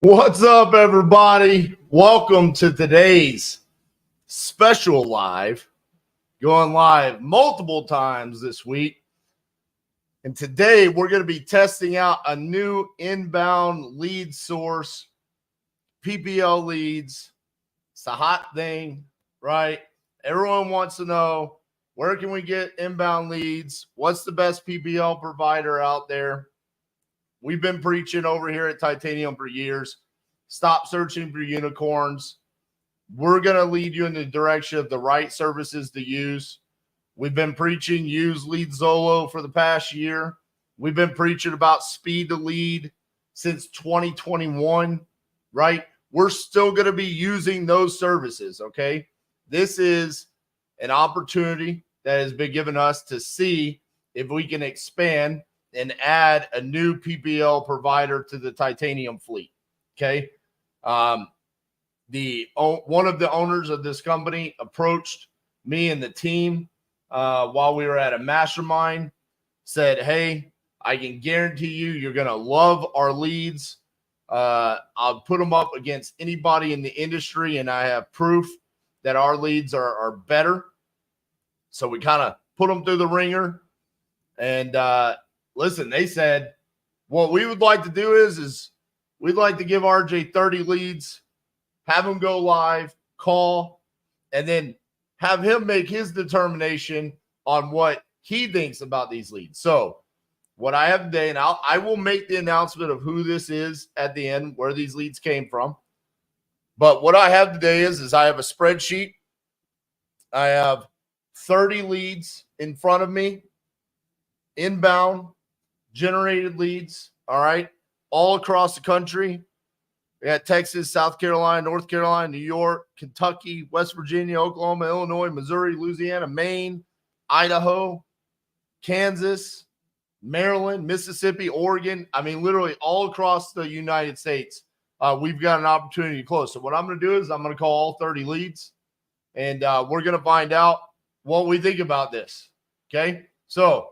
What's up, everybody? Welcome to today's special live, going live multiple times this week. And today we're going to be testing out a new inbound lead source, PPL leads. It's a hot thing, right? Everyone wants to know, where can we get inbound leads? What's the best PPL provider out there? We've been preaching over here at Titanium for years. Stop searching for unicorns. We're going to lead you in the direction of the right services to use. We've been preaching use Lead Zolo for the past year. We've been preaching about speed to lead since 2021, right? We're still going to be using those services, okay? This is an opportunity that has been given us to see if we can expand and add a new PPL provider to the Titanium fleet, okay? One of the owners of this company approached me and the team while we were at a mastermind, said, hey, I can guarantee you're going to love our leads. I'll put them up against anybody in the industry, and I have proof that our leads are better. So we kind of put them through the ringer. And listen, they said, what we would like to do is we'd like to give RJ 30 leads, have him go live, call, and then have him make his determination on what he thinks about these leads. So what I have today, and I will make the announcement of who this is at the end, where these leads came from. But what I have today is I have a spreadsheet. I have 30 leads in front of me, inbound, generated leads, all right, all across the country. We got Texas, South Carolina, North Carolina, New York, Kentucky, West Virginia, Oklahoma, Illinois, Missouri, Louisiana, Maine, Idaho, Kansas, Maryland, Mississippi, Oregon. I mean, literally all across the United States, we've got an opportunity to close. So what I'm going to do is I'm going to call all 30 leads, and we're going to find out what we think about this, okay? So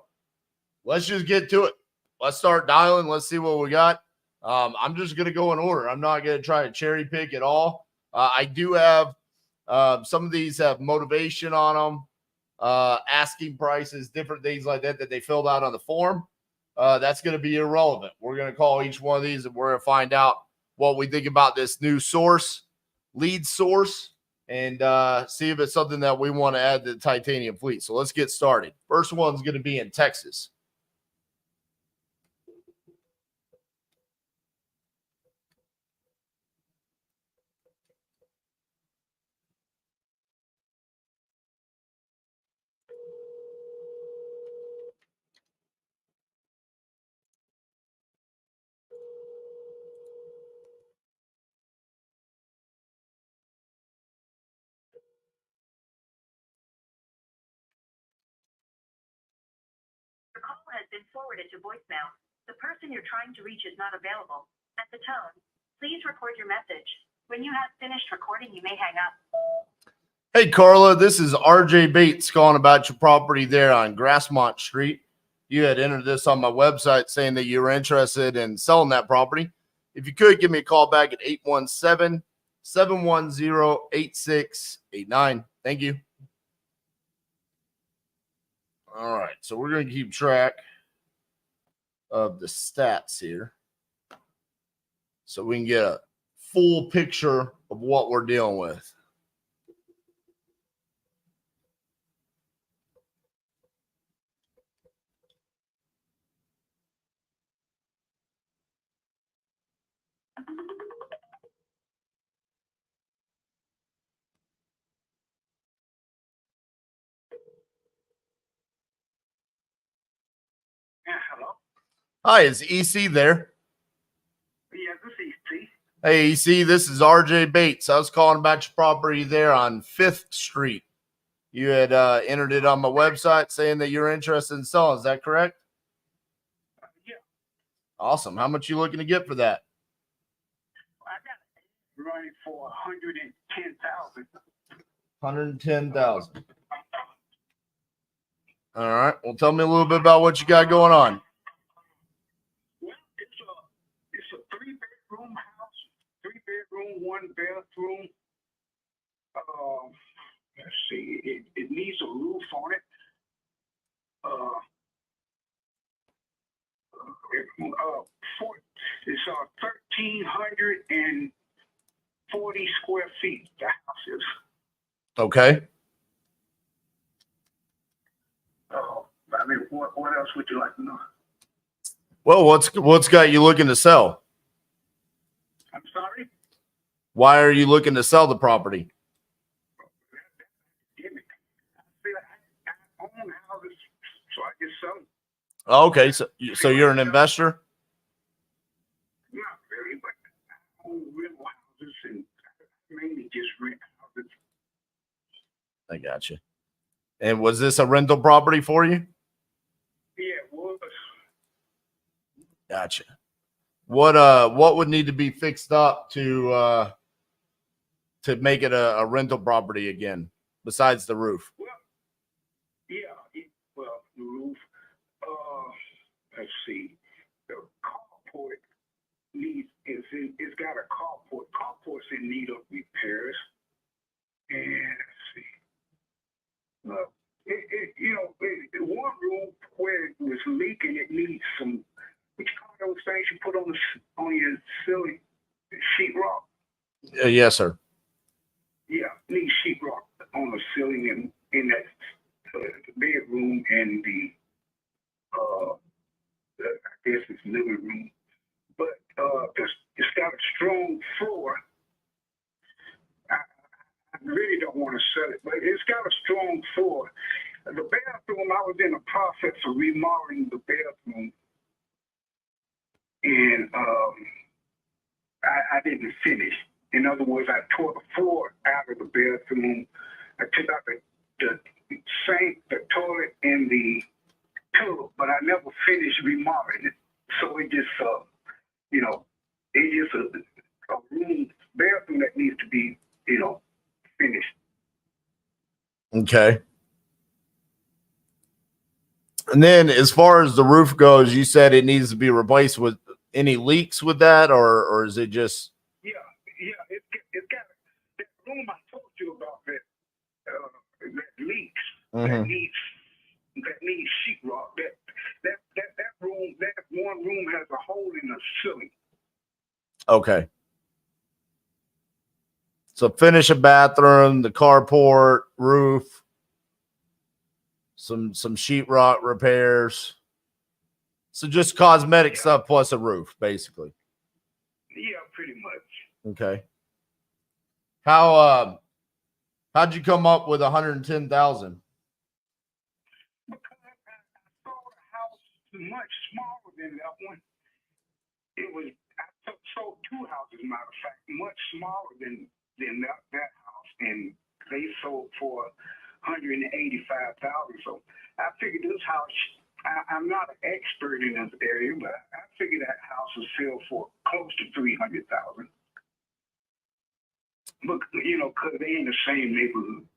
let's just get to it. Let's start dialing. Let's see what we got. I'm just going to go in order. I'm not going to try to cherry pick at all. I do have some of these have motivation on them, asking prices, different things like that they filled out on the form. That's going to be irrelevant. We're going to call each one of these, and we're going to find out what we think about this new source, lead source, and see if it's something that we want to add to the Titanium fleet. So let's get started. First one's going to be in Texas. Your call has been forwarded to voicemail. The person you're trying to reach is not available. At the tone, please record your message. When you have finished recording, you may hang up. Hey, Carla, this is RJ Bates calling about your property there on Grassmont Street. You had entered this on my website saying that you were interested in selling that property. If you could, give me a call back at 817-710-8689. Thank you. All right, so we're going to keep track of the stats here so we can get a full picture of what we're dealing with. Yeah, hello. Hi, is EC there? Yeah, this is EC. Hey, EC, this is RJ Bates. I was calling about your property there on 5th Street. You had entered it on my website saying that you're interested in selling. Is that correct? Yeah. Awesome. How much you looking to get for that? I got it running for 110,000. 110,000. All right. Well, tell me a little bit about what you got going on. Well, it's a 3-bedroom house, one bathroom. Let's see, it needs a roof on it. It's 1,340 square feet. The house is. Okay. I mean, what else would you like to know? Well, what's got you looking to sell? I'm sorry? Why are you looking to sell the property? I own houses, so I just sell them. Okay, so you're an investor? Not really, but I own real houses and mainly just rent houses. I got you. And was this a rental property for you? Yeah, it was. Gotcha. What would need to be fixed up to make it a rental property again, besides the roof? Well, yeah, the roof. Let's see. The carport it's got a carport. Carport's in need of repairs. And let's see. One room where it was leaking, it needs some. Which kind of those things you put on your ceiling? Sheetrock. Yes, sir. Yeah, need sheetrock on the ceiling in that bedroom and I guess it's living room. But it's got a strong floor. I really don't want to sell it, but it's got a strong floor. The bathroom, I was in the process of remodeling the bathroom, and I didn't finish. In other words, I tore the floor out of the bathroom. I took out the sink, the toilet, and the tub, but I never finished remodeling it. So it just, it's just a room, bathroom that needs to be, finished. Okay. And then as far as the roof goes, you said it needs to be replaced. With any leaks with that, or is it just? Yeah, it's got that room I told you about that leaks, that needs sheetrock. That room, that one room has a hole in the ceiling. Okay. So finish a bathroom, the carport, roof, some sheetrock repairs. So just cosmetic stuff plus a roof, basically. Yeah, pretty much. Okay. How'd you come up with 110,000? Because I saw the house much smaller than that one. I sold two houses, matter of fact, much smaller than that house, and they sold for $185,000. So I figured this house. I'm not an expert in this area, but I figured that house would sell for close to $300,000. But because they in the same neighborhood.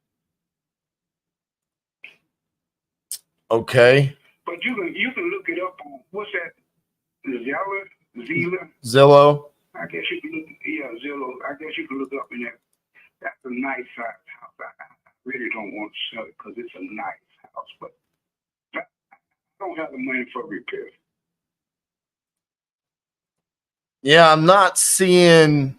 Okay. But you can look it up on what's that? Zillow. I guess you can look. Yeah, Zillow. I guess you can look up in that. That's a nice size house. I really don't want to sell it because it's a nice house, but I don't have the money for repairs. Yeah, I'm not seeing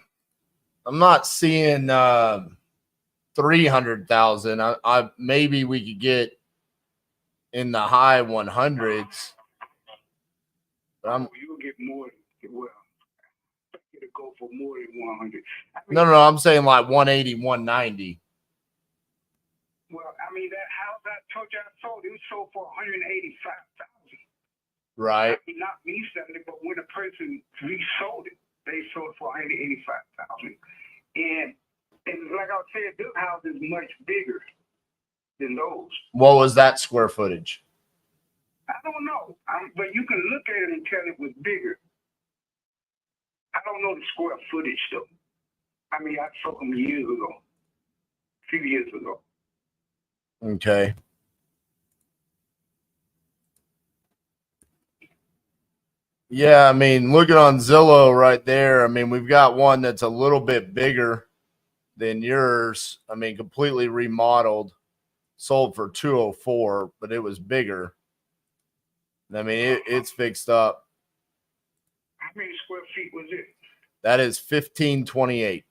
300,000. I maybe we could get in the high 100s. You'll get more. Well, it'll go for more than 100. No, I'm saying like 180, 190. Well, that house I told you I sold, it was sold for $185,000. Right. Not me selling it, but when a person resold it, they sold it for $185,000. And like I said, this house is much bigger than those. What was that square footage? I don't know, but you can look at it and tell it was bigger. I don't know the square footage though. I sold them years ago, a few years ago. Yeah, I mean, looking on Zillow right there, I mean, we've got one that's a little bit bigger than yours. I mean, completely remodeled, sold for 204, but it was bigger. I mean, it's fixed up. How many square feet was it? That is 1528.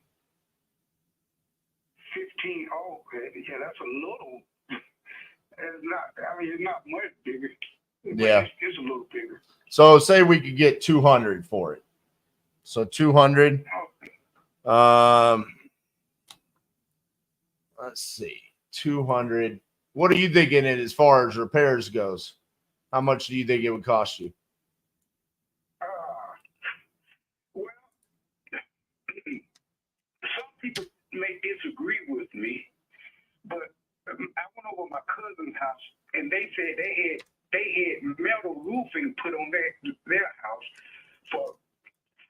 15. Oh, okay. Yeah, that's a little. It's not. I mean, it's not much bigger. But Yeah. it's a little bigger. So say we could get 200 for it. So 200. Let's see. 200. What are you thinking it as far as repairs goes? How much do you think it would cost you? Well, some people may disagree with me, but I went over my cousin's house and they said they had metal roofing put on their house for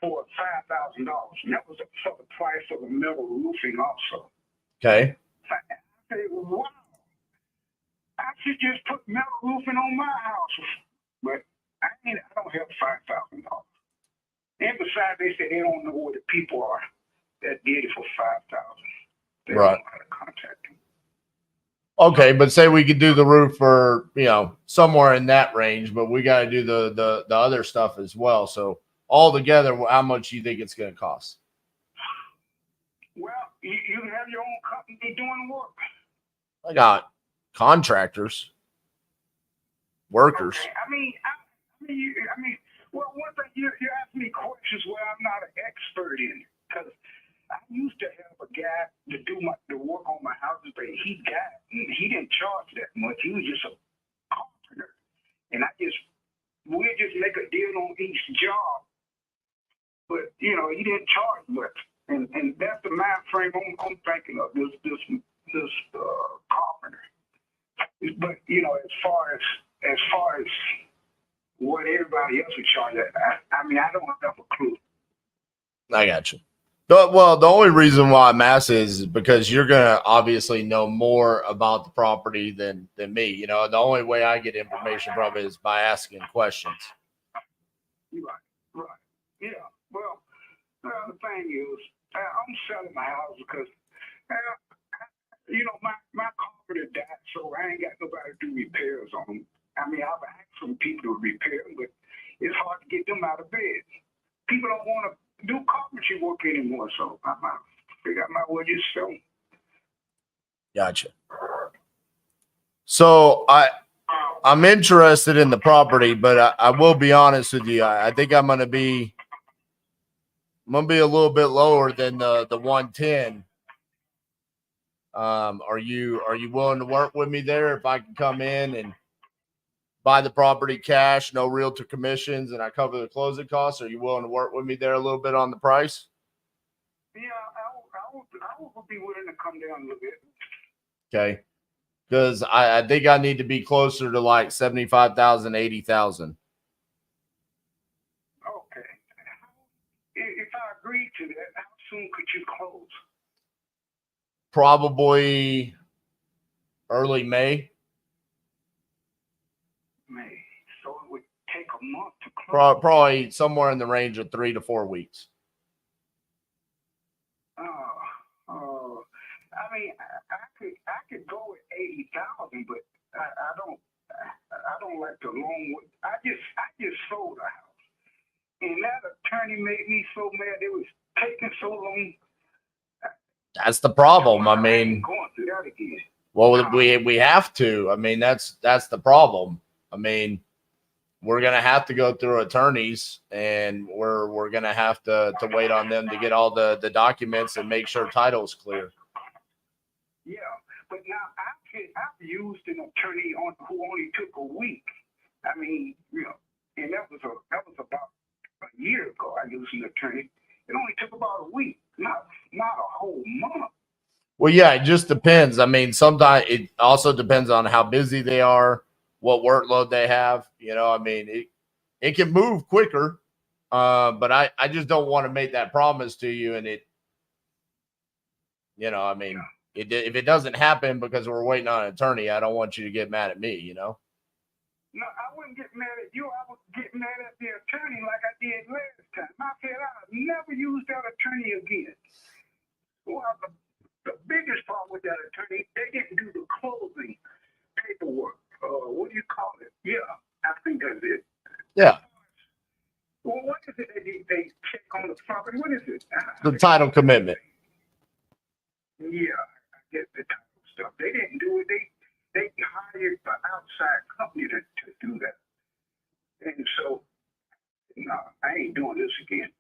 $5,000, and that was for the price of the metal roofing also. Okay. I said, wow, I should just put metal roofing on my house, but I don't have $5,000. And besides, they said they don't know where the people are that did it for $5,000. They Right. don't know how to contact them. Okay, but say we could do the roof for, somewhere in that range, but we got to do the other stuff as well. So all together, how much do you think it's going to cost? Well, you have your own company doing the work. I got contractors, workers. Okay. Well, one thing you ask me questions where I'm not an expert in, because I used to have a guy to do the work on my houses, but he didn't charge that much. He was just a carpenter, and we'd just make a deal on each job, but he didn't charge much, and that's the mind frame I'm thinking of this carpenter. But as far as what everybody else would charge, I don't have a clue. I got you. Well, the only reason why I'm asking is because you're going to obviously know more about the property than me. The only way I get information from it is by asking questions. Right. Yeah. Well, the thing is, I'm selling my house because, my carpenter died, so I ain't got nobody to do repairs on them. I've asked some people to repair them, but it's hard to get them out of bed. People don't want to do carpentry work anymore, so I figure I might well just sell them. Gotcha. So I'm interested in the property, but I will be honest with you. I think I'm gonna be a little bit lower than the 110. Are you willing to work with me there if I can come in and buy the property cash, no realtor commissions, and I cover the closing costs? Are you willing to work with me there a little bit on the price? Yeah, I would be willing to come down a little bit. Okay. Because I think I need to be closer to like 75,000, 80,000. Okay. If I agree to that, how soon could you close? Probably early May. May. So it would take a month to close. Probably somewhere in the range of 3 to 4 weeks. I could go with 80,000, but I don't like the long. I just sold a house, and that attorney made me so mad. It was taking so long. That's the problem. I ain't mean, going through that again. well, we have to. I mean, that's the problem. I mean, we're gonna have to go through attorneys, and we're gonna have to wait on them to get all the documents and make sure title's clear. Yeah, but now I've used an attorney who only took a week. And that was about a year ago. I used an attorney. It only took about a week, not a whole month. Well, yeah, it just depends. I mean, sometimes it also depends on how busy they are, what workload they have. I mean, it can move quicker, but I just don't want to make that promise to you, and it. I mean. If it doesn't happen because we're waiting on an attorney, I don't want you to get mad at me, No, I wouldn't get mad at you. I would get mad at the attorney like I did last time. I said I'll never use that attorney again. Well, the biggest problem with that attorney, they didn't do the closing paperwork. What do you call it? Yeah, I think that's it. Yeah. Well, what is it they check on the property? What is it? The title commitment. Yeah, I get the title stuff. They didn't do it. They hired an outside company to do that. And so, no, I ain't doing this again.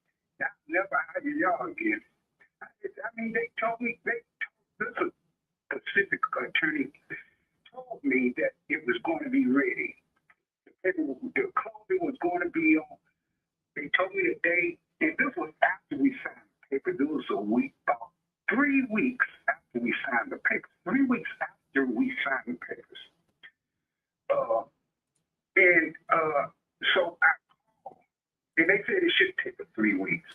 I'll never hire y'all again. I mean, they told me, this Pacific attorney told me that it was going to be ready. The closing was going to be on. They told me the day, and this was after we signed the paper. This was a week, about 3 weeks after we signed the papers. 3 weeks after we signed the papers. So I called, and they said it should take 3 weeks.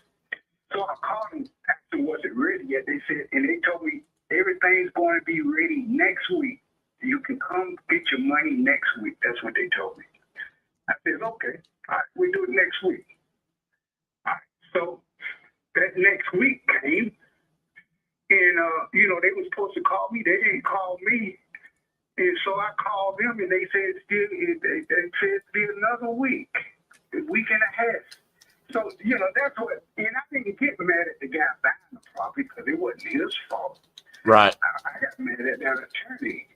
So I called them, asked them, was it ready yet? They said, and they told me everything's going to be ready next week. You can come get your money next week. That's what they told me. I said, okay, all right, we do it next week. All right, so that next week came, and they were supposed to call me. They didn't call me, and so I called them, and they said they said it'd be another week, a week and a half. So that's what, and I didn't get mad at the guy buying the property because it wasn't his fault. Right. I got mad at that attorney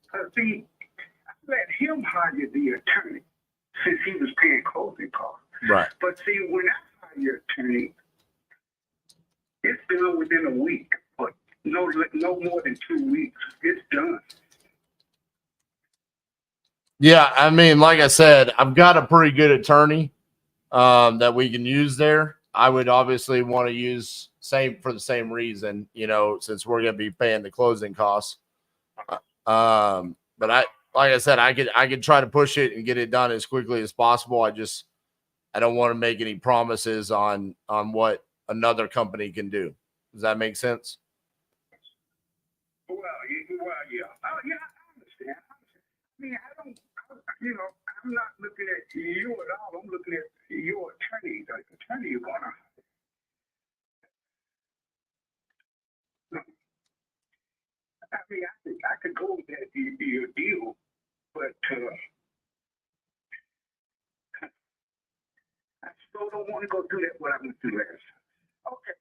because see, I let him hire the attorney since he was paying closing costs. Right. But see, when I hire an attorney, it's done within a week, but no more than 2 weeks. It's done. Yeah, I mean, like I said, I've got a pretty good attorney that we can use there. I would obviously want to use for the same reason, since we're going to be paying the closing costs. But like I said, I could try to push it and get it done as quickly as possible. I don't want to make any promises on what another company can do. Does that make sense? Well, yeah. Oh, yeah, I understand. I mean, I'm not looking at you at all. I'm looking at your attorney, the attorney you're going to. I mean, I think I could go with that your deal, but I still don't want to go through that what I went through last time. Okay.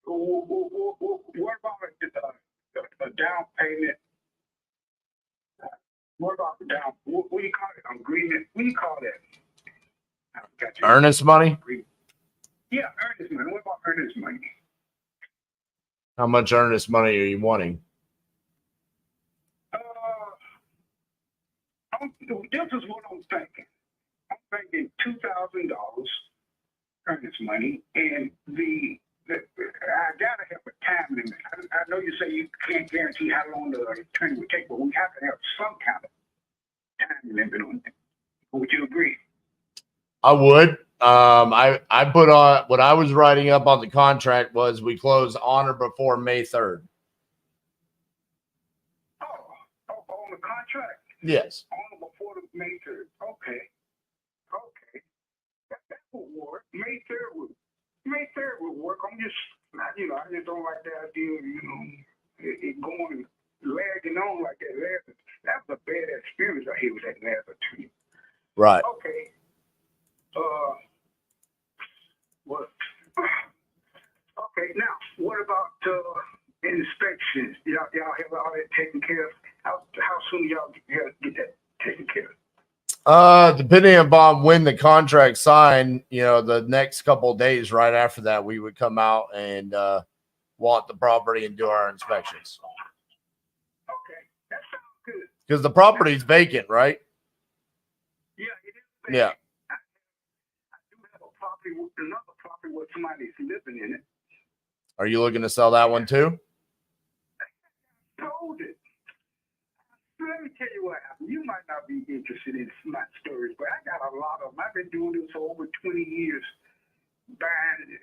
What about a down payment? What about the down? What do you call it? Agreement? What do you call that? Earnest money? Yeah, earnest money. What about earnest money? How much earnest money are you wanting? This is what I'm thinking. I'm thinking $2,000 earnest money, and I gotta have a time limit. I know you say you can't guarantee how long the attorney would take, but we have to have some kind of time limit on it. Would you agree? I would. I put on what I was writing up on the contract was we close on or before May 3rd. On the contract? Yes. On or before the May 3rd. Okay. That would work. May 3rd would work. I just don't like the idea of, it going lagging on like that. That was a bad experience I had with that last attorney. Right. Okay. What? Okay, now, what about inspections? Y'all have all that taken care of? How soon y'all get that taken care of? Depending upon when the contract signed, the next couple of days right after that, we would come out and walk the property and do our inspections. Okay, that sounds good. Because the property's vacant, right? Yeah, it is vacant. Yeah. I do have another property with somebody's living in it. Are you looking to sell that one too? Sold it. Let me tell you what happened. You might not be interested in my stories, but I got a lot of them. I've been doing this for over 20 years, buying,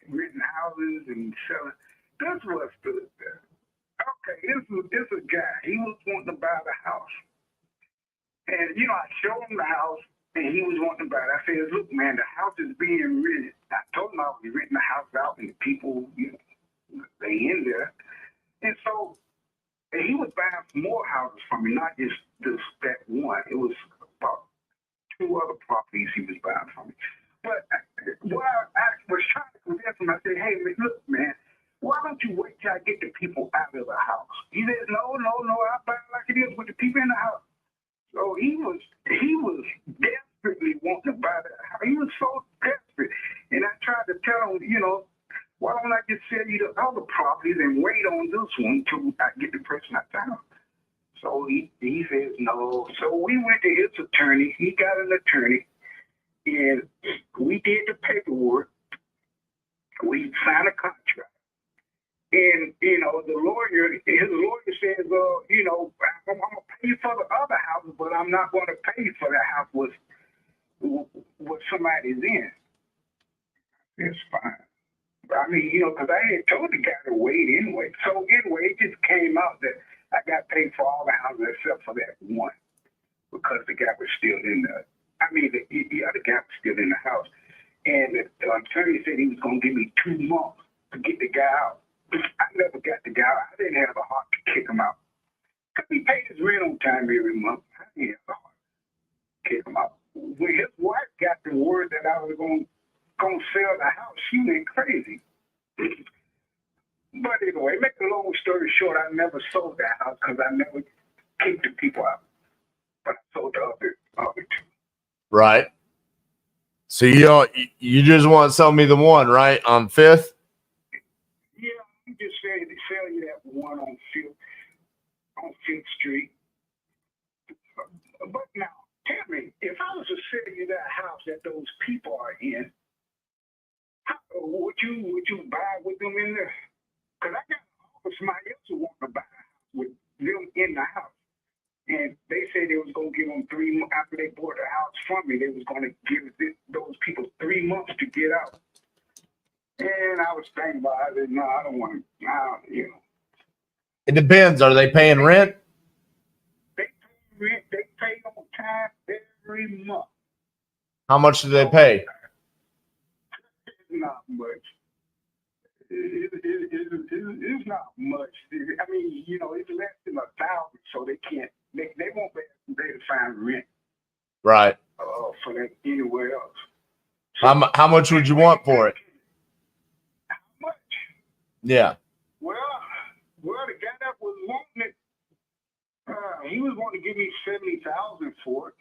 renting houses and selling. This was okay. This was a guy. He was wanting to buy the house. And, you know, I showed him the house, and he was wanting to buy it. I said, look, man, the house is being rented. I told him I was renting the house out, and the people, you know, they in there. And so and he was buying more houses from me, not just that one. It was about 2 other properties he was buying from me. But what I was trying to convince him, I said, hey, look, man, why don't you wait till I get the people out of the house? He said, no, I'll buy it like it is with the people in the house. So he was desperately wanting to buy that house. He was so desperate. And I tried to tell him, you know, why don't I just sell you the other properties and wait on this one till I get the person I found? So he says no. So we went to his attorney. He got an attorney, and we did the paperwork. We signed a contract. And, you know, his lawyer says, you know, I'm going to pay you for the other houses, but I'm not going to pay you for the house with somebody's in. It's fine. I mean, you know, because I had told the guy to wait anyway. So anyway, it just came out that I got paid for all the houses except for that one because the guy was still in the, the guy was still in the house. And the attorney said he was going to give me 2 months to get the guy out. I never got the guy out. I didn't have a heart to kick him out. Because he paid his rent on time every month. I didn't have a heart to kick him out. When his wife got the word that I was going to sell the house, she went crazy. But anyway, make a long story short, I never sold that house because I never kicked the people out. But I sold the other 2. Right. So you just want to sell me the one, right, on 5th? Yeah, I'm just sell you that one on 5th Street. But now, tell me, if I was to sell you that house that those people are in, would you buy with them in there? Because I got somebody else who wants to buy with them in the house. And they said they was going to give them 3 months after they bought the house from me. They was going to give those people 3 months to get out. And I was thinking about it. No, I don't want to, you know. It depends. Are they paying rent? They pay rent. They pay on time every month. How much do they pay? Not much. It's not much. I mean, you know, it's less than 1,000, so they can't. They won't be able to find rent. Right. For that anywhere else. So, how much would you want for it? How much? Yeah. Well, the guy that was wanting it, he was wanting to give me $70,000 for it.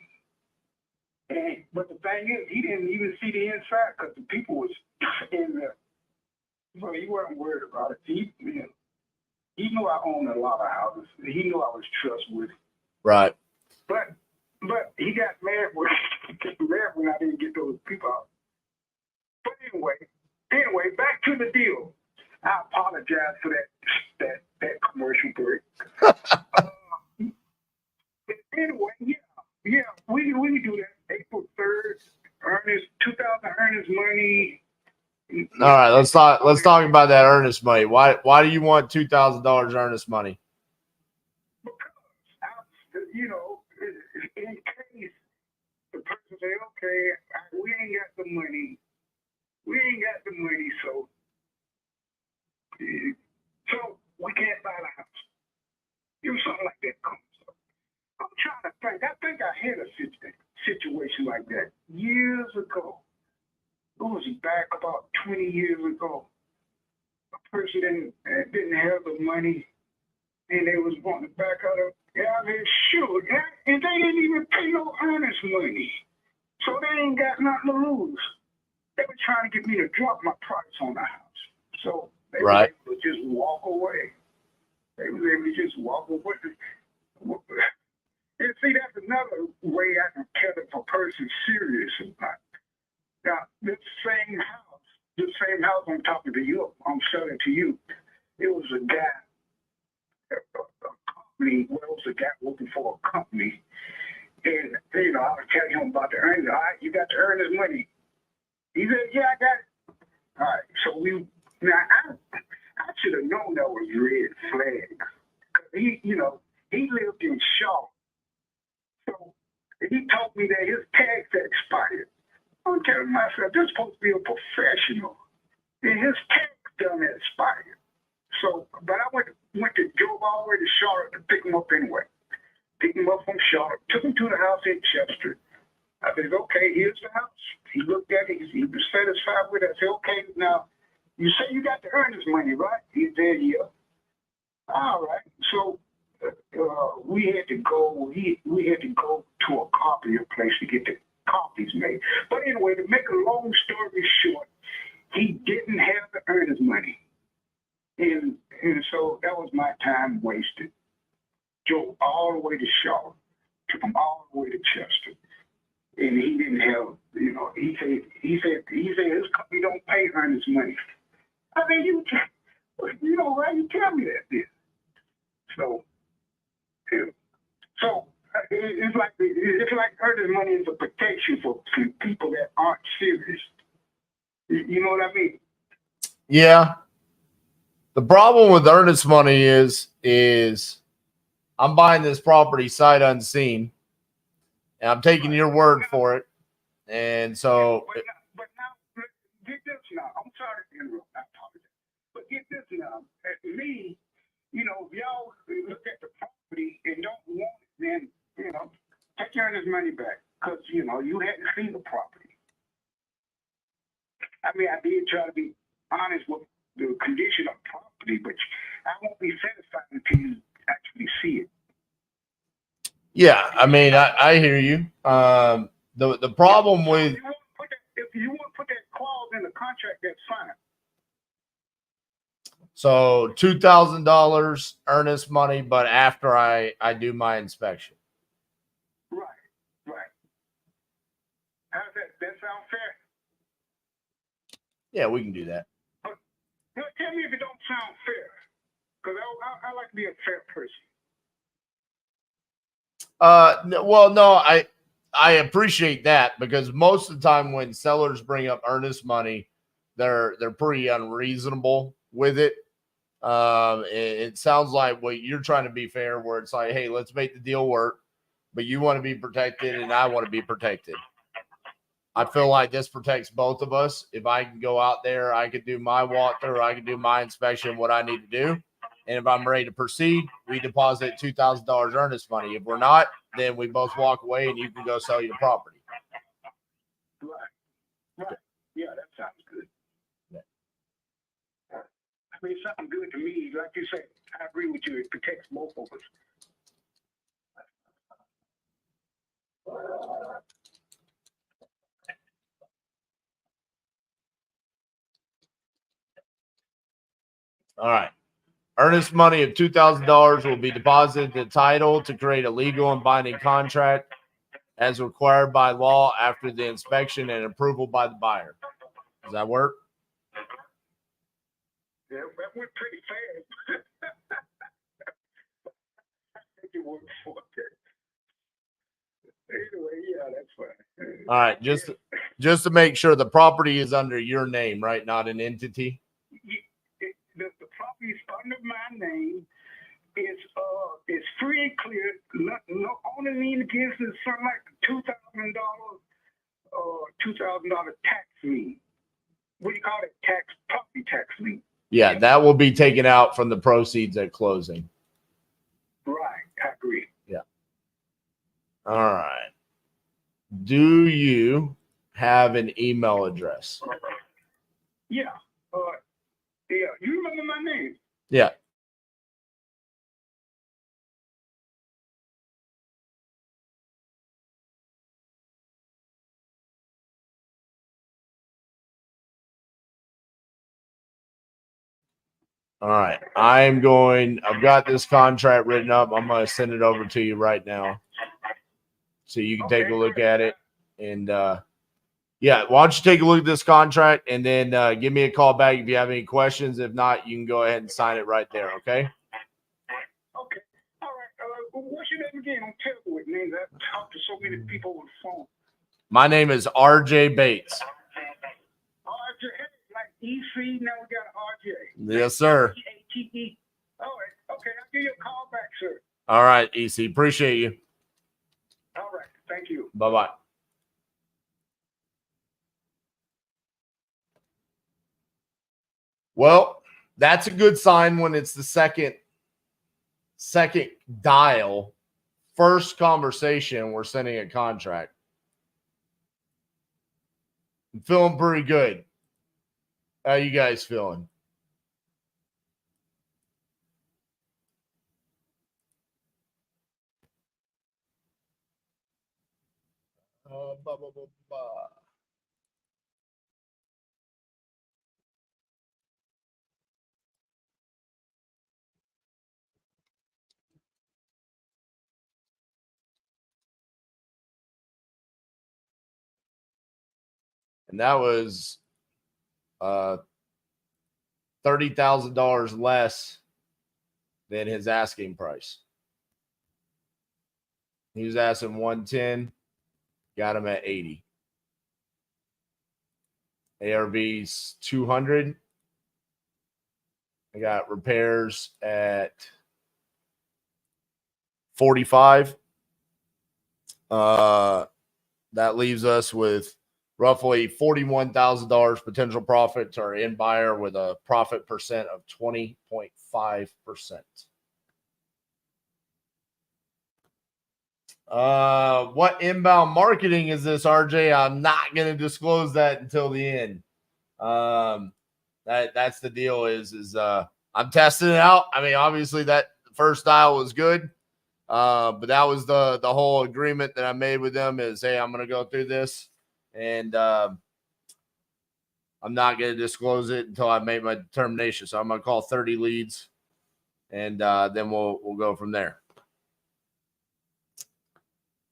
But the thing is, he didn't even see the inside because the people was in there. So he wasn't worried about it. He knew I owned a lot of houses. He knew I was trustworthy. Right. But he got mad when I didn't get those people out. But anyway, back to the deal. I apologize for that commercial break. Anyway, yeah, we do that. April 3rd, 2000 earnest money. All right, let's talk about that earnest money. Why do you want $2,000 earnest money? Because you know, in case the person say, okay, we ain't got the money, so we can't buy the house. You know, something like that comes up. I'm trying to think. I think I had a situation like that years ago. It was back about 20 years ago. A person didn't have the money, and they was wanting to back out of. Yeah, I mean, shoot, and they didn't even pay no earnest money, so they ain't got nothing to lose. They were trying to get me to drop my price on the house, so they were able to just walk away. They was able to just walk away. And see, that's another way I can tell if a person's serious or not. Now, this same house I'm talking to you, I'm selling to you, it was a guy, a company, well, it was a guy working for a company, and, you know, I was telling him about the earnings. All right, you got to earn this money. He said, yeah, I got it. All right, so I should have known that was red flags. He lived in Shaw. So He told me that his tags had expired. I'm telling myself, this is supposed to be a professional. And his tags done expired. So, but I drove all the way to Charlotte to pick him up anyway. Picked him up from Charlotte, took him to the house in Chester. I said, okay, here's the house. He looked at it, he was satisfied with it. I said, okay, now, you say you got the earnest money, right? He said, yeah. All right. So we had to go to a copier place to get the copies made. But anyway, to make a long story short, he didn't have the earnest money. And so that was my time wasted. Drove all the way to Charlotte, took him all the way to Chester. And he didn't have, he said his company don't pay earnest money. I mean, why you tell me that then? So, it's like earnest money is a protection for people that aren't serious. You know what I mean? Yeah. The problem with earnest money is I'm buying this property sight unseen, and I'm taking your word for it. And so, but now, get this now. I'm sorry to interrupt. I apologize. But get this now. Me, if y'all look at the property and don't want it, then, take your earnest money back. Because, you hadn't seen the property. I mean, I did try to be honest with the condition of property, but I won't be satisfied until you actually see it. yeah, I mean, I hear you. The problem with If you want to put that clause in the contract, that's fine. so $2,000 earnest money, but after I do my inspection. Right. How's that sound fair? Yeah, we can do that. Tell me if it don't sound fair, because I like to be a fair person. No, I appreciate that, because most of the time when sellers bring up earnest money, they're pretty unreasonable with it. It sounds like what you're trying to be fair, where it's like, hey, let's make the deal work, but you want to be protected and I want to be protected. I feel like this protects both of us. If I can go out there, I could do my walkthrough, I can do my inspection, what I need to do. And if I'm ready to proceed, we deposit $2,000 earnest money. If we're not, then we both walk away and you can go sell your property. Right. Yeah, that sounds good. Yeah. I mean, something good to me. Like you said, I agree with you. It protects both of us. All right. Earnest money of $2,000 will be deposited in the title to create a legal and binding contract as required by law after the inspection and approval by the buyer. Does that work? Yeah, that went pretty fast. I think it worked for it. Anyway, yeah, that's fine. All right. Just to make sure the property is under your name, right? Not an entity. The property is under my name. It's free and clear. No only lien against it is something like $2,000 tax lien. What do you call it? Property tax lien. Yeah, that will be taken out from the proceeds at closing. Right, I agree. Yeah. All right. Do you have an email address? Yeah. Yeah. You remember my name? Yeah. All right. I've got this contract written up. I'm going to send it over to you right now so you can take a look at it. And yeah, why don't you take a look at this contract and then give me a call back if you have any questions. If not, you can go ahead and sign it right there. Okay. Okay. All right. What's your name again? I'm terrible with names. I've talked to so many people on the phone. My name is RJ Bates. RJ, like EC, now we got RJ. Yes, sir. EATE. All right. Okay. I'll give you a call back, sir. All right, EC. Appreciate you. All right. Thank you. Bye-bye. Well, that's a good sign when it's the second dial, first conversation, we're sending a contract. I'm feeling pretty good. How you guys feeling? Blah, blah, blah, blah. And that was $30,000 less than his asking price. He was asking 110, got him at 80. ARV's 200. I got repairs at 45. That leaves us with roughly $41,000 potential profit to our end buyer with a profit percent of 20.5%. What inbound marketing is this, RJ? I'm not going to disclose that until the end. That's the deal is I'm testing it out. I mean, obviously that first dial was good. But that was the whole agreement that I made with them is, hey, I'm going to go through this and I'm not going to disclose it until I make my determination. So I'm going to call 30 leads and then we'll go from there.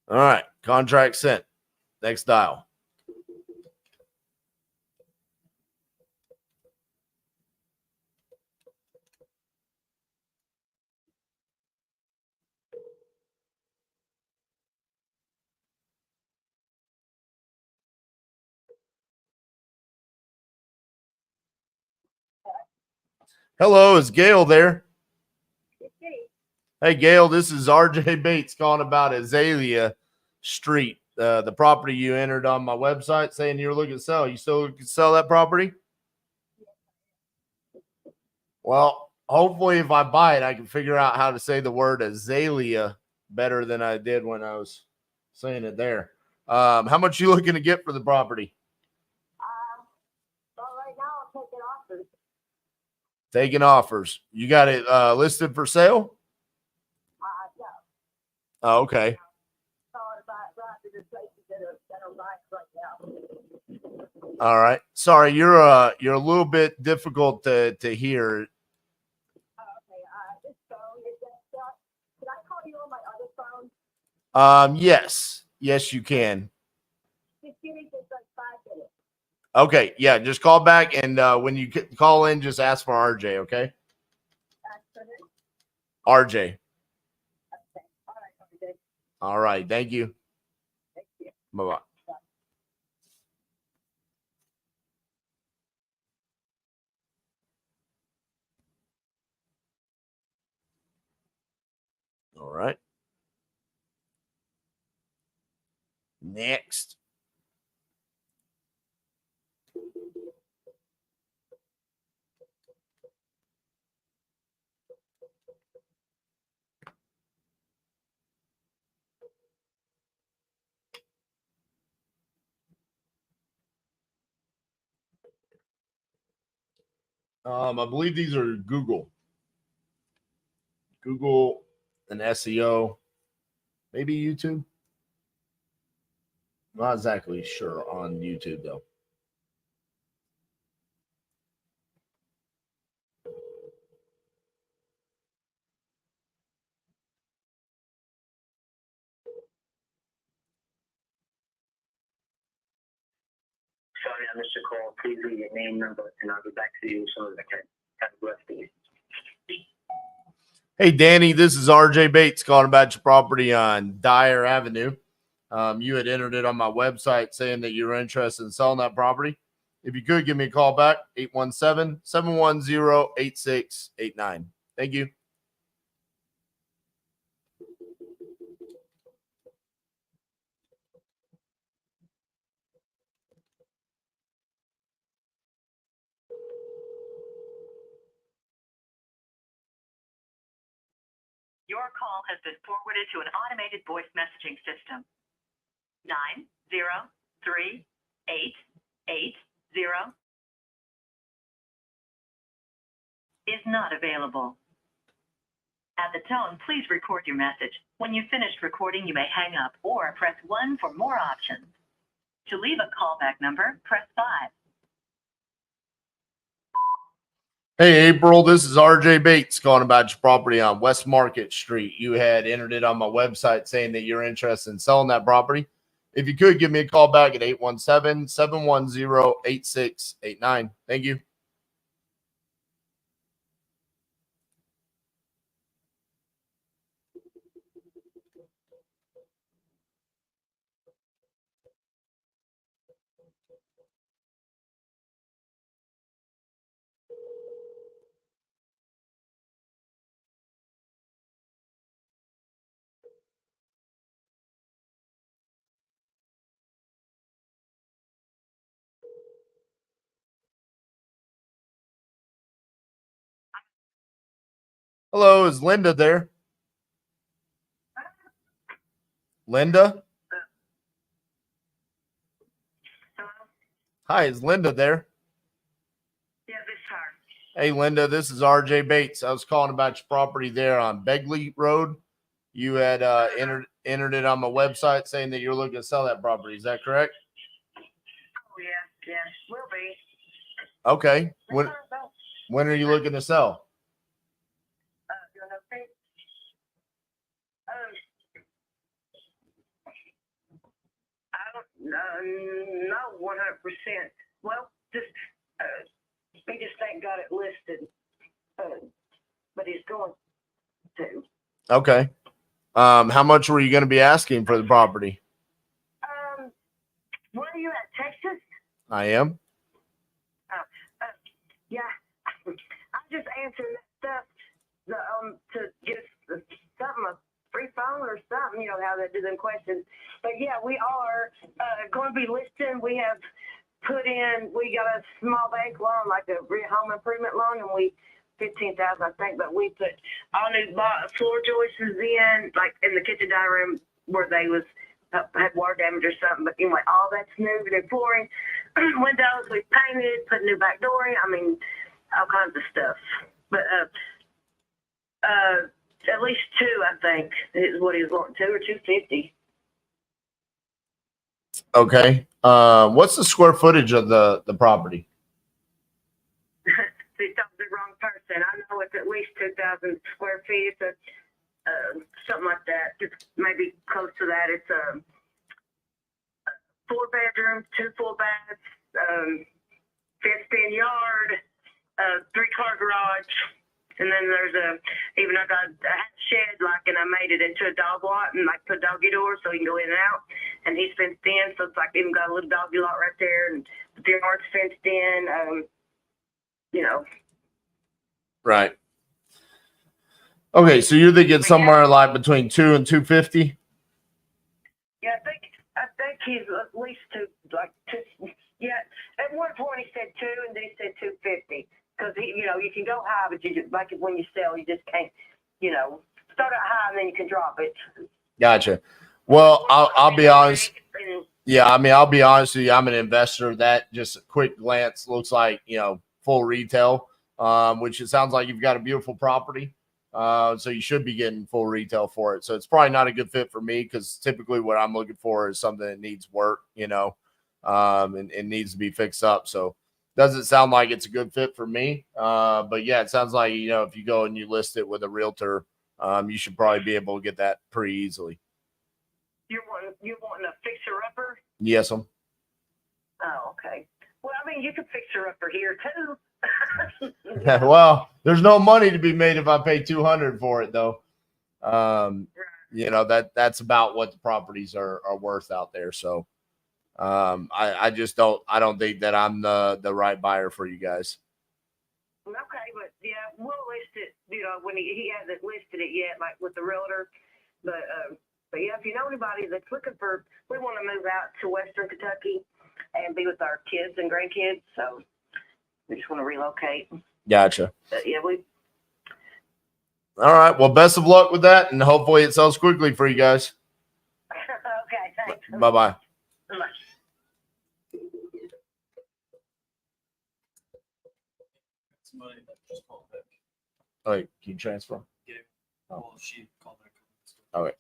All right. Contract sent. Next dial. Hello, is Gail there? Hey, Gail, this is RJ Bates calling about Azalea Street, the property you entered on my website saying you were looking to sell. You still looking to sell that property? Well, hopefully if I buy it, I can figure out how to say the word Azalea better than I did when I was saying it there. How much you looking to get for the property? Well, right now I'm taking offers. Taking offers. You got it listed for sale? Yeah. Oh, okay. So if I brought to the places that are buying right now. All right. Sorry, you're a little bit difficult to hear. Okay. This phone is just can I call you on my other phone? Yes, you can. Just give me just like 5 minutes. Okay, yeah, just call back and when you call in, just ask for RJ, okay? That's for him? RJ. Okay. All right, okay. All right, thank you. Thank you. Bye-bye. All right. Next. I believe these are Google and SEO, maybe YouTube. Not exactly sure on YouTube though. Sorry, I missed your call. Please leave your name, number, and I'll get back to you as soon as I can. Have a blessed day. Hey, Danny, this is RJ Bates calling about your property on Dyer Avenue. You had entered it on my website saying that you were interested in selling that property. If you could, give me a call back, 817-710-8689. Thank you. Your call has been forwarded to an automated voice messaging system. 903-880 is not available. At the tone, please record your message. When you've finished recording, you may hang up or press 1 for more options. To leave a callback number, press 5. Hey, April, this is RJ Bates calling about your property on West Market Street. You had entered it on my website saying that you're interested in selling that property. If you could, give me a call back at 817-710-8689. Thank you. Hello, is Linda there? Linda? Hello? Hi, is Linda there? Yeah, this is her. Hey, Linda, this is RJ Bates. I was calling about your property there on Begley Road. You had entered it on my website saying that you're looking to sell that property. Is that correct? Oh, yeah, will be. Okay. When are you looking to sell? You want to think? I don't know 100%. Well, we just ain't got it listed, but he's going to. Okay. How much were you going to be asking for the property? Where are you at, Texas? I am. Yeah, I just answered that stuff to get something, a free phone or something, you know, how they do them questions. But yeah, we are going to be listing. We have we got a small bank loan, like a home improvement loan, and $15,000, I think, but we put all new floor joists in, like in the kitchen dining room where they had water damage or something. But anyway, all that's new. New flooring, windows we painted, put new back door in. I mean, all kinds of stuff. But at least 2, I think, is what he was wanting, 2 or 250. Okay. What's the square footage of the property? They talked to the wrong person. I know it's at least 2,000 square feet. It's something like that. It's maybe close to that. It's 4 bedrooms, 2 full baths, fenced-in yard, 3-car garage, and then there's I got a shed, like, and I made it into a dog lot and like put a doggy door so he can go in and out. And he's fenced in, so it's like even got a little doggy lot right there, and the yard's fenced in. You know. Right. Okay, so you're thinking somewhere like between 2 and 250? Yeah, I think he's at least 2. Yeah, at one point he said 2, and then he said 250. Because you can go high, but you just, like when you sell, you just can't, start out high and then you can drop it. Gotcha. Well, I'll be honest. Yeah, I mean, I'll be honest with you. I'm an investor. That just a quick glance looks like, full retail, which it sounds like you've got a beautiful property. So you should be getting full retail for it. So it's probably not a good fit for me because typically what I'm looking for is something that needs work, and needs to be fixed up. So doesn't sound like it's a good fit for me. But yeah, it sounds like, if you go and you list it with a realtor, you should probably be able to get that pretty easily. You're wanting a fixer-upper? Yes, I'm. Oh, okay. Well, I mean, you can fixer-upper here too. Well, there's no money to be made if I pay $200 for it, though. That's about what the properties are worth out there. So, I don't think that I'm the right buyer for you guys. Okay, but yeah, we'll list it. When he hasn't listed it yet, like with the realtor. But yeah, if you know anybody that's looking we want to move out to Western Kentucky and be with our kids and grandkids. So we just want to relocate. Gotcha. Yeah, All right. Well, best of luck with that, and hopefully it sells quickly for you guys. Okay, thanks. Bye bye. Bye. Somebody that just called back. All right. Can you transfer? Yeah. Well, she called back. All right.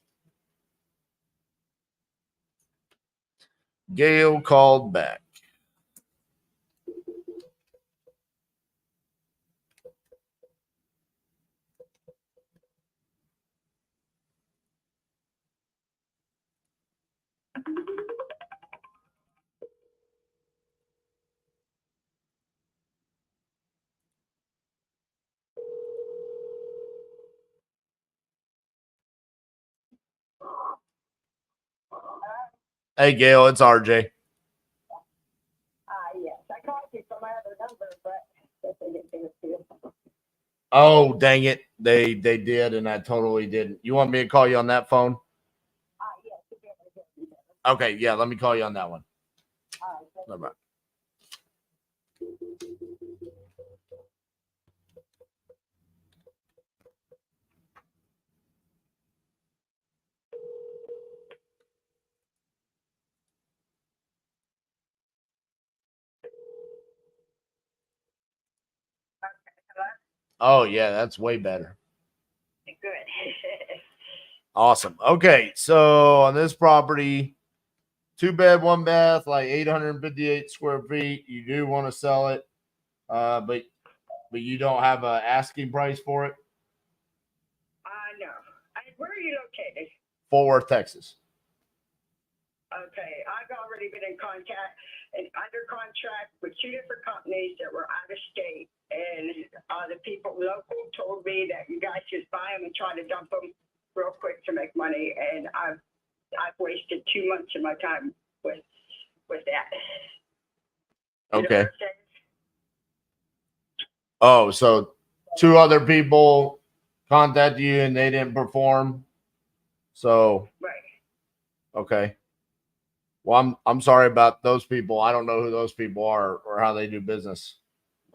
Gail called back. Hey, Gail, it's RJ. Yes, I called you from my other number, but I guess they didn't give it to you. Oh, dang it. They did, and I totally didn't. You want me to call you on that phone? Yes, you did. I guess you did. Okay, yeah, let me call you on that one. All right, thank you. Bye-bye. Oh, yeah, that's way better. Good. Awesome. Okay, so on this property, 2-bed, 1-bath, like 858 square feet. You do want to sell it, but you don't have an asking price for it. No. Where are you located? Fort Worth, Texas. Okay, I've already been in contact and under contract with 2 different companies that were out of state, and the people local told me that you guys just buy them and try to dump them real quick to make money, and I've wasted 2 months of my time with that. You know Okay. what I'm saying? Oh, so 2 other people contacted you and they didn't perform. So, Right. okay. Well, I'm sorry about those people. I don't know who those people are or how they do business.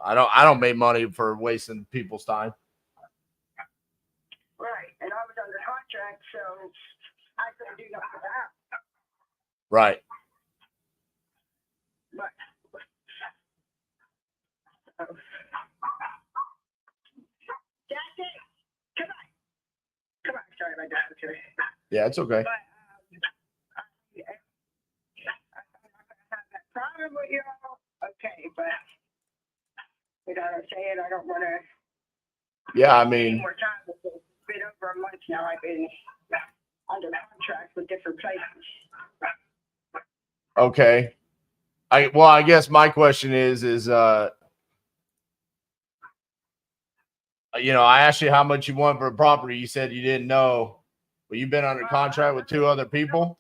I don't make money for wasting people's time. Right, and I was under contract, so I couldn't do nothing about it. Right. But that's it. Come on. Sorry about that. Okay. Yeah, it's okay. But I'm not gonna have that problem with you all. Okay, but you know what I'm saying? I don't want to. Yeah, I Any mean, more time. It's been over a month now. I've been under contract with different places. okay. I guess my question is I asked you how much you want for a property. You said you didn't know, but you've been under contract with 2 other people.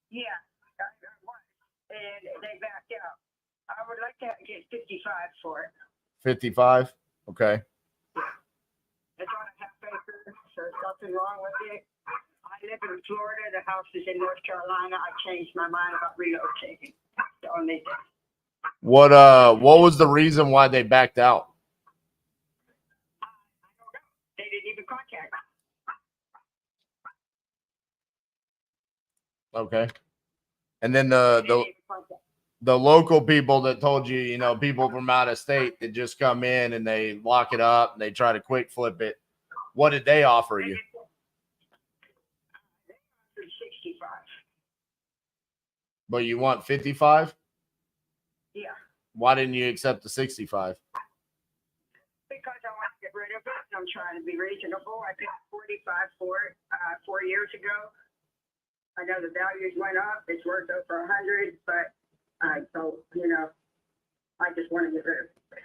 Yeah, I was, and they backed out. I would like to get 55 for it. 55. Okay. It's on a half acre, so there's nothing wrong with it. I live in Florida. The house is in North Carolina. I changed my mind about relocating. The only thing. What was the reason why they backed out? They didn't even contact me. Okay. And then They didn't even contact the local people that told you, people from out of state that just come in and they lock it up and they try to quick flip it. What did they offer me. you? They offered 65. But you want 55? Yeah, Why didn't you accept the 65? because I want to get rid of it, and I'm trying to be reasonable. I paid 45 for it 4 years ago. I know the values went up. It's worth over 100, but I just want to get rid of it.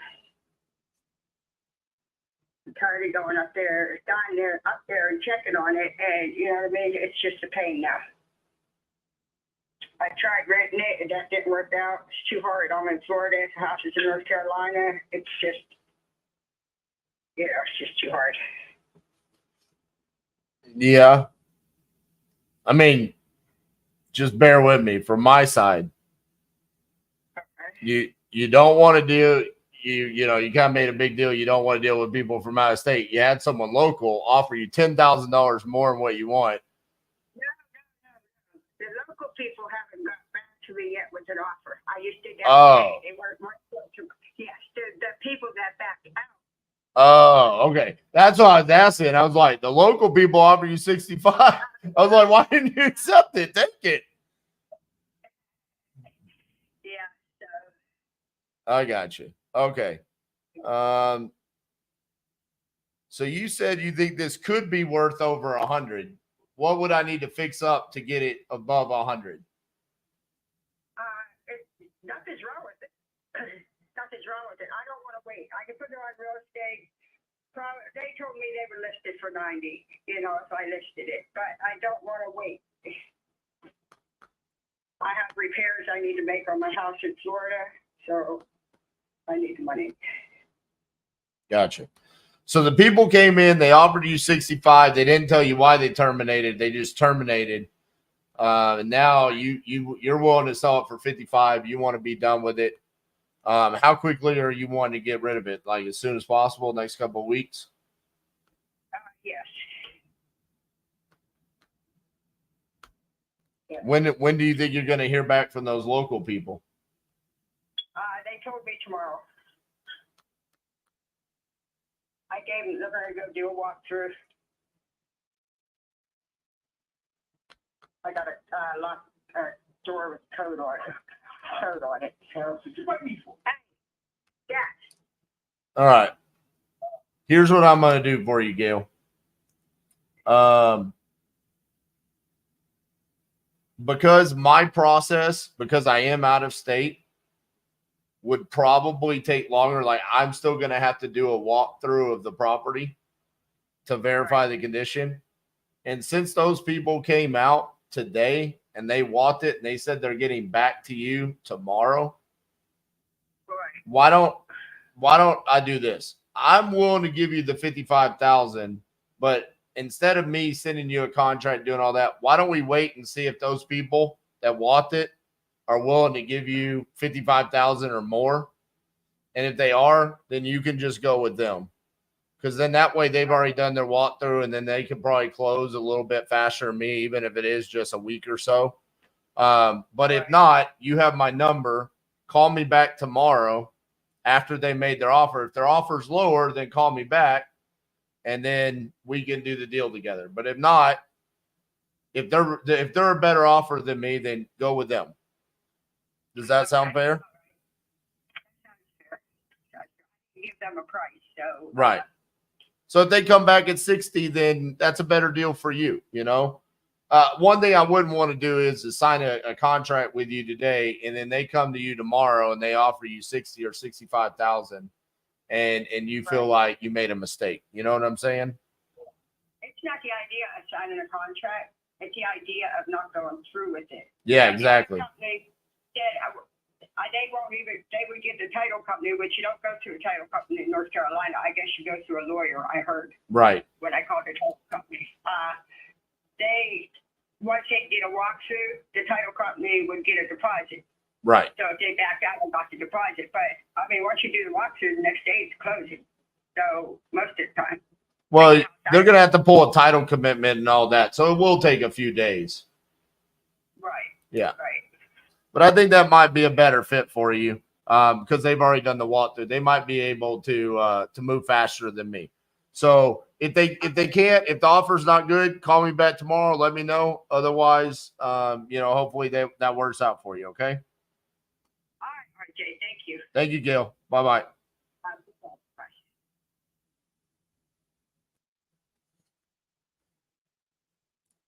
I'm tired of going up there and checking on it, and you know what I mean? It's just a pain now. I tried renting it, and that didn't work out. It's too hard. I'm in Florida. The house is in North Carolina. It's just, it's just too hard. Yeah. I mean, just bear with me from my side. Okay. You don't want to do, you know, you kind of made a big deal. You don't want to deal with people from out of state. You had someone local offer you $10,000 more than what you want. No. The local people haven't got back to me yet with an offer. I used to get They weren't yes, the people that backed out. Oh, okay. That's what I was asking. I was like, the local people offer you 65. I was like, why didn't you accept it? Take it. Yeah, so I got you. Okay. So you said you think this could be worth over 100. What would I need to fix up to get it above 100? nothing's wrong with it. Nothing's wrong with it. I don't want to wait. I can put it on real estate. They told me they were listed for 90, you know, if I listed it, but I don't want to wait. I have repairs I need to make on my house in Florida, so I need the money. Gotcha. So the people came in, they offered you 65. They didn't tell you why they terminated. They just terminated. And now you're willing to sell it for 55. You want to be done with it. How quickly are you wanting to get rid of it? Like as soon as possible, next couple of weeks? Yes. Yes. When do you think you're going to hear back from those local people? They told me tomorrow. I gave them, they're going to go do a walkthrough. I got a lock door with code on it. So, yeah. All right. Here's what I'm going to do for you, Gail. Because my process, because I am out of state, would probably take longer. Like I'm still going to have to do a walkthrough of the property to verify the condition. And since those people came out today and they walked it and they said they're getting back to you tomorrow, why don't I do this? I'm willing to give you the 55,000, but instead of me sending you a contract doing all that, why don't we wait and see if those people that walked it are willing to give you 55,000 or more? And if they are, then you can just go with them. Because then that way they've already done their walkthrough and then they can probably close a little bit faster than me, even if it is just a week or so. But if not, you have my number. Call me back tomorrow after they made their offer. If their offer's lower, then call me back and then we can do the deal together. But if not, if they're a better offer than me, then go with them. Does that sound fair? Give them a price. So Right. So if they come back at 60, then that's a better deal for you, you know? One thing I wouldn't want to do is to sign a contract with you today, and then they come to you tomorrow and they offer you 60 or 65,000, and you feel like you made a mistake. You know what I'm saying? It's not the idea of signing a contract. It's the idea of not going through with it. Yeah, exactly. They won't even, they would give the title company, which you don't go through a title company in North Carolina. I guess you go through a lawyer, I heard. Right. When I called the title company. Once they did a walkthrough, the title company would get a deposit. Right. So if they backed out and got the deposit. But, I mean, once you do the walkthrough, the next day it's closing. So most of the time. Well, they're going to have to pull a title commitment and all that. So it will take a few days. Right. Yeah. Right. But I think that might be a better fit for you because they've already done the walkthrough. They might be able to move faster than me. So if they can't, if the offer's not good, call me back tomorrow. Let me know. Otherwise, hopefully that works out for you. Okay. All right, Jay. Thank you. Thank you, Gail. Bye-bye. Bye.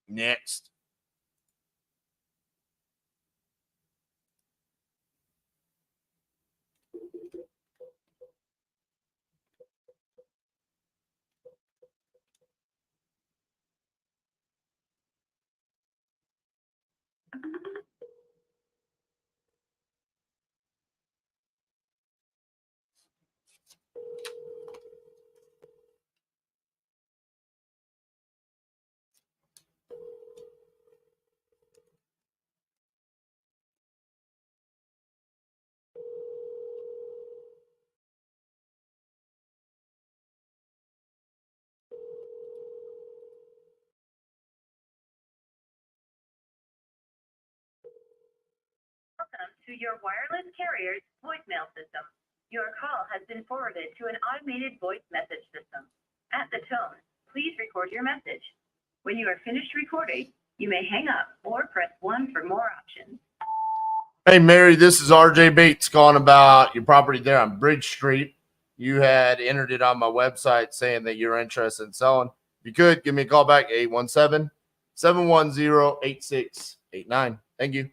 Next. Welcome to your wireless carrier's voicemail system. Your call has been forwarded to an automated voice message system. At the tone, please record your message. When you are finished recording, you may hang up or press 1 for more options. Hey, Mary, this is RJ Bates calling about your property there on Bridge Street. You had entered it on my website saying that you're interested in selling. If you could, give me a call back, 817-710-8689. Thank you.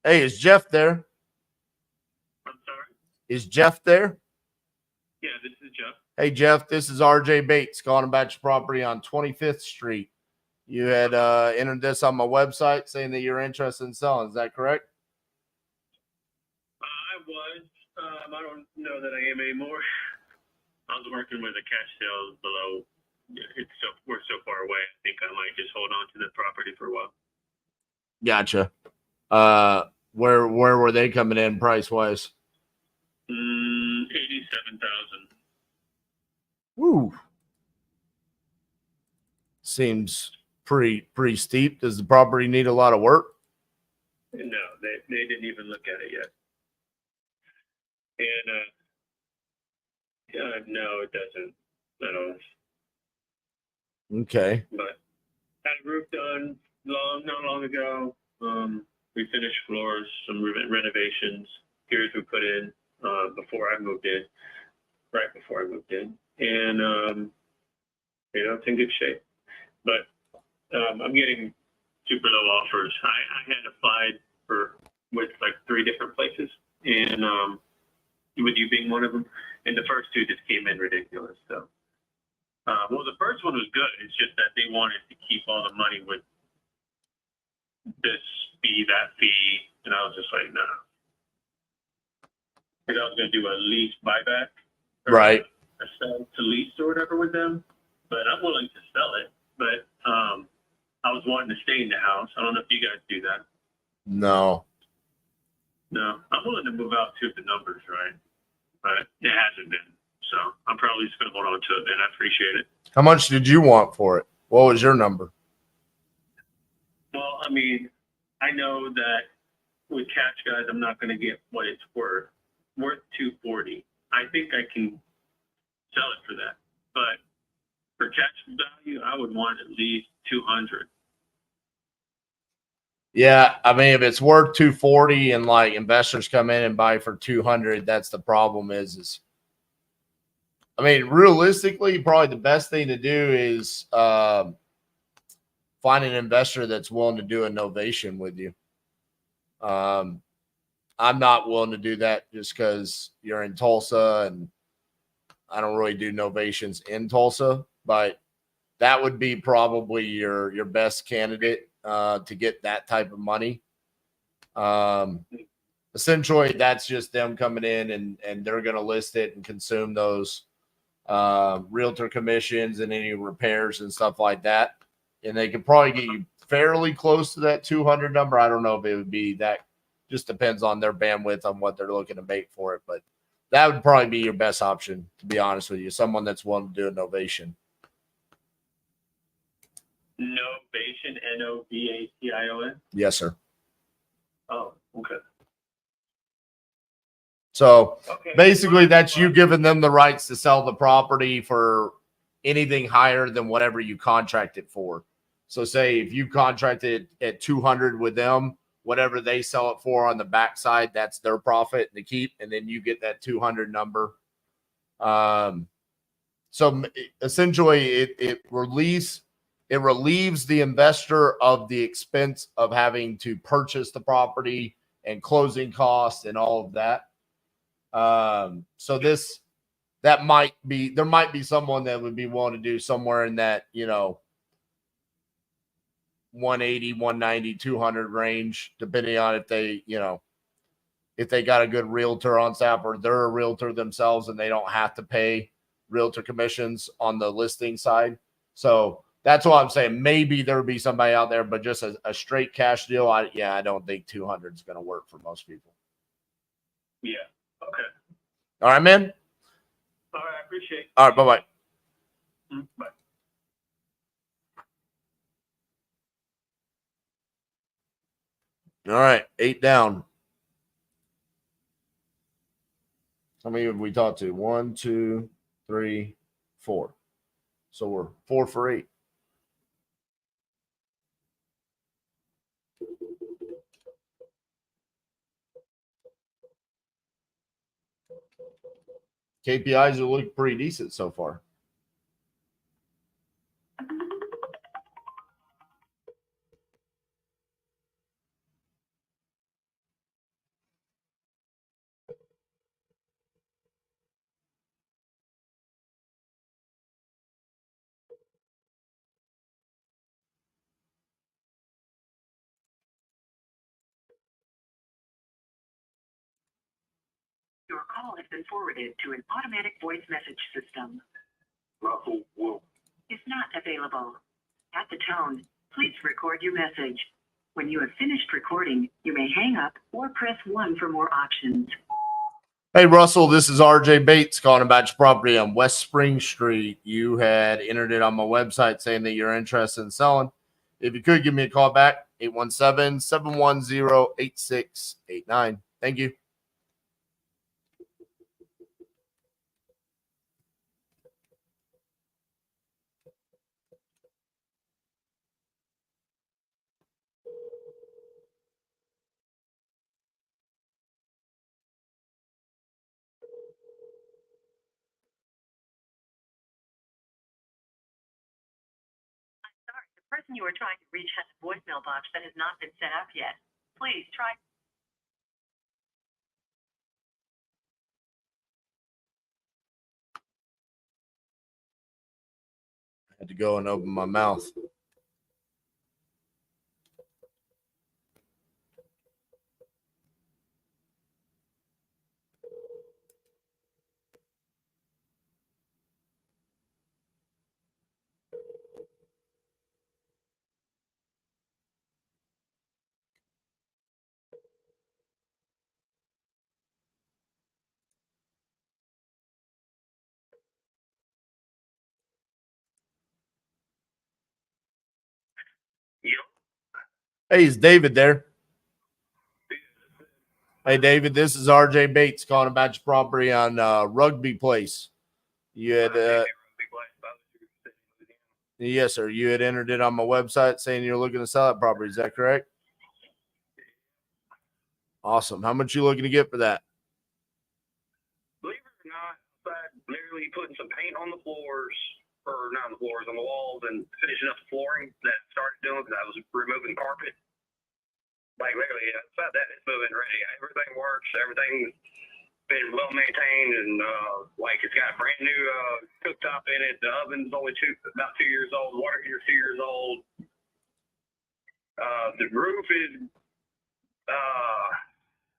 Hey, is Jeff there? I'm sorry? Is Jeff there? Yeah, this is Jeff. Hey, Jeff, this is RJ Bates calling about your property on 25th Street. You had entered this on my website saying that you're interested in selling. Is that correct? I was. I don't know that I am anymore. I was working with a cash sales below. We're so far away. I think I might just hold on to the property for a while. Gotcha. Where were they coming in price wise? 87,000. Woo. Seems pretty steep. Does the property need a lot of work? No, they didn't even look at it yet. And no, it doesn't at all. Okay. But had a roof done not long ago. We finished floors, some renovations. Piers we put in before I moved in, right before I moved in, and it's in good shape. But I'm getting super low offers. I had applied with like 3 different places, and with you being one of them, and the first 2 just came in ridiculous. So, well, the first one was good. It's just that they wanted to keep all the money with this fee, that fee, and I was just like, no. Because I was going to do a lease buyback, Right. A sell to lease or whatever with them, but I'm willing to sell it. But I was wanting to stay in the house. I don't know if you guys do that. No. No, I'm willing to move out too if the numbers right, but it hasn't been. So I'm probably just going to hold on to it, man. I appreciate it. How much did you want for it? What was your number? Well, I mean, I know that with cash guys, I'm not going to get what it's worth. Worth $240. I think I can sell it for that. But for cash value, I would want at least $200. Yeah, I mean, if it's worth 240 and like investors come in and buy for 200, that's the problem is I mean, realistically, probably the best thing to do is find an investor that's willing to do a novation with you. I'm not willing to do that just because you're in Tulsa and I don't really do novations in Tulsa, but that would be probably your best candidate to get that type of money. Essentially, that's just them coming in and they're going to list it and consume those realtor commissions and any repairs and stuff like that. And they could probably get you fairly close to that 200 number. I don't know if it would be that. Just depends on their bandwidth on what they're looking to make for it. But that would probably be your best option, to be honest with you. Someone that's willing to do a novation. Novation, Novation? Yes, sir. Oh, okay. So Okay. basically, that's you giving them the rights to sell the property for anything higher than whatever you contract it for. So say if you contracted at 200 with them, whatever they sell it for on the backside, that's their profit to keep, and then you get that 200 number. So essentially, it relieves the investor of the expense of having to purchase the property and closing costs and all of that. So there might be someone that would be willing to do somewhere in that, 180, 190, 200 range, depending on if they got a good realtor on staff or they're a realtor themselves and they don't have to pay realtor commissions on the listing side. So That's what I'm saying. Maybe there'll be somebody out there, but just a straight cash deal. I don't think 200 is going to work for most people. Yeah. Okay. All right, man. All right. I appreciate it. All right. Bye-bye. Bye. All right. 8 down. How many have we talked to? 1, 2, 3, 4. So we're 4 for 8. KPIs are looking pretty decent so far. Your call has been forwarded to an automatic voice message system. Russell Wolf. Is not available. At the tone, please record your message. When you have finished recording, you may hang up or press 1 for more options. Hey, Russell, this is RJ Bates calling about your property on West Spring Street. You had entered it on my website saying that you're interested in selling. If you could give me a call back, 817-710-8689. Thank you. Sorry, the person you are trying to reach has a voicemail box that has not been set up yet. Please try. I had to go and open my mouth. Hey, is David there? Hey, David, this is RJ Bates calling about your property on Rugby Place. You had, yes, sir. You had entered it on my website saying you're looking to sell that property. Is that correct? Awesome. How much you looking to get for that? Believe it or not, I literally putting some paint on the floors, or not on the floors, on the walls, and finishing up the flooring that I started doing because I was removing carpet. Like literally, outside that, it's moving ready. Everything works. Everything's been well maintained, and like it's got a brand new cooktop in it. The oven's only about 2 years old. Water heater's 2 years old. The roof is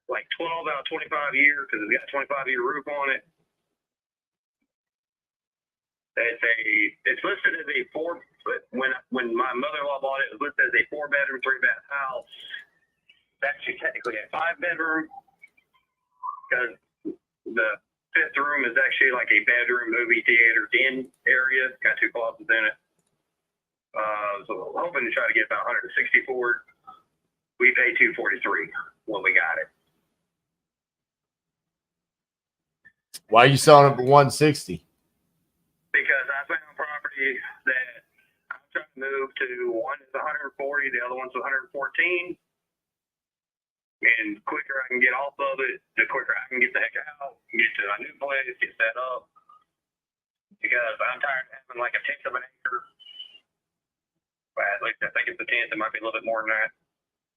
like 12 out of 25 years because it's got a 25-year roof on it. It's listed as a four. When my mother-in-law bought it, it was listed as a 4-bedroom, 3-bath house. It's actually technically a 5-bedroom because the 5th room is actually like a bedroom, movie theater, den area. It's got 2 closets in it. So I'm hoping to try to get about 160 for it. We paid $243 when we got it. Why are you selling it for 160? Because I found property that I'm trying to move to. One is 140, the other one's 114. And the quicker I can get off of it, the quicker I can get the heck out, get to a new place, get set up. Because I'm tired of having like a 1/10 of an acre. But at least I think it's a 1/10. It might be a little bit more than that.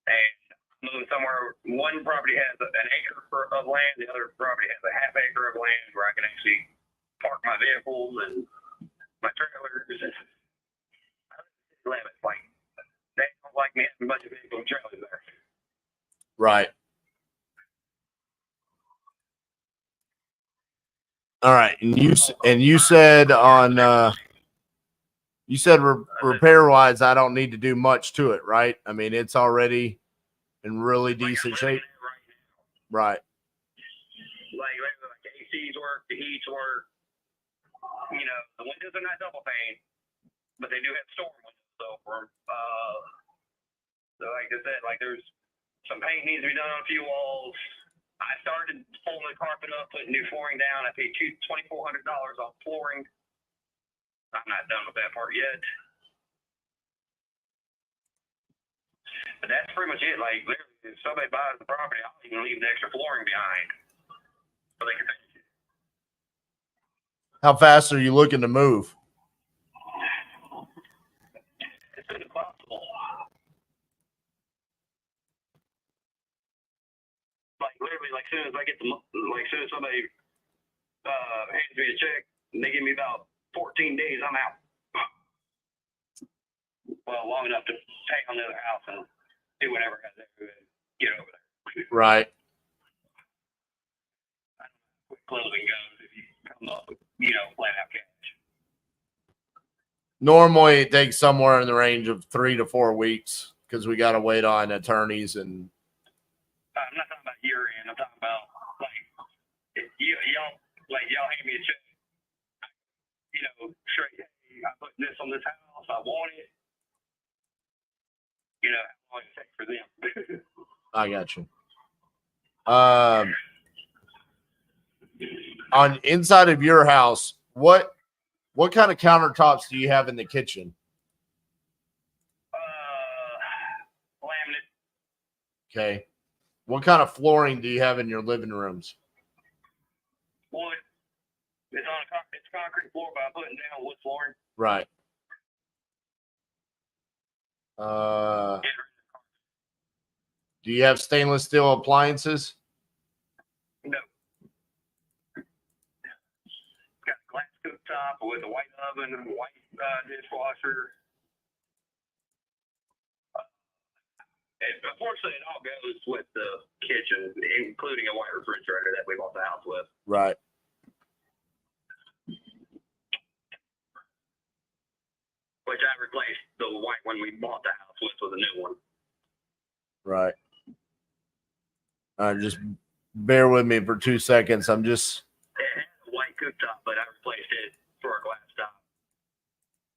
And moving somewhere, one property has an acre of land, the other property has a half acre of land where I can actually park my vehicles and my trailers. Like, they don't like me having a bunch of vehicles and trailers there. Right. All right. And you said on You said repair wise, I don't need to do much to it, right? I mean, it's already in really decent shape. Right. Like ACs work, the heats work. You know, the windows are not double pane, but they do have storm windows over them. So like I said, like there's some paint needs to be done on a few walls. I started pulling the carpet up, putting new flooring down. I paid $2,400 on flooring. I'm not done with that part yet. But that's pretty much it. Like, if somebody buys the property, I'll even leave the extra flooring behind so they can finish it. How fast are you looking to move? As soon as possible. Like, literally, like, as soon as I get as soon as somebody hands me a check, and they give me about 14 days, I'm out. Well, long enough to pay on the other house and do whatever I got to do and get over there. Right. I don't know how quick closing goes if you come up with, you know, flat out cash. Normally it takes somewhere in the range of 3 to 4 weeks because we got to wait on attorneys and. I'm not talking about year end. I'm talking about like y'all hand me a check. You know, straight. Hey, I put this on this house. I want it. You know, how long it takes for them. I got you. On inside of your house, what kind of countertops do you have in the kitchen? Laminate. Okay. What kind of flooring do you have in your living rooms? Wood. It's concrete floor, but I'm putting down wood flooring. Right. Do you have stainless steel appliances? No. Got a glass cooktop with a white oven and a white dishwasher. And unfortunately, it all goes with the kitchen, including a white refrigerator that we bought the house with. Right. Which I replaced the white one we bought the house with a new one. Right. Just bear with me for 2 seconds. I'm just. It had a white cooktop, but I replaced it for a glass top.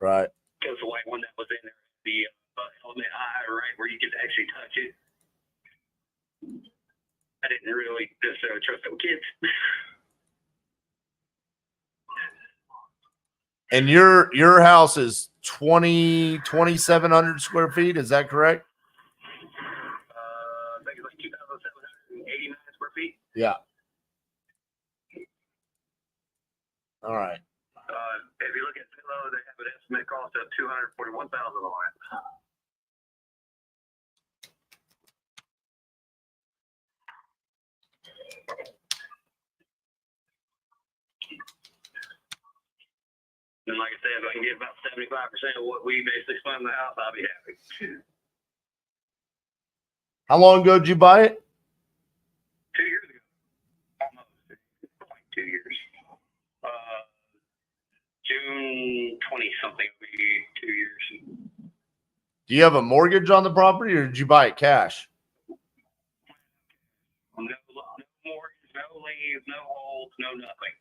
Right. Because the white one that was in there, the element eye, right, where you could actually touch it. I didn't really necessarily trust it with kids. And your house is 2,700 square feet. Is that correct? I think it's like 2,789 square feet. Yeah. All right. If you look at Zillow, they have an estimate cost of $241,000 on it. And like I said, if I can get about 75% of what we basically spent on the house, I'll be happy. How long ago did you buy it? 2 years ago. Almost. Like 2 years. June 20-something will be 2 years. Do you have a mortgage on the property or did you buy it cash? No mortgage, no leaves, no holds, no nothing.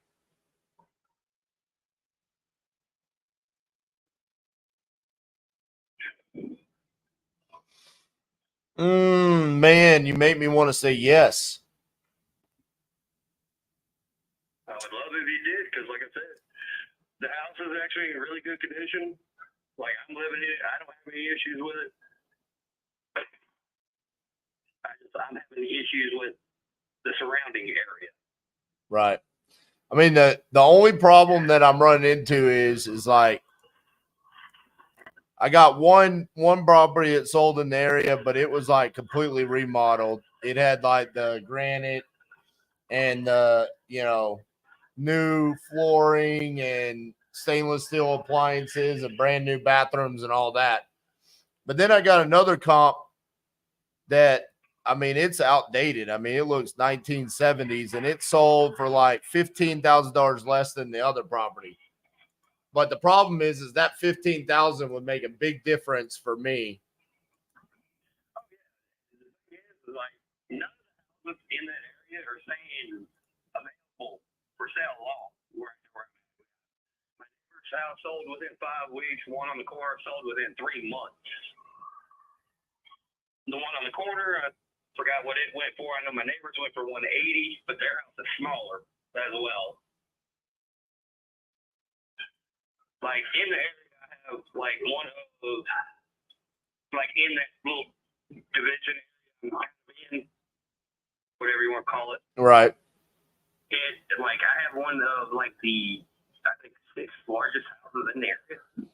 Man, you make me want to say yes. I would love it if you did, because like I said, the house is actually in really good condition. Like, I'm living in it. I don't have any issues with it. I'm having issues with the surrounding area. Right. I mean, the only problem that I'm running into is like, I got one property that sold in the area, but it was like completely remodeled. It had like the granite and the, new flooring and stainless steel appliances and brand new bathrooms and all that. But then I got another comp that, I mean, it's outdated. I mean, it looks 1970s and it sold for like $15,000 less than the other property. But the problem is that 15,000 would make a big difference for me. Like, none of the houses in that area are saying available for sale law. Where my neighbor's house sold within 5 weeks. One on the corner sold within 3 months. The one on the corner, I forgot what it went for. I know my neighbors went for 180, but their house is smaller as well. Like in the area, I have like one of those, like in that little division, whatever you want to call it. Right. It like I have one of like the I think 6 largest houses in the area.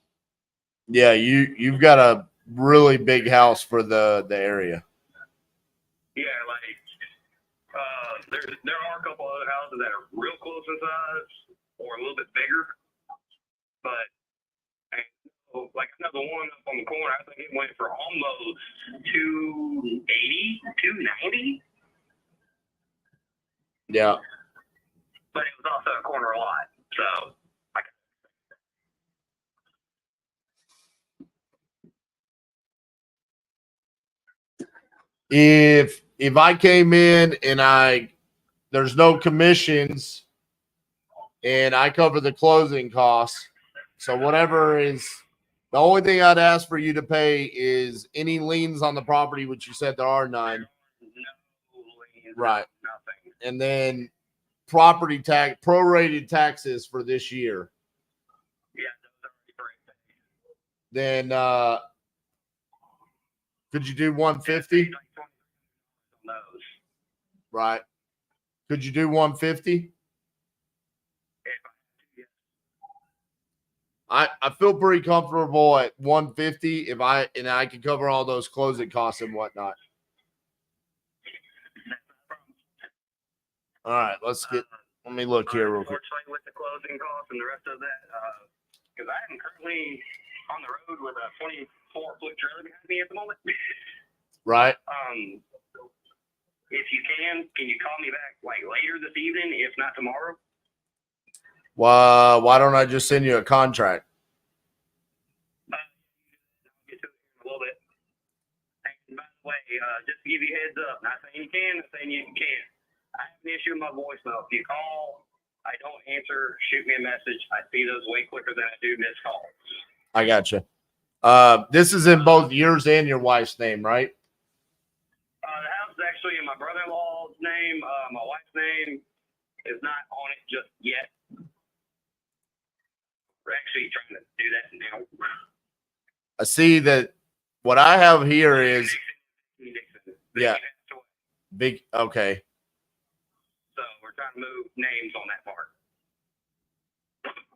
Yeah, you've got a really big house for the area. Yeah, like there are a couple other houses that are real close in size or a little bit bigger, but like another one up on the corner, I think it went for almost 280, 290. Yeah. But it was also a corner lot, so. If I came in and there's no commissions and I cover the closing costs, so whatever is the only thing I'd ask for you to pay is any liens on the property, which you said there are none. No liens, Right. nothing. And then property tax, prorated taxes for this year. Yeah, those are great. Then could you do 150? Right. Could you do 150? I feel pretty comfortable at 150 if I can cover all those closing costs and whatnot. All right, let me look here real quick. Unfortunately, with the closing costs and the rest of that, because I am currently on the road with a 24-foot trailer behind me at the moment. Right. If you can you call me back like later this evening, if not tomorrow? Why don't I just send you a contract? I'll get to it in a little bit. And by the way, just to give you a heads up, not saying you can, not saying you can't. I have an issue with my voicemail. If you call, I don't answer, shoot me a message. I see those way quicker than I do missed calls. I got you. This is in both yours and your wife's name, right? The house is actually in my brother-in-law's name. My wife's name is not on it just yet. We're actually trying to do that now. I see that what I have here is yeah. Big okay. So we're trying to move names on that part.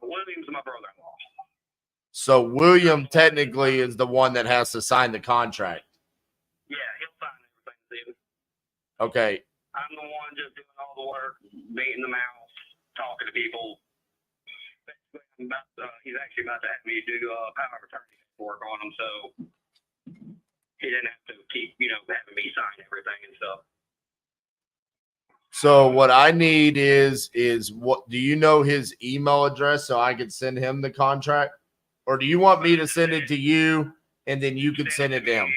William's my brother-in-law. So William technically is the one that has to sign the contract. Yeah, he'll sign everything. Okay. I'm the one just doing all the work, meeting them out, talking to people. He's actually about to have me do power of attorney work on him, so he didn't have to keep, having me sign everything and stuff. So what I need is what do you know his email address so I can send him the contract? Or do you want me to send it to you and then you can send it to him?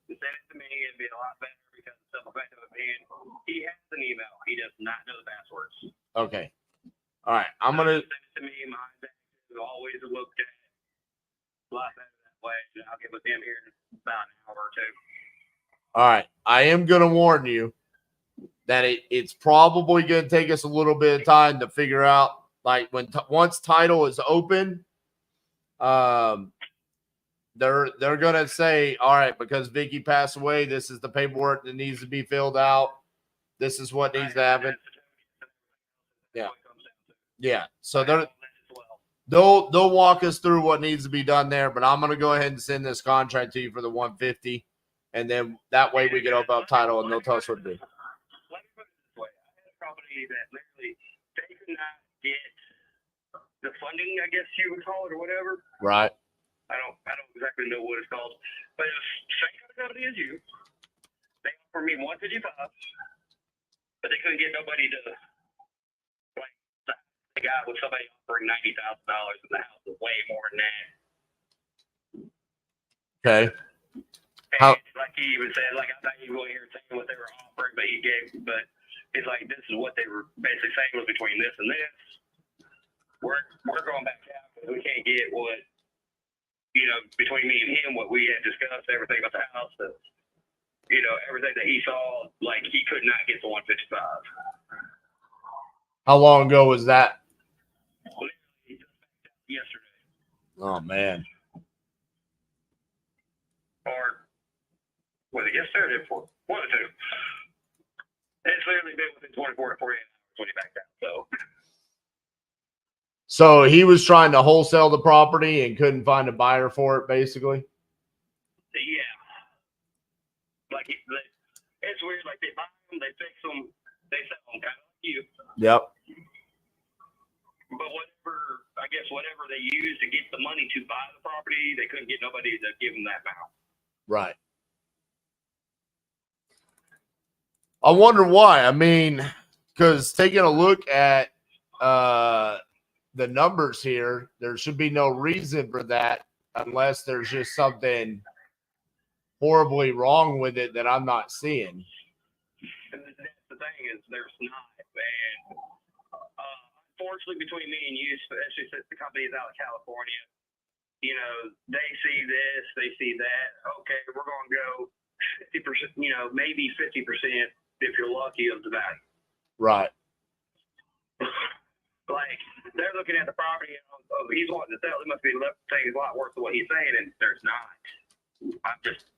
Send it to me, it'd be a lot better because the simple fact of it being he has an email. He does not know the passwords. Okay. All right. I'm gonna send it to me. My back is always looked at a lot better that way. I'll get with him here in about an hour or two. all right. I am gonna warn you that it's probably gonna take us a little bit of time to figure out, like once title is open, they're gonna say, all right, because Vicky passed away, this is the paperwork that needs to be filled out. This is what needs to happen. Yeah. Yeah. So they'll walk us through what needs to be done there, but I'm gonna go ahead and send this contract to you for the 150, and then that way we get open up title and they'll tell us what to do. Let me put it this way. I had a company that literally they could not get the funding, I guess you would call it, or whatever. Right. I don't exactly know what it's called, but it was the same kind of company as you. They offered me 155, but they couldn't get nobody to only got with somebody offering $90,000, and the house is way more than that. Okay. And How? like he even said, like I'm not even going here saying what they were offering, but it's like this is what they were basically saying was between this and this. We're going back out because we can't get what, you know, between me and him, what we had discussed, everything about the house, you know, everything that he saw, like he could not get to 155. How long ago was that? Yesterday. Oh man. Or was it yesterday or before? One or two. It's literally been within 24 to 48 hours when he backed out. So he was trying to wholesale the property and couldn't find a buyer for it, basically. Yeah. Like it's weird. Like they buy them, they fix them, they sell them, kind of like you. Yep. But whatever they use to get the money to buy the property, they couldn't get nobody to give them that amount. Right. I wonder why. I mean, because taking a look at the numbers here, there should be no reason for that unless there's just something horribly wrong with it that I'm not seeing. And that's the thing is there's not. And unfortunately, between me and you, especially since the company's out of California, you know, they see this, they see that. Okay, we're going to go 50%, you know, maybe 50% if you're lucky of the value. Right. Like, they're looking at the property and he's wanting to sell. It must be taking a lot worse than what he's saying, and there's not. I'm just,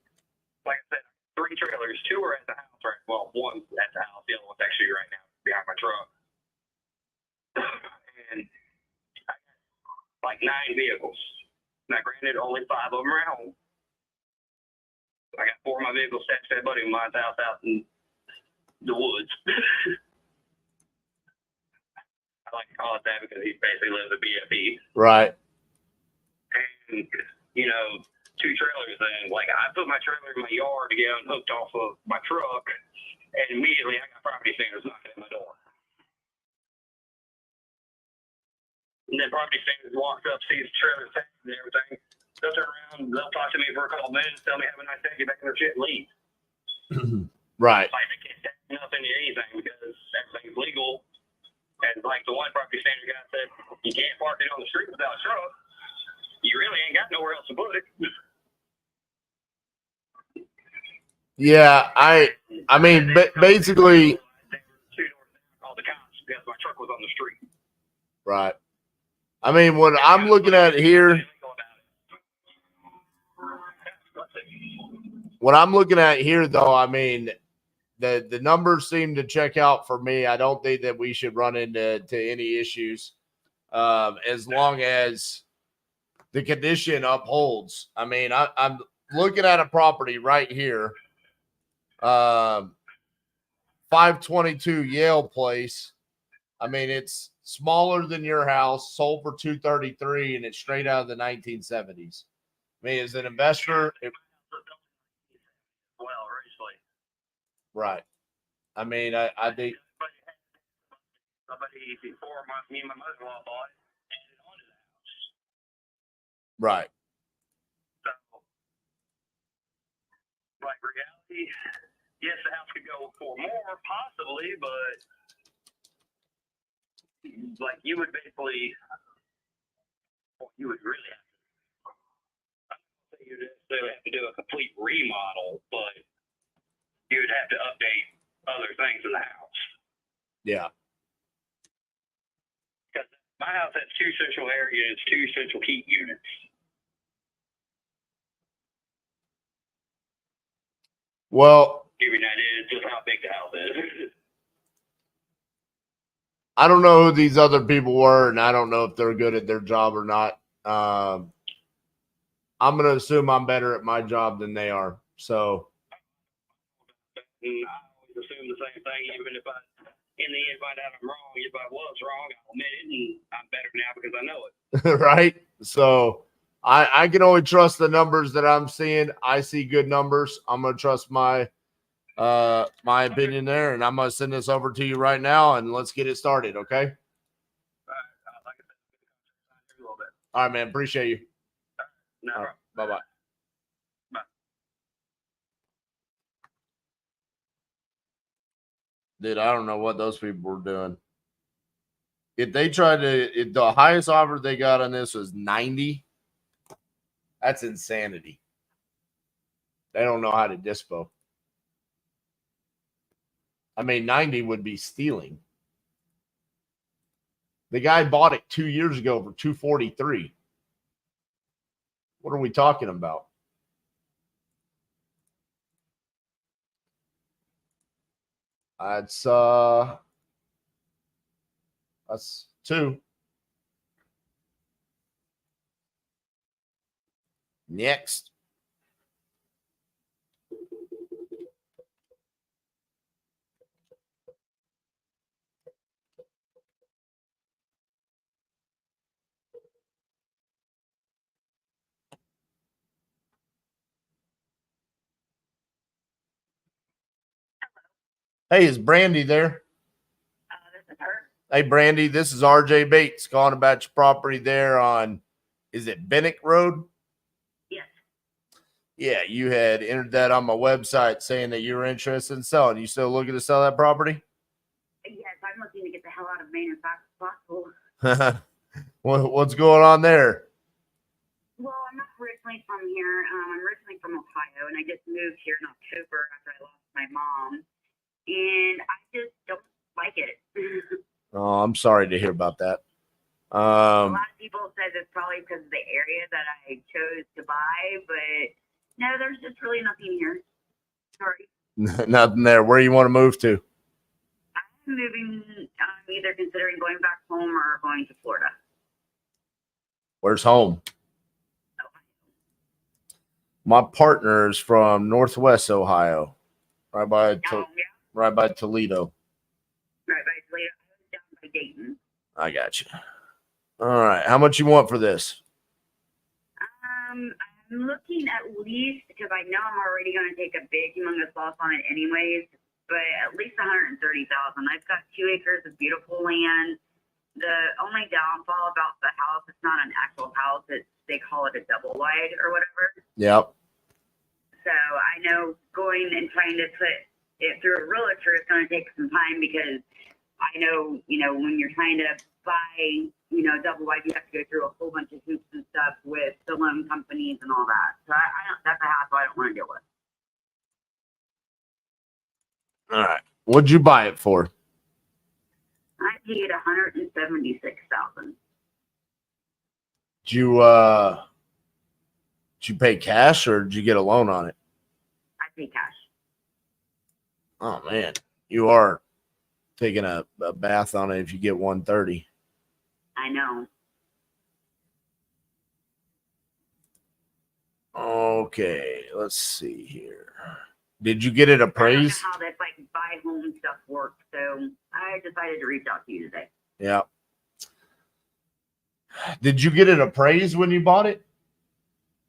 like I said, 3 trailers. 2 are at the house, right? Well, one's at the house. The other one's actually right now behind my truck. And I got like 9 vehicles. Now, granted, only 5 of them are at home. I got 4 of my vehicles stashed at buddy of mine's house out in the woods. I like to call it that because he basically lives at BFE. Right. And, you know, 2 trailers then. Like, I put my trailer in my yard to get unhooked off of my truck, and immediately I got property standards knocking at my door. And then property standards walks up, sees the trailer tags and everything. They'll turn around, they'll talk to me for a couple minutes, tell me have a nice day, get back in their shit and leave. Right. Like they can't tag nothing to anything because everything's legal. And like the one property standard guy said, you can't park it on the street without a truck. You really ain't got nowhere else to put it. Yeah, I mean, basically. All the cops because my truck was on the street. Right. I mean, what I'm looking at here, though, I mean, the numbers seem to check out for me. I don't think that we should run into any issues as long as the condition upholds. I mean, I'm looking at a property right here, 522 Yale Place. I mean, it's smaller than your house, sold for $233, and it's straight out of the 1970s. I mean, as an investor, Originally. Right. I mean, I think. Somebody before me and my mother-in-law bought it, added on to the house. Right. So, like reality, yes, the house could go for more, possibly, but like you would basically, you would really have to. I don't think you'd necessarily have to do a complete remodel, but you would have to update other things in the house. Yeah. Because my house has 2 central air units, 2 central heat units. Well, Give you an idea just how big the house is. I don't know who these other people were, and I don't know if they're good at their job or not. I'm going to assume I'm better at my job than they are. So. And I always assume the same thing, even if I, in the end, find out I'm wrong. If I was wrong, I'll admit it, and I'm better now because I know it. Right? So I can only trust the numbers that I'm seeing. I see good numbers. I'm going to trust my opinion there, and I'm going to send this over to you right now, and let's get it started, okay? All right, man. Appreciate you. No. All right, bye-bye. Bye. Dude, I don't know what those people were doing. If they tried to, if the highest offer they got on this was 90, that's insanity. They don't know how to dispo. I mean, 90 would be stealing. The guy bought it 2 years ago for 243. What are we talking about? That's 2. Next. Hey, is Brandy there? This is her. Hey, Brandy, this is RJ Bates calling about your property there on, is it Bennick Road? Yes. Yeah, you had entered that on my website saying that you were interested in selling. You still looking to sell that property? Yes, I'm looking to get the hell out of Maine as fast as possible. What's going on there? Well, I'm not originally from here. I'm originally from Ohio, and I just moved here in October after I lost my mom. And I just don't like it. Oh, I'm sorry to hear about that. A lot of people said it's probably because of the area that I chose to buy, but no, there's just really nothing here. Sorry. Nothing there. Where you want to move to? I'm moving. I'm either considering going back home or going to Florida. Where's home? My partner is from Northwest Ohio, right by Toledo. Right by Toledo. I was down by Dayton. I got you. All right. How much you want for this? I'm looking at least, because I know I'm already going to take a big, humongous loss on it anyways, but at least $130,000. I've got 2 acres of beautiful land. The only downfall about the house, it's not an actual house. They call it a double wide or whatever. Yep. So I know going and trying to put it through a realtor is going to take some time, because I know, when you're trying to buy, double wide, you have to go through a whole bunch of hoops and stuff with the loan companies and all that. So I don't, that's a hassle I don't want to deal with. All right. What'd you buy it for? I paid $176,000. Did you pay cash or did you get a loan on it? I pay cash. Oh man, you are taking a bath on it if you get 130. I know. Okay, let's see here. Did you get it appraised? I don't know how that buy home stuff works, so I decided to reach out to you today. Yeah. Did you get it appraised when you bought it?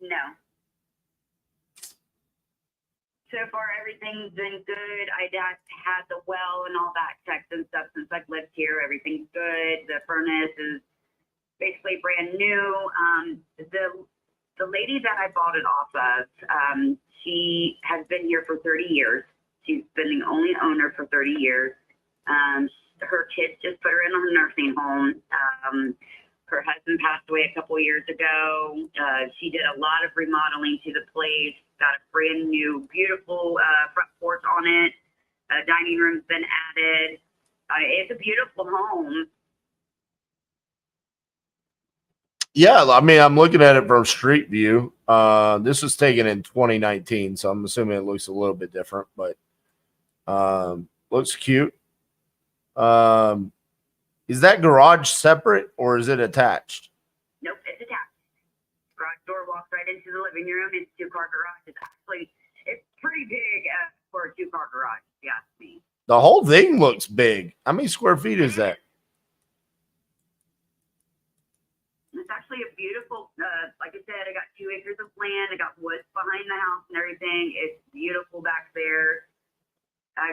No. So far, everything's been good. I had the well and all that checked and stuff since I've lived here. Everything's good. The furnace is basically brand new. The lady that I bought it off of, she has been here for 30 years. She's been the only owner for 30 years. Her kids just put her in a nursing home. Her husband passed away a couple years ago. She did a lot of remodeling to the place. Got a brand new, beautiful front porch on it. Dining room's been added. It's a beautiful home. Yeah, I mean, I'm looking at it from street view. This was taken in 2019, so I'm assuming it looks a little bit different, but looks cute. Is that garage separate or is it attached? Nope, it's attached. Garage door walks right into the living room. It's a 2-car garage. It's pretty big for a 2-car garage, if you ask me. The whole thing looks big. How many square feet is that? It's actually a beautiful, like I said, I got 2 acres of land. I got woods behind the house and everything. It's beautiful back there. I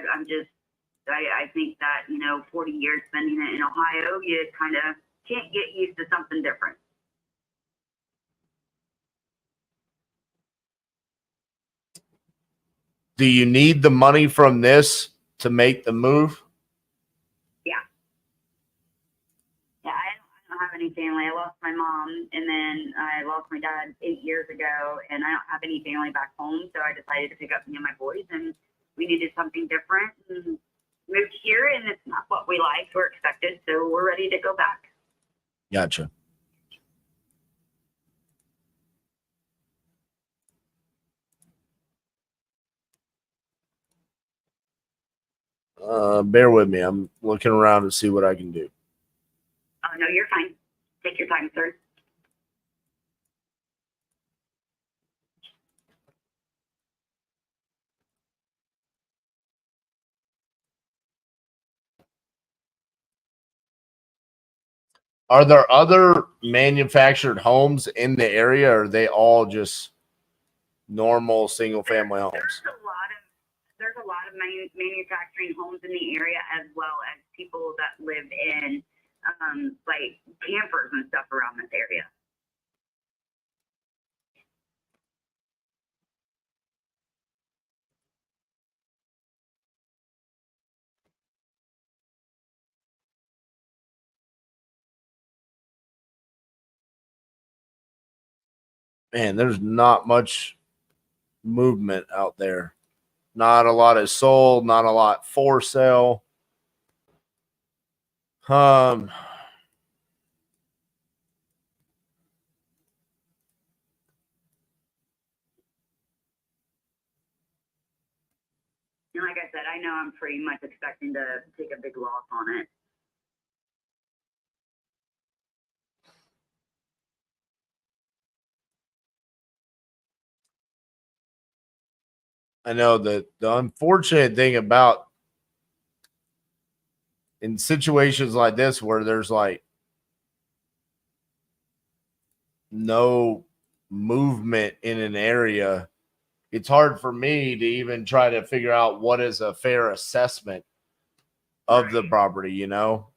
think that, 40 years spending it in Ohio, you kind of can't get used to something different. Do you need the money from this to make the move? Yeah, I don't have any family. I lost my mom, and then I lost my dad 8 years ago, and I don't have any family back home, so I decided to pick up me and my boys, and we needed something different, and moved here, and it's not what we liked or expected, so we're ready to go back. Gotcha. Bear with me. I'm looking around to see what I can do. Oh, no, you're fine. Take your time, sir. Are there other manufactured homes in the area, or are they all just normal single family homes? There's a lot of manufacturing homes in the area, as well as people that live in like campers and stuff around this area. Man, there's not much movement out there. Not a lot is sold, not a lot for sale. And like I said, I know I'm pretty much expecting to take a big loss on it. I know that the unfortunate thing about in situations like this where there's like no movement in an area, it's hard for me to even try to figure out what is a fair assessment of the property, you know?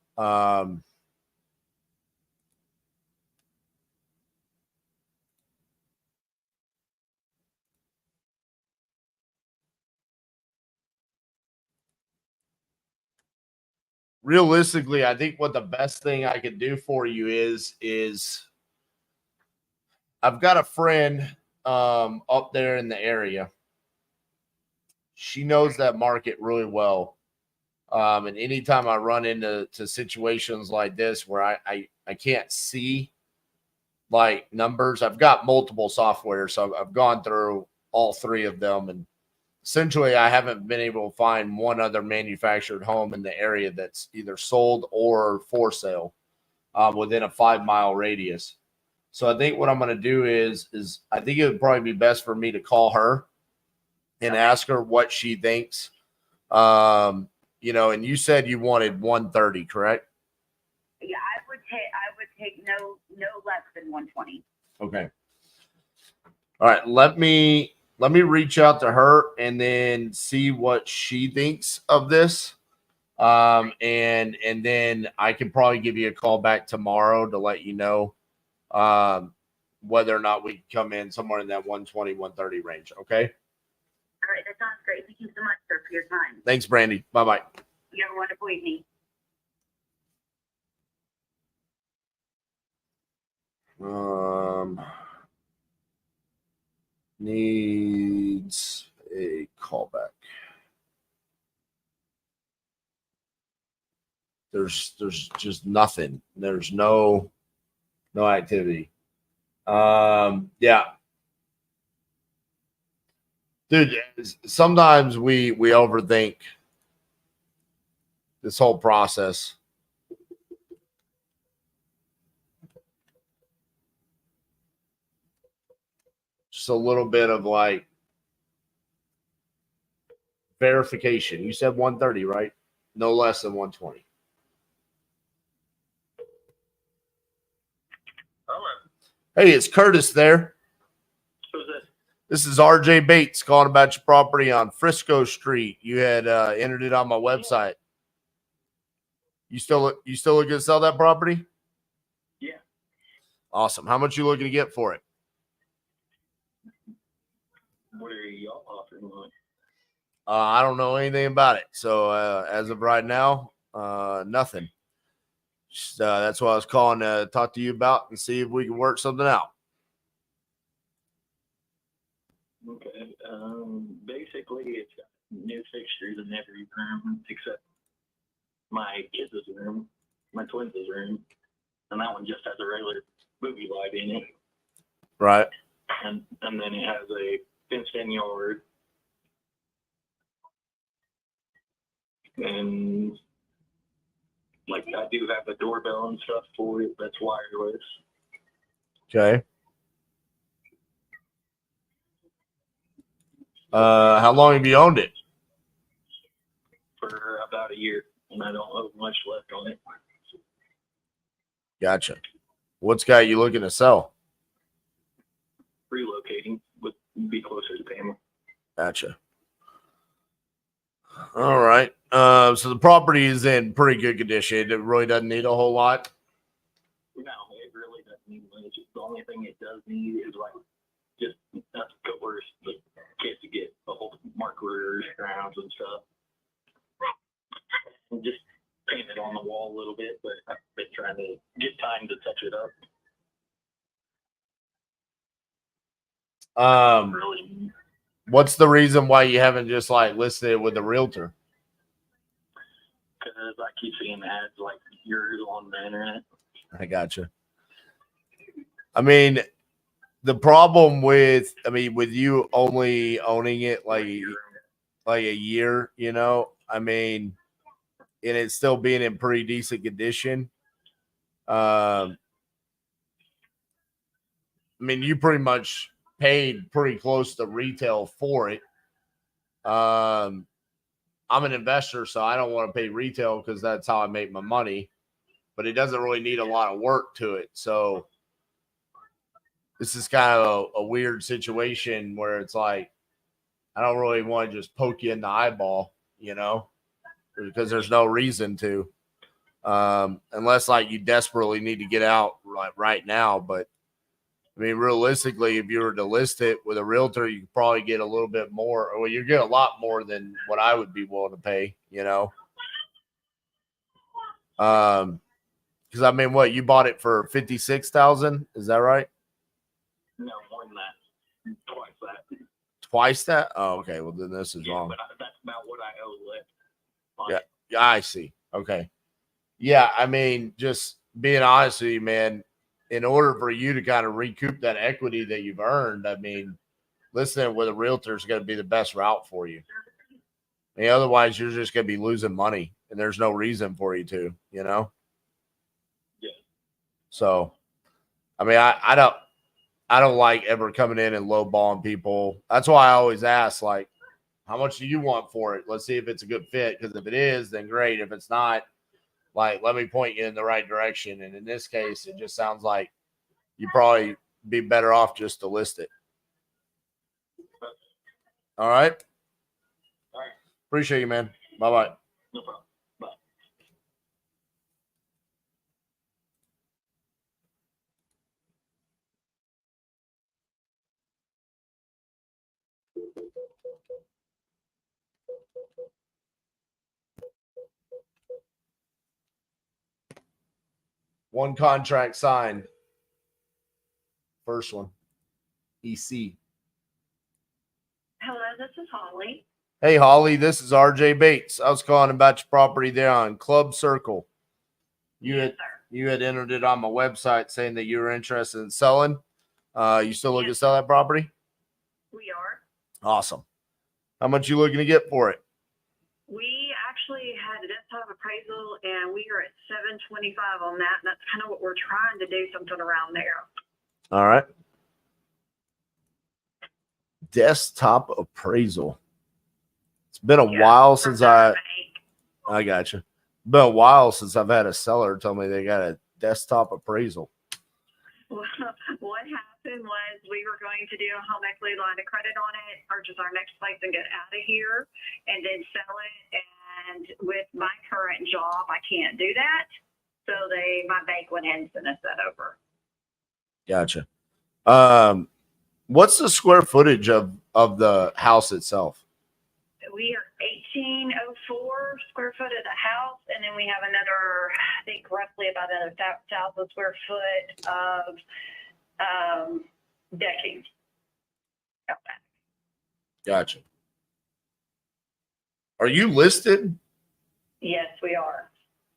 Realistically, I think what the best thing I could do for you is I've got a friend up there in the area. She knows that market really well. And anytime I run into situations like this where I can't see like numbers, I've got multiple software, so I've gone through all three of them, and essentially I haven't been able to find one other manufactured home in the area that's either sold or for sale within a 5-mile radius. So I think what I'm going to do is I think it would probably be best for me to call her and ask her what she thinks. You know, and you said you wanted 130, correct? Yeah, I would take no less than 120. Okay. All right. Let me reach out to her and then see what she thinks of this. And then I can probably give you a call back tomorrow to let you know whether or not we can come in somewhere in that 120, 130 range. Okay. All right, that sounds great. Thank you so much, sir, for your time. Thanks, Brandy. Bye-bye. You have a wonderful evening. Needs a callback. There's just nothing. There's no activity. Yeah. Dude, sometimes we overthink this whole process. Just a little bit of like verification. You said 130, right? No less than 120. Hey, it's Curtis there. Who's this? This is RJ Bates calling about your property on Frisco Street. You had entered it on my website. You still looking to sell that property? Yeah. Awesome. How much you looking to get for it? What are y'all offering on? I don't know anything about it. So as of right now, nothing. Just, that's what I was calling to talk to you about and see if we can work something out. Okay. Basically, it's got new fixtures in every room except my kids' room, my twins' room, and that one just has a regular movie light in it. Right. And then it has a fenced-in yard. And like I do have a doorbell and stuff for it that's wireless. Okay. How long have you owned it? For about a year, and I don't have much left on it. Gotcha. What's got you looking to sell? Relocating would be closer to Pamela. Gotcha. All right. So the property is in pretty good condition. It really doesn't need a whole lot. No, it really doesn't need much. The only thing it does need is like just not to coerce the kids to get a whole markers, grounds, and stuff. And just paint it on the wall a little bit, but I've been trying to get time to touch it up. Really. What's the reason why you haven't just like listed it with a realtor? Because I keep seeing ads like yours on the internet. I gotcha. I mean, the problem with you only owning it like a year, you know, I mean, and it's still being in pretty decent condition. I mean, you pretty much paid pretty close to retail for it. I'm an investor, so I don't want to pay retail because that's how I make my money. But it doesn't really need a lot of work to it. So this is kind of a weird situation where it's like, I don't really want to just poke you in the eyeball, you know, because there's no reason to, unless like you desperately need to get out right now. But I mean, realistically, if you were to list it with a realtor, you could probably get a little bit more. Well, you get a lot more than what I would be willing to pay, you know. Because I mean, what, you bought it for $56,000? Is that right? No, more than that. Twice that. Twice that? Oh, okay. Well, then this is wrong. But that's about what I owe left. Yeah, I see. Okay. Yeah, I mean, just being honest with you, man, in order for you to kind of recoup that equity that you've earned, I mean, listening with a realtor is going to be the best route for you. I mean, otherwise, you're just going to be losing money, and there's no reason for you to, you know? Yeah. So, I mean, I don't like ever coming in and lowballing people. That's why I always ask, like, how much do you want for it? Let's see if it's a good fit. Because if it is, then great. If it's not, like, let me point you in the right direction. And in this case, it just sounds like you probably be better off just to list it. All right. All right. Appreciate you, man. Bye-bye. No problem. Bye. One contract signed. First one. EC. Hello, this is Holly. Hey, Holly, this is RJ Bates. I was calling about your property there on Club Circle. You had entered it on my website saying that you were interested in selling. You still looking to sell that property? We are. Awesome. How much you looking to get for it? We actually had a desktop appraisal, and we are at $725 on that, and that's kind of what we're trying to do, something around there. All right. Desktop appraisal. It's been a while since I got you. Been a while since I've had a seller tell me they got a desktop appraisal. Well, what happened was we were going to do a home equity line of credit on it, purchase our next place and get out of here, and then sell it. And with my current job, I can't do that. So my bank went ahead and sent us that over. Gotcha. What's the square footage of the house itself? we are 1804 square foot of the house, and then we have another, I think roughly about another 1,000 square foot of decking. out back. Gotcha. Are you listed? Yes, we are.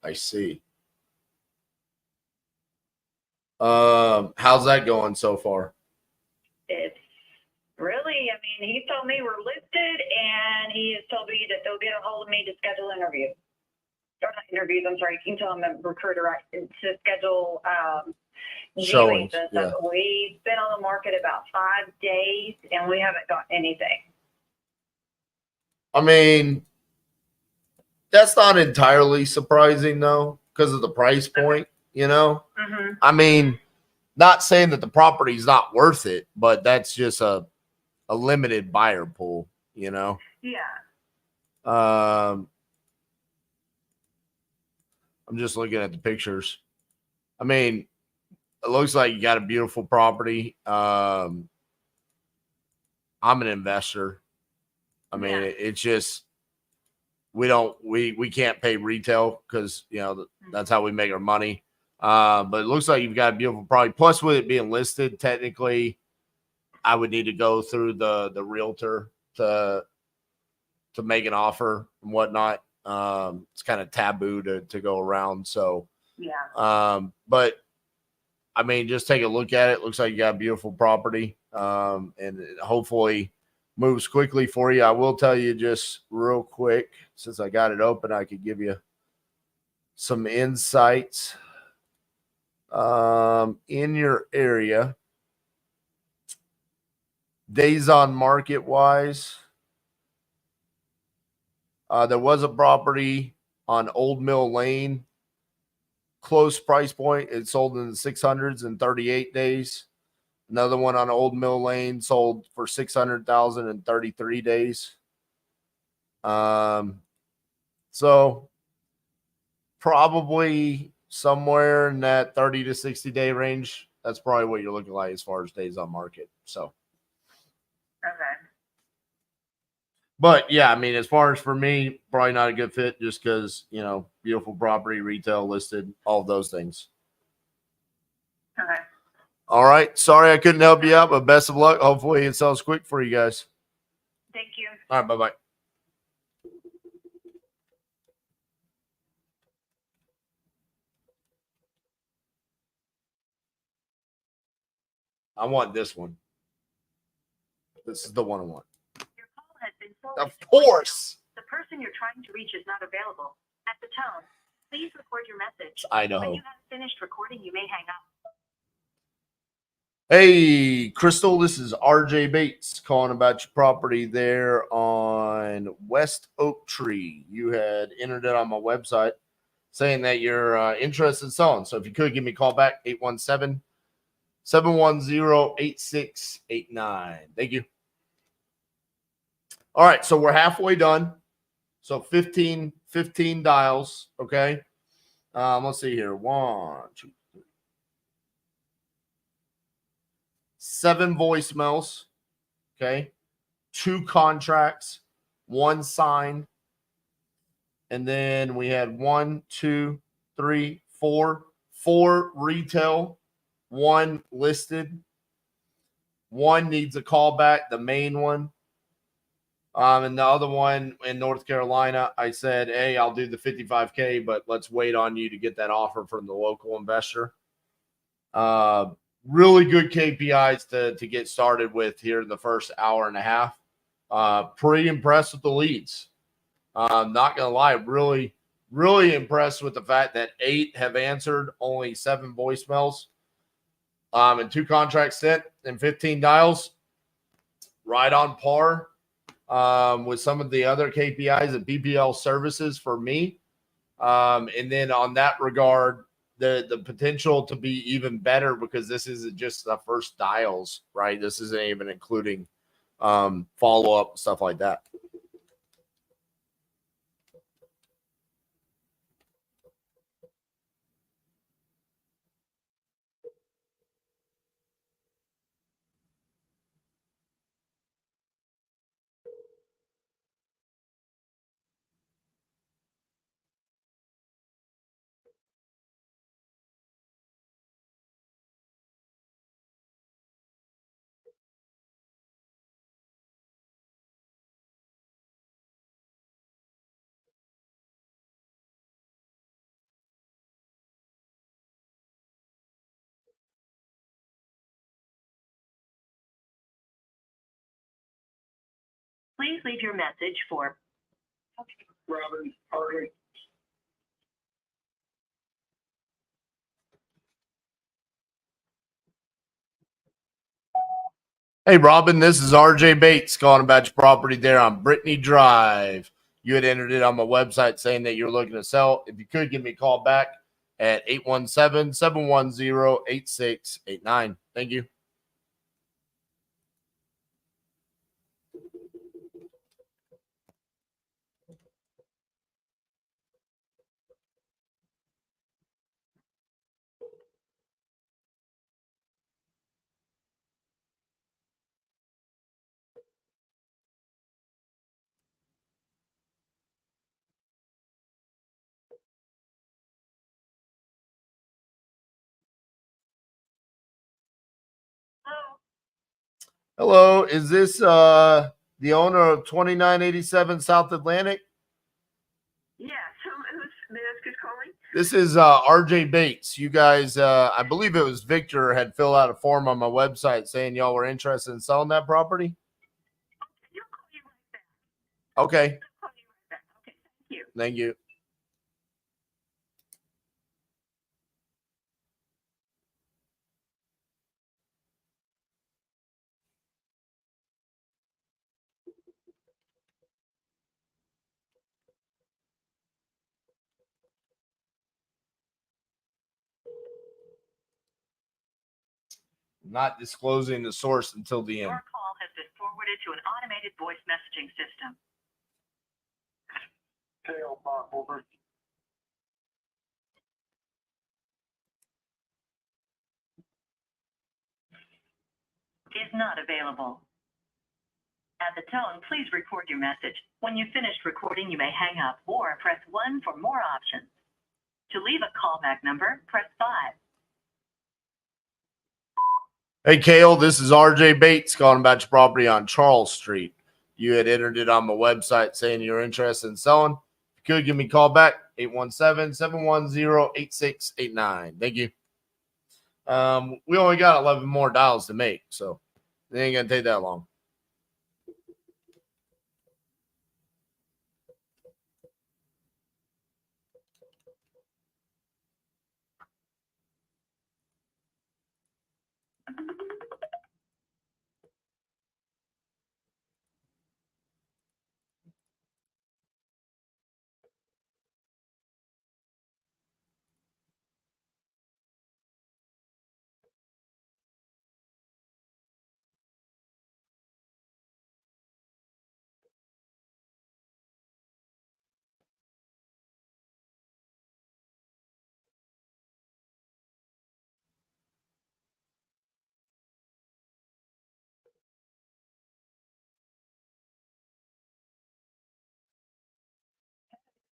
I see. How's that going so far? It's really, I mean, he told me we're listed, and he has told me that they'll get a hold of me to schedule interviews. Or not interviews, I'm sorry. You can tell I'm a recruiter, right? To schedule Showings, viewings and stuff. yeah. We've been on the market about 5 days, and we haven't got anything. I mean, that's not entirely surprising though, because of the price point, you know? Mm-hmm. I mean, not saying that the property's not worth it, but that's just a limited buyer pool, you know? Yeah. I'm just looking at the pictures. I mean, it looks like you got a beautiful property. I'm an investor. I mean, it's just we can't pay retail because you know that's how we make our money. But it looks like you've got a beautiful property. Plus, with it being listed, technically, I would need to go through the realtor to make an offer and whatnot. It's kind of taboo to go around. So yeah. But I mean, just take a look at it. Looks like you got a beautiful property. And hopefully moves quickly for you. I will tell you just real quick, since I got it open, I could give you some insights in your area. Days on market wise, there was a property on Old Mill Lane, close price point. It sold in the 600s in 38 days. Another one on Old Mill Lane sold for $600,000 in 33 days. So probably somewhere in that 30 to 60 day range. That's probably what you're looking like as far as days on market. So, Okay. but yeah, I mean, as far as for me, probably not a good fit just because, you know, beautiful property, retail listed, all of those things. Okay. All right. Sorry I couldn't help you out, but best of luck. Hopefully it sells quick for you guys. Thank you. All right. Bye-bye. I want this one. This is the one I want. Your call has been Of forwarded to course. voicemail. The person you're trying to reach is not available. At the tone, please record your message. I know. When you have finished recording, you may hang up. Hey, Crystal, this is RJ Bates calling about your property there on West Oak Tree. You had entered it on my website saying that you're interested in selling. So if you could give me a call back, 817-710-8689. Thank you. All right, so we're halfway done. So 15 dials, okay? Let's see here. 1, 2, 3. 7 voicemails, okay? 2 contracts, 1 signed, and then we had 1, 2, 3, 4 retail, 1 listed, 1 needs a call back, the main one. And the other one in North Carolina, I said, hey, I'll do the 55K, but let's wait on you to get that offer from the local investor. Really good KPIs to get started with here in the first hour and a half. Pretty impressed with the leads. Not going to lie, really, really impressed with the fact that 8 have answered, only 7 voicemails, and 2 contracts sent and 15 dials. Right on par with some of the other KPIs and BPL services for me. And then on that regard, the potential to be even better because this isn't just the first dials, right? This isn't even including follow-up, stuff like that. Please leave your message for Robin Hartley. Hey, Robin, this is RJ Bates calling about your property there on Brittany Drive. You had entered it on my website saying that you're looking to sell. If you could, give me a call back at 817-710-8689. Thank you. Hello, is this the owner of 2987 South Atlantic? Yes. Who's calling? This is RJ Bates. You guys, I believe it was Victor, had filled out a form on my website saying y'all were interested in selling that property. Okay. Okay, thank you. Thank you. Not disclosing the source until the end. Your call has been forwarded to an automated voice messaging system. Tail Bob over. Is not available. At the tone, please record your message. When you've finished recording, you may hang up or press 1 for more options. To leave a callback number, press 5. Hey, Cale, this is RJ Bates calling about your property on Charles Street. You had entered it on my website saying you're interested in selling. If you could, give me a call back, 817-710-8689. Thank you. We only got 11 more dials to make, so it ain't going to take that long.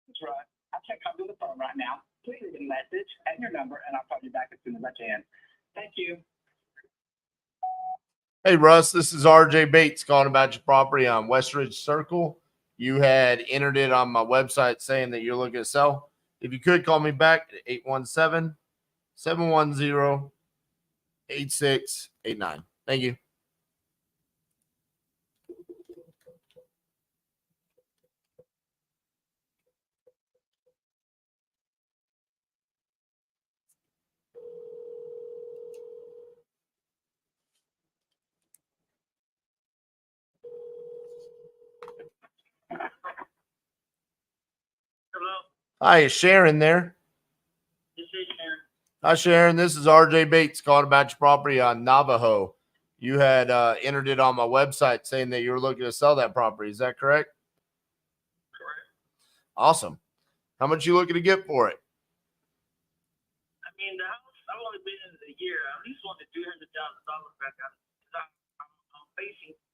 That's right. I can't come to the phone right now. Please leave a message and your number, and I'll call you back as soon as I can. Thank you. Hey, Russ, this is RJ Bates calling about your property on Westridge Circle. You had entered it on my website saying that you're looking to sell. If you could, call me back at 817-710-8689. Thank you. Hello, Hi, is Sharon there? this is Sharon. Hi, Sharon. This is RJ Bates calling about your property on Navajo. You had entered it on my website saying that you were looking to sell that property. Is that correct? Correct. Awesome. How much you looking to get for it? I mean, the house, I've only been in it a year. I at least want the $300,000 back out.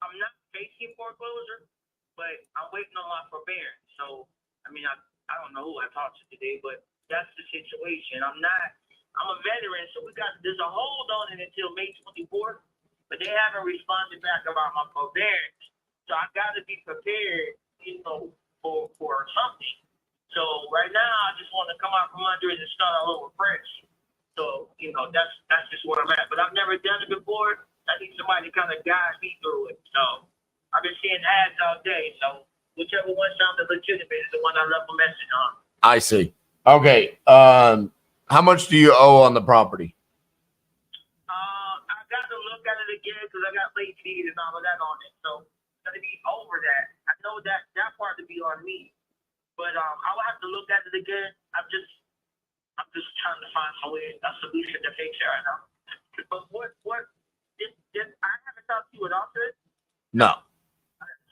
I'm not facing foreclosure, but I'm waiting on my forbearance. So, I mean, I don't know who I talked to today, but that's the situation. I'm a veteran, so there's a hold on it until May 24th, but they haven't responded back about my forbearance. So I got to be prepared, for something. So right now, I just want to come out from under it and start all over fresh. So, that's just where I'm at. But I've never done it before. I need somebody to kind of guide me through it. So I've been seeing ads all day, so whichever one sounded legitimate is the one I left a message on. I see. Okay. How much do you owe on the property? I got to look at it again because I got late fees and all of that on it, so it's gonna be over that. I know that part to be on me, but I will have to look at it again. I'm just trying to find a solution to fix it right now. But what I haven't talked to you at all, sir. No.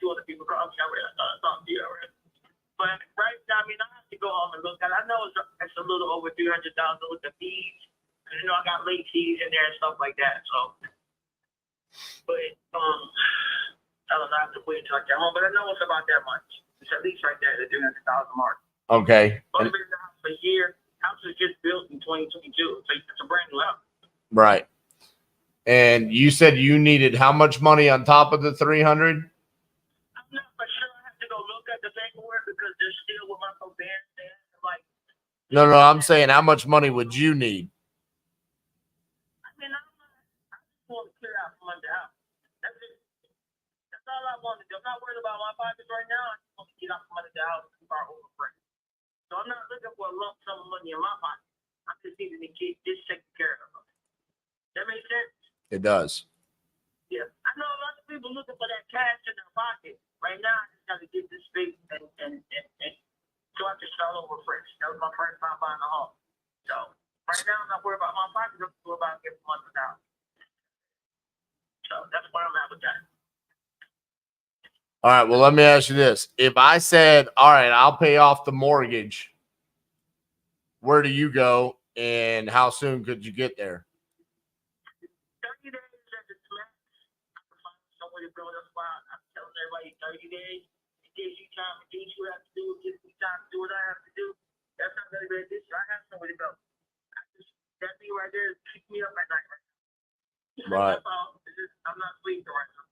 Two other people call me. I talked to you already. But right now, I mean, I have to go home and look at it. I know it's a little over $300,000 with the fees. You know, I got late fees in there and stuff like that. So, but I don't know. I have to wait until I get home. But I know it's about that much. It's at least right there at the $300,000 mark. Okay. Only been in the house for a year. House was just built in 2022, so it's a brand new house. Right. And you said you needed how much money on top of the 300? I'm not for sure. I have to go look at the paperwork because they're still with my forbearance. Like, No, I'm saying how much money would you need? I mean, I just want to clear out from under house. That's it. That's all I want to do. I'm not worried about my pockets right now. I just want to get out from under the house and start over fresh. So I'm not looking for a lump sum of money in my pocket. I'm just needing to get this taken care of. That makes sense? It does. Yeah. I know a lot of people looking for that cash in their pocket. Right now, I just got to get this big and so I can start over fresh. That was my first time buying a home. So right now, I'm not worried about my pocket. I'm worried about getting money down. So that's where I'm at with that. All right. Well, let me ask you this. If I said, all right, I'll pay off the mortgage, where do you go and how soon could you get there? 30 days at the max. I can find somewhere to build a spot. I'm telling everybody 30 days. It gives you time to do what you have to do. It gives me time to do what I have to do. That's not going to be this year. I have somewhere to go. That thing right there keeps me up at night right now. Right. That's all. I'm not sleeping right now.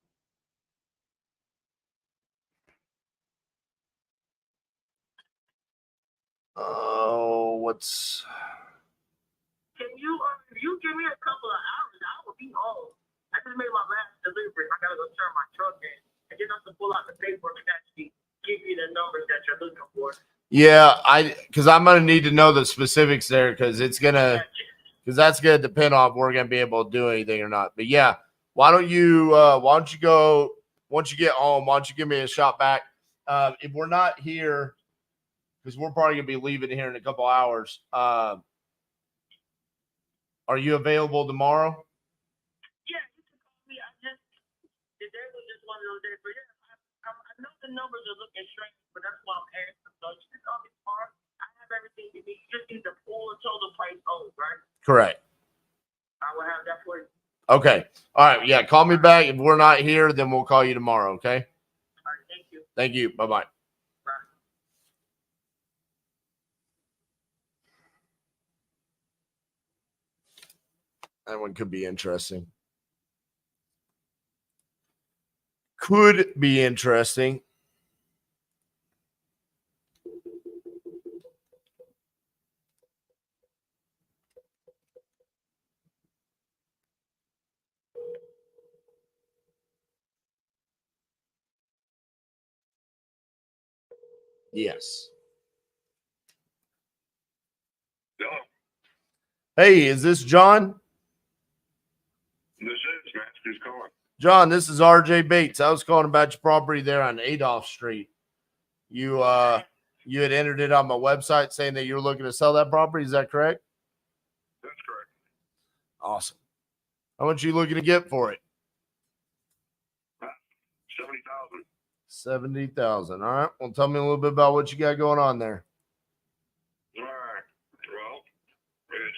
Oh, Can you, if you give me a couple of hours, I will be home. I just made my last delivery. I gotta go turn my truck in. I just have to pull out the paperwork and actually give you the numbers that you're looking for. Yeah, because I'm gonna need to know the specifics there because that's gonna depend on if we're gonna be able to do anything or not. But yeah, why don't you go once you get home? Why don't you give me a shot back? If we're not here, because we're probably gonna be leaving here in a couple hours. Are you available tomorrow? Yeah, you can call me. Today was just one of those days. But yeah, I know the numbers are looking strange, but that's why I'm asking. So you can call me tomorrow. I have everything you need. You just need the full total price owed, right? Correct. I will have that for you. Okay. All right. Yeah. Call me back. If we're not here, then we'll call you tomorrow. Okay. All right. Thank you. Thank you. Bye-bye. Bye. That one could be interesting. Could be interesting. Yes. No, Hey, is this John? this is Master's calling. John, this is RJ Bates. I was calling about your property there on Adolph Street. You had entered it on my website saying that you're looking to sell that property. Is that correct? That's correct. Awesome. How much are you looking to get for it? 70,000. 70,000. All right. Well, tell me a little bit about what you got going on there. All right. Well, it's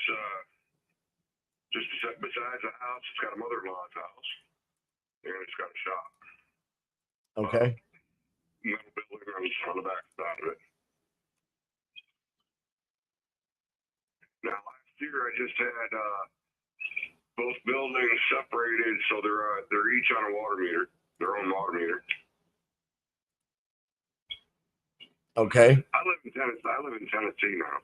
just besides the house, it's got a mother-in-law's house, and it's got a shop. Okay. Metal building on the back side of it. Now, last year I just had both buildings separated, so they're each on a water meter, their own water meter. Okay. I live in Tennessee now.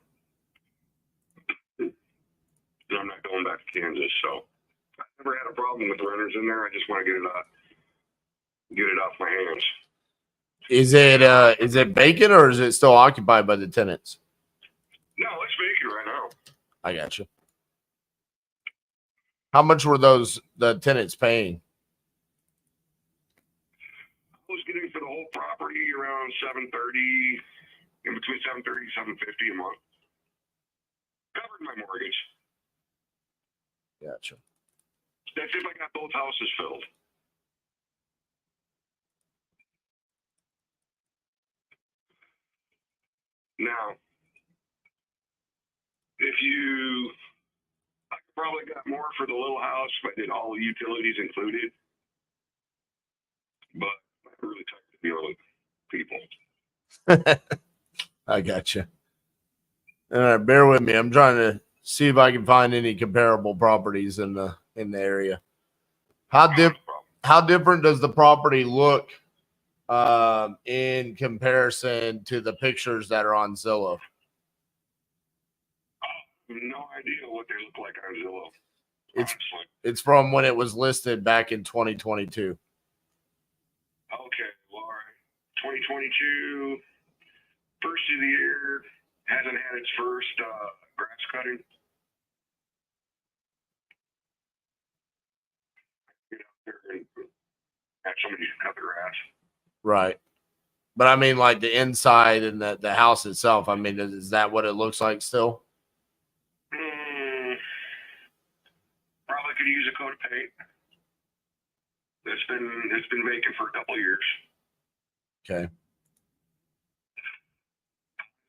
And I'm not going back to Kansas, so I never had a problem with the renters in there. I just want to get it get it off my hands. Is it vacant or is it still occupied by the tenants? No, it's vacant right now. I got you. How much were the tenants paying? I was getting for the whole property around $730, in between $730 and $750 a month. Covered my mortgage. Gotcha. That's if I got both houses filled. Now, I probably got more for the little house if I did all the utilities included. But I'm really tired of dealing with people. I gotcha. All right, bear with me. I'm trying to see if I can find any comparable properties in the area. How different does the property look in comparison to the pictures that are on Zillow? No idea what they look like on Zillow. It's from when it was listed back in 2022. Okay, well, all right. 2022, first of the year, hasn't had its first grass cutting. Get out there and have somebody cut the grass. Right. But I mean, like the inside and the house itself, I mean, is that what it looks like still? Probably could use a coat of paint. It's been vacant for a couple of years. Okay.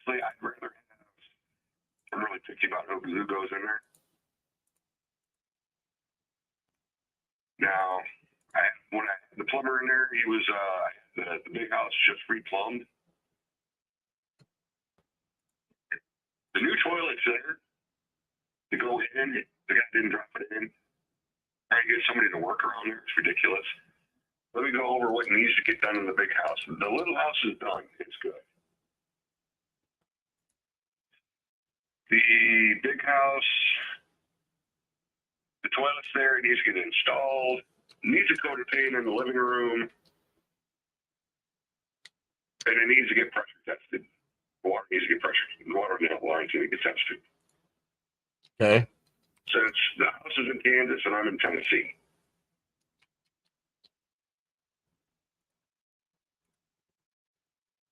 I'd rather have, I'm really picky about who goes in there. Now, when I had the plumber in there, he was the big house just re-plumbed. The new toilet's there to go in. The guy didn't drop it in. Trying to get somebody to work around there, it's ridiculous. Let me go over what needs to get done in the big house. The little house is done. It's good. The big house, the toilet's there. It needs to get installed. Needs a coat of paint in the living room. And it needs to get pressure tested. The water needs to get pressure. The water lines need to get tested. Okay. Since the house is in Kansas and I'm in Tennessee.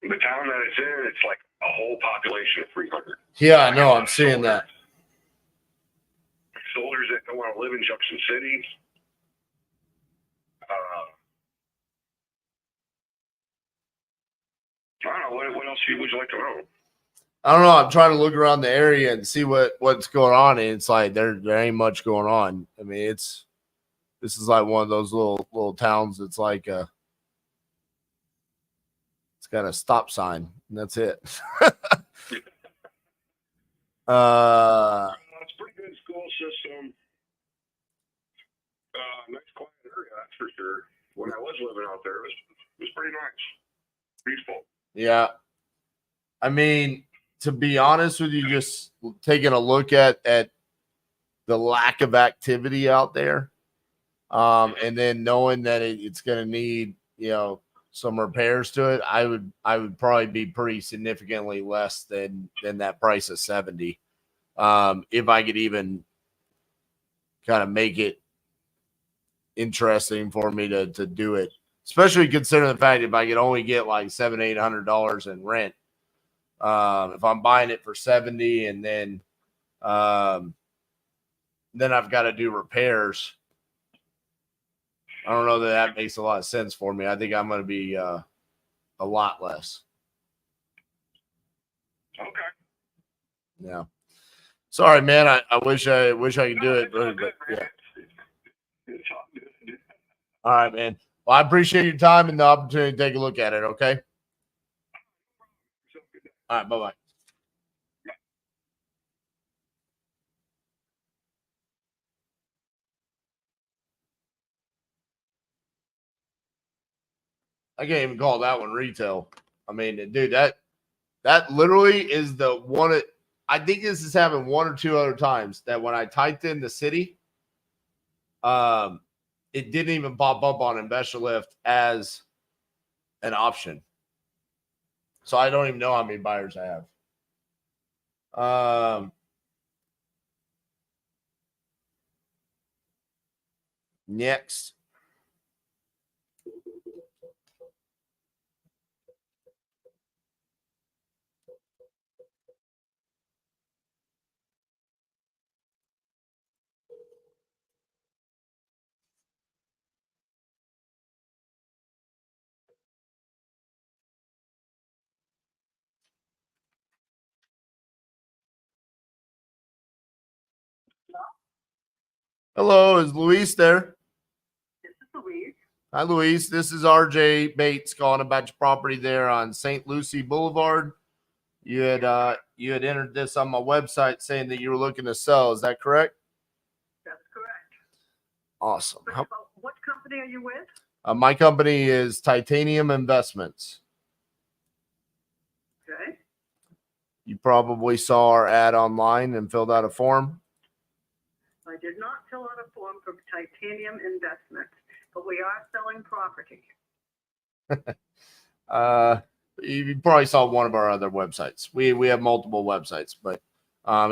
The town that it's in, it's like a whole population of 300. Yeah, I know. I'm seeing that. Soldiers that don't want to live in Junction City. I don't know. What else would you like to know? I don't know. I'm trying to look around the area and see what's going on, and it's like there ain't much going on. I mean, this is like one of those little towns. It's like it's got a stop sign, and that's it. It's pretty good school system. Nice quiet area, that's for sure. When I was living out there, it was pretty nice, peaceful. Yeah, I mean, to be honest with you, just taking a look at the lack of activity out there, and then knowing that it's going to need some repairs to it, I would probably be pretty significantly less than that price of 70, if I could even kind of make it interesting for me to do it, especially considering the fact if I could only get like $700-800 in rent. If I'm buying it for 70 and then I've got to do repairs, I don't know that makes a lot of sense for me. I think I'm going to be a lot less. Okay. Yeah. Sorry, man. I wish I could do it, but yeah. It's all good. All right, man. Well, I appreciate your time and the opportunity to take a look at it. Okay. All right. Bye-bye. I can't even call that one retail. I mean, dude, that literally is the one. I think this has happened one or two other times that when I typed in the city, it didn't even pop up on InvestorLift as an option. So I don't even know how many buyers I have. Next. Hello, is Luis there? This is Louise. Hi, Luis. This is RJ Bates calling about your property there on St. Lucie Boulevard. You had entered this on my website saying that you were looking to sell. Is that correct? That's correct. Awesome. What company are you with? My company is Titanium Investments. Okay. You probably saw our ad online and filled out a form. I did not fill out a form for Titanium Investments, but we are selling property. You probably saw one of our other websites. We have multiple websites, but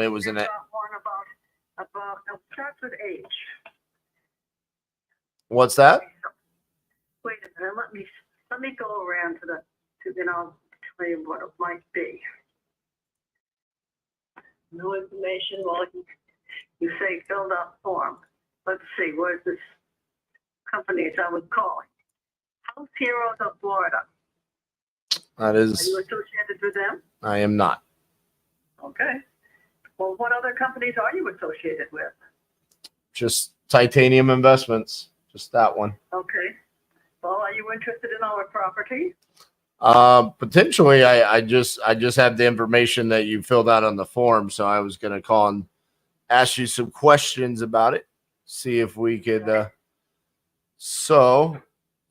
it was One about it starts with H. What's that? Wait a minute. Let me go around then I'll tell you what it might be. No information. Well, you say filled out form. Let's see. Where's this companies I was calling? House Heroes of Florida. That Are is. you associated with them? I am not. Okay. Well, what other companies are you associated with? Just Titanium Investments. Just that one. Okay. Well, are you interested in our property? Potentially, I just have the information that you filled out on the form, so I was going to call and ask you some questions about it, see if we could. So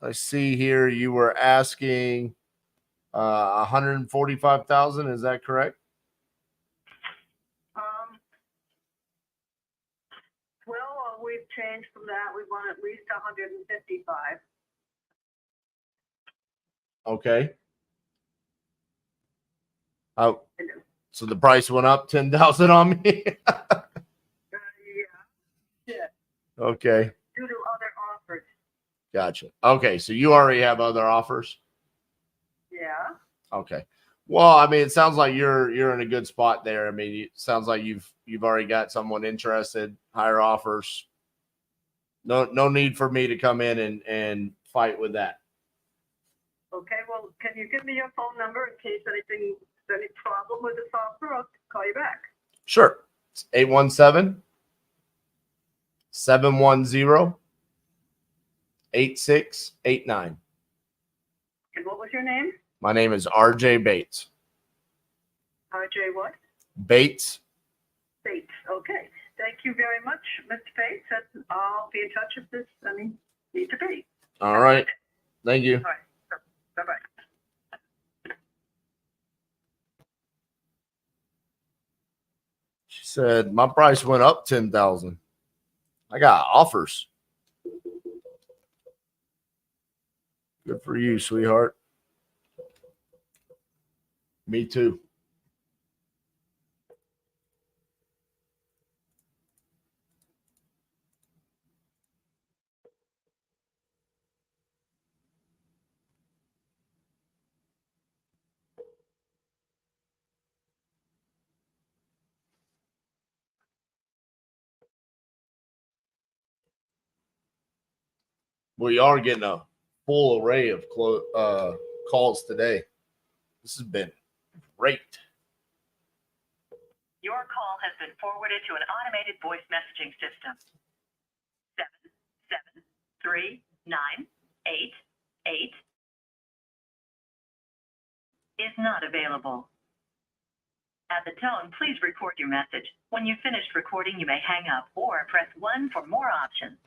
I see here you were asking 145,000. Is that correct? Well, we've changed from that. We want at least 155. Okay. Oh, so the price went up 10,000 on me. Yeah. Okay. Due to other offers. Gotcha. Okay, so you already have other offers. Yeah. Okay. Well, I mean, it sounds like you're in a good spot there. I mean, it sounds like you've already got someone interested, higher offers. No need for me to come in and fight with that. Okay. Well, can you give me your phone number in case any problem with this offer? I'll call you back. Sure. It's 817-710-8689. And what was your name? My name is RJ Bates. RJ what? Bates. Bates. Okay. Thank you very much, Mr. Bates. I'll be in touch if there's any need to be. All right. Thank you. All right. Bye-bye. She said, my price went up 10,000. I got offers. Good for you, sweetheart. Me too. We are getting a full array of calls today. This has been great. Your call has been forwarded to an automated voice messaging system. 773-988 is not available. At the tone, please record your message. When you've finished recording, you may hang up or press 1 for more options.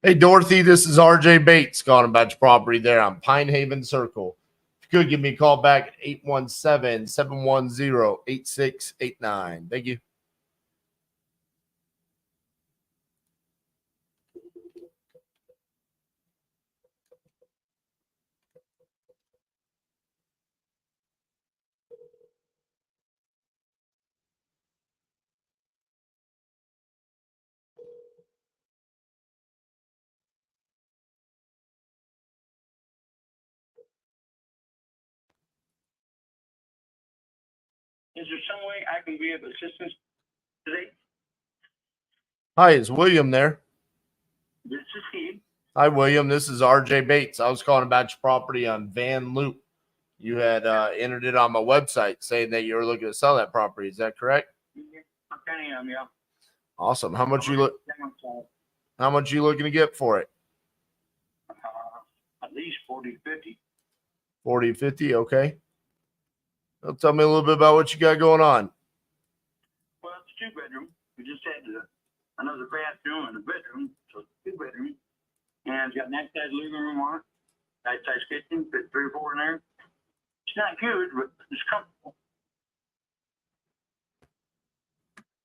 Hey, Dorothy, this is RJ Bates calling about your property there on Pine Haven Circle. If you could give me a call back at 817-710-8689. Thank you. Is there some way I can be of assistance today? Hi, is William there? This is Steve. Hi, William. This is RJ Bates. I was calling about your property on Van Loop. You had entered it on my website saying that you were looking to sell that property. Is that correct? I kind of am, yeah. Awesome. How much you looking to get for it? At least 40 to 50. 40, 50. Okay. Well, tell me a little bit about what you got going on. Well, it's a 2-bedroom. We just had another bathroom and a bedroom, so it's 2-bedroom. And it's got an outside living room on it, outside kitchen, fit 3 or 4 in there. It's not good, but it's comfortable.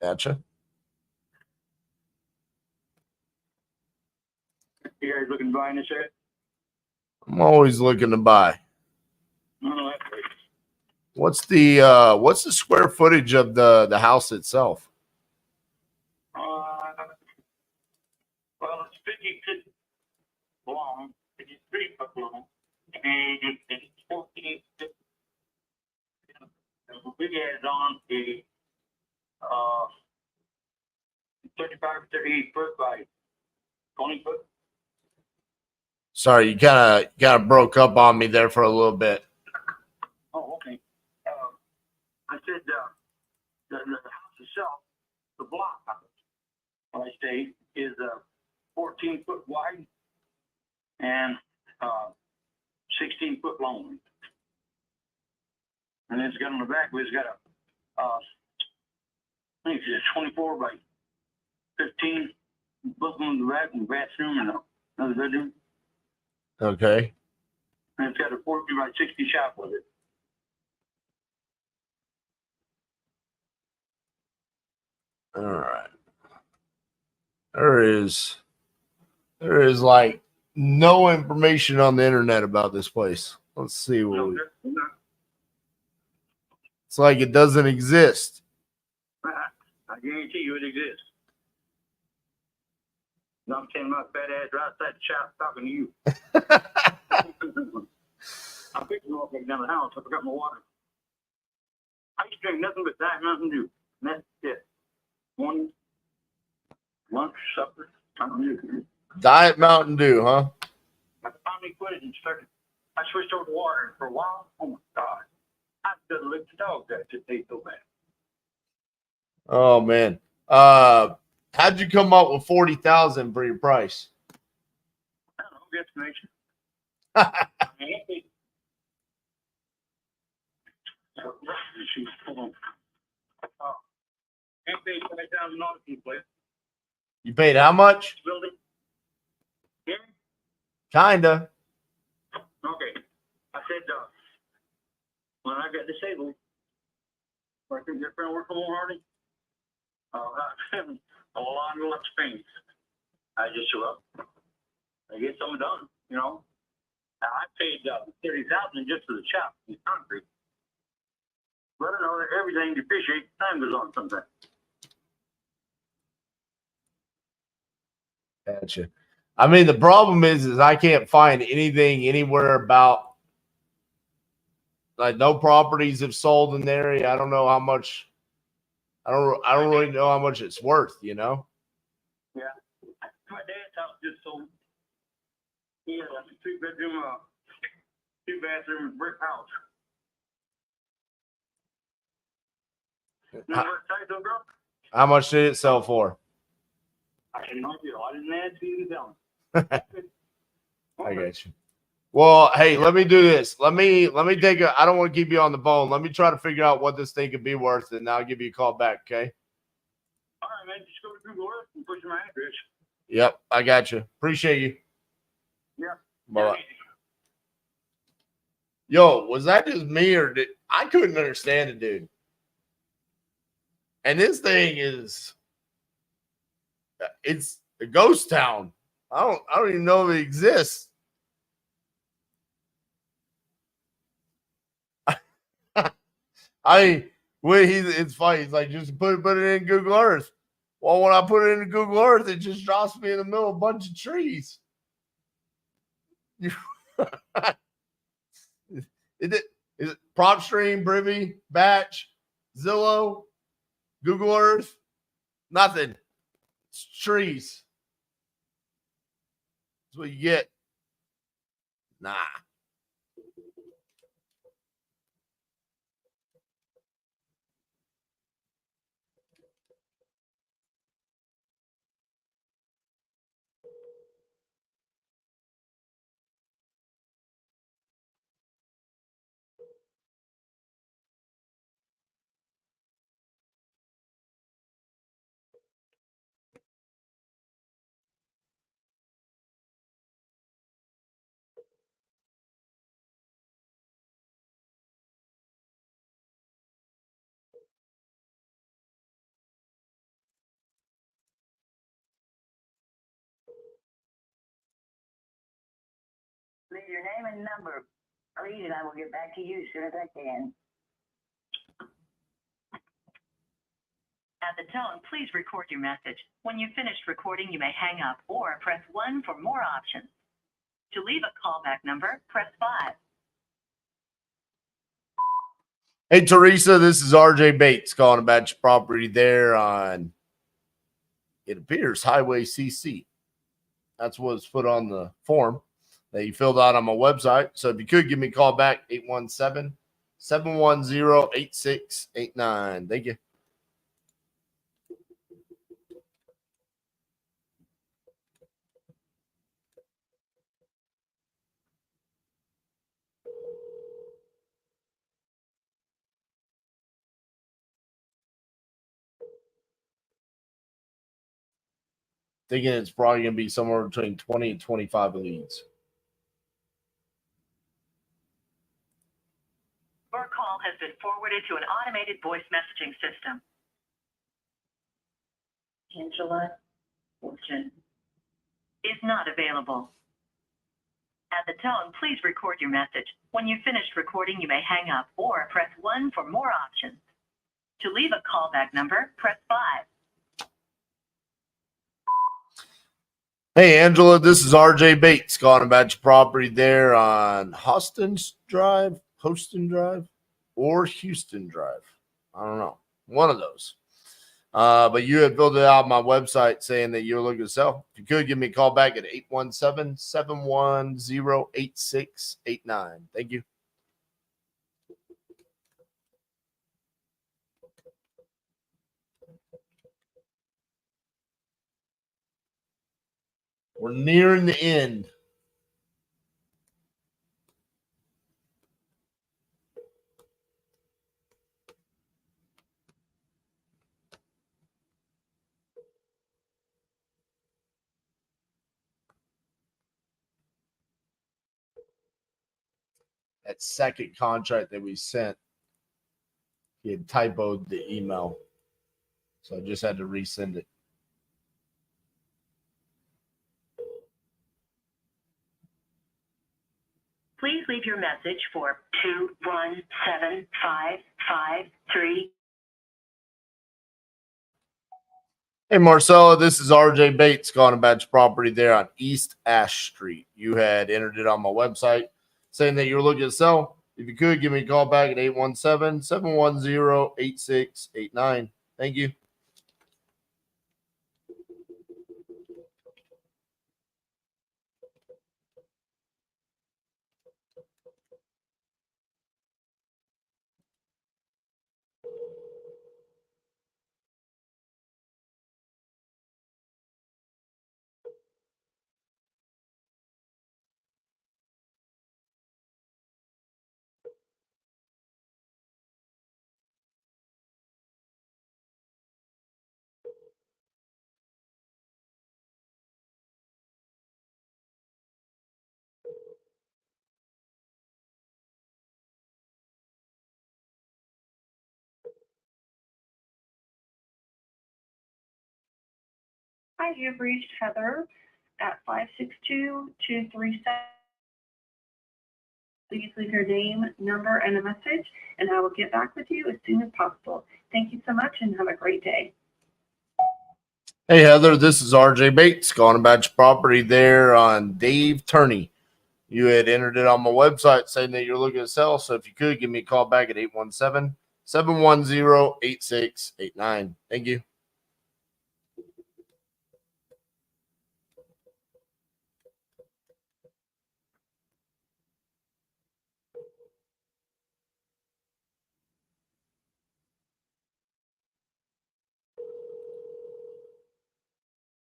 Gotcha. You guys looking to buy in this area? I'm always looking to buy. No, that's great. What's the square footage of the house itself? Well, it's 50 feet long, 53 foot long, and it's 14 feet. We added on a 35, 38 foot by 20 foot. Sorry, you kind of broke up on me there for a little bit. Oh, okay. I said the house itself, the block house, I say, is 14 foot wide and 16 foot long. And it's got on the back, it's got I think it's 24 by 15 foot on the back and bathroom and another bedroom. Okay. And it's got a 40 by 60 shop with it. All right. There is like no information on the internet about this place. Let's see what it's like. It doesn't exist. I guarantee you it exists. No, I'm saying my fat ass right outside the shop talking to you. I'm fixing to walk back down the house. I forgot my water. I used to drink nothing but Diet Mountain Dew. And that's it. Morning, lunch, supper, I don't know. Diet Mountain Dew, huh? I finally quit it and I switched over to water, and for a while, oh my God, I could have licked the dog that it tastes so bad. Oh man. How'd you come up with 40,000 for your price? I don't know, guesstimation. Hold on. I paid $5,000 for the place. You paid how much? Building. Yeah. Kinda. Okay. I said, when I got disabled, I couldn't get friend work from home hardly. A lot of pain. I just show up. I get something done, you know. Now, I paid $30,000 just for the shop in concrete. But I know that everything depreciates. Time goes on sometimes. Gotcha. I mean, the problem is I can't find anything anywhere about, like, no properties have sold in the area. I don't know how much. I don't really know how much it's worth, you know. Yeah, my dad's house just sold. He had a 2-bedroom, 2-bathroom brick house. How much did it sell for? I had no idea. I didn't add to you to tell him. I got you. Well, hey, let me do this. Let me take a. I don't want to keep you on the phone. Let me try to figure out what this thing could be worth, and I'll give you a call back. Okay. All right, man. Just go to Google Earth and push my address. Yep, I got you. Appreciate you. Yeah. Bye. Yo, was that just me, or did I couldn't understand it, dude? And this thing it's a ghost town. I don't even know if it exists. It's funny. He's like, just put it in Google Earth. Well, when I put it in Google Earth, it just drops me in the middle of a bunch of trees. Is it prop stream, Brivy, batch? Zillow, Google Earth, nothing. It's trees. That's what you get. Nah. Leave your name and number, please, and I will get back to you as soon as I can. At the tone, please record your message. When you've finished recording, you may hang up or press 1 for more options. To leave a callback number, press 5. Hey, Teresa, this is RJ Bates calling about your property there on, it appears, Highway CC. That's what's put on the form that you filled out on my website. So if you could give me a call back, 817-710-8689. Thank you. Thinking it's probably going to be somewhere between 20 and 25 leads. Your call has been forwarded to an automated voice messaging system. Angela Fortune is not available. At the tone, please record your message. When you've finished recording, you may hang up or press 1 for more options. To leave a callback number, press 5. Hey, Angela, this is RJ Bates calling about your property there on Houston Drive, or Houston Drive. I don't know. One of those. But you had filled it out on my website saying that you're looking to sell. If you could, give me a call back at 817-710-8689. Thank you. We're nearing the end. That second contract that we sent, he had typoed the email. So I just had to resend it. Please leave your message for 217553. Hey, Marcella, this is RJ Bates calling about your property there on East Ash Street. You had entered it on my website saying that you were looking to sell. If you could, give me a call back at 817-710-8689. Thank you. Hi, you've reached Heather at 562-237. Please leave your name, number, and a message, and I will get back with you as soon as possible. Thank you so much and have a great day. Hey, Heather, this is RJ Bates calling about your property there on Dave Turney. You had entered it on my website saying that you're looking to sell. So if you could, give me a call back at 710-8689. Thank you.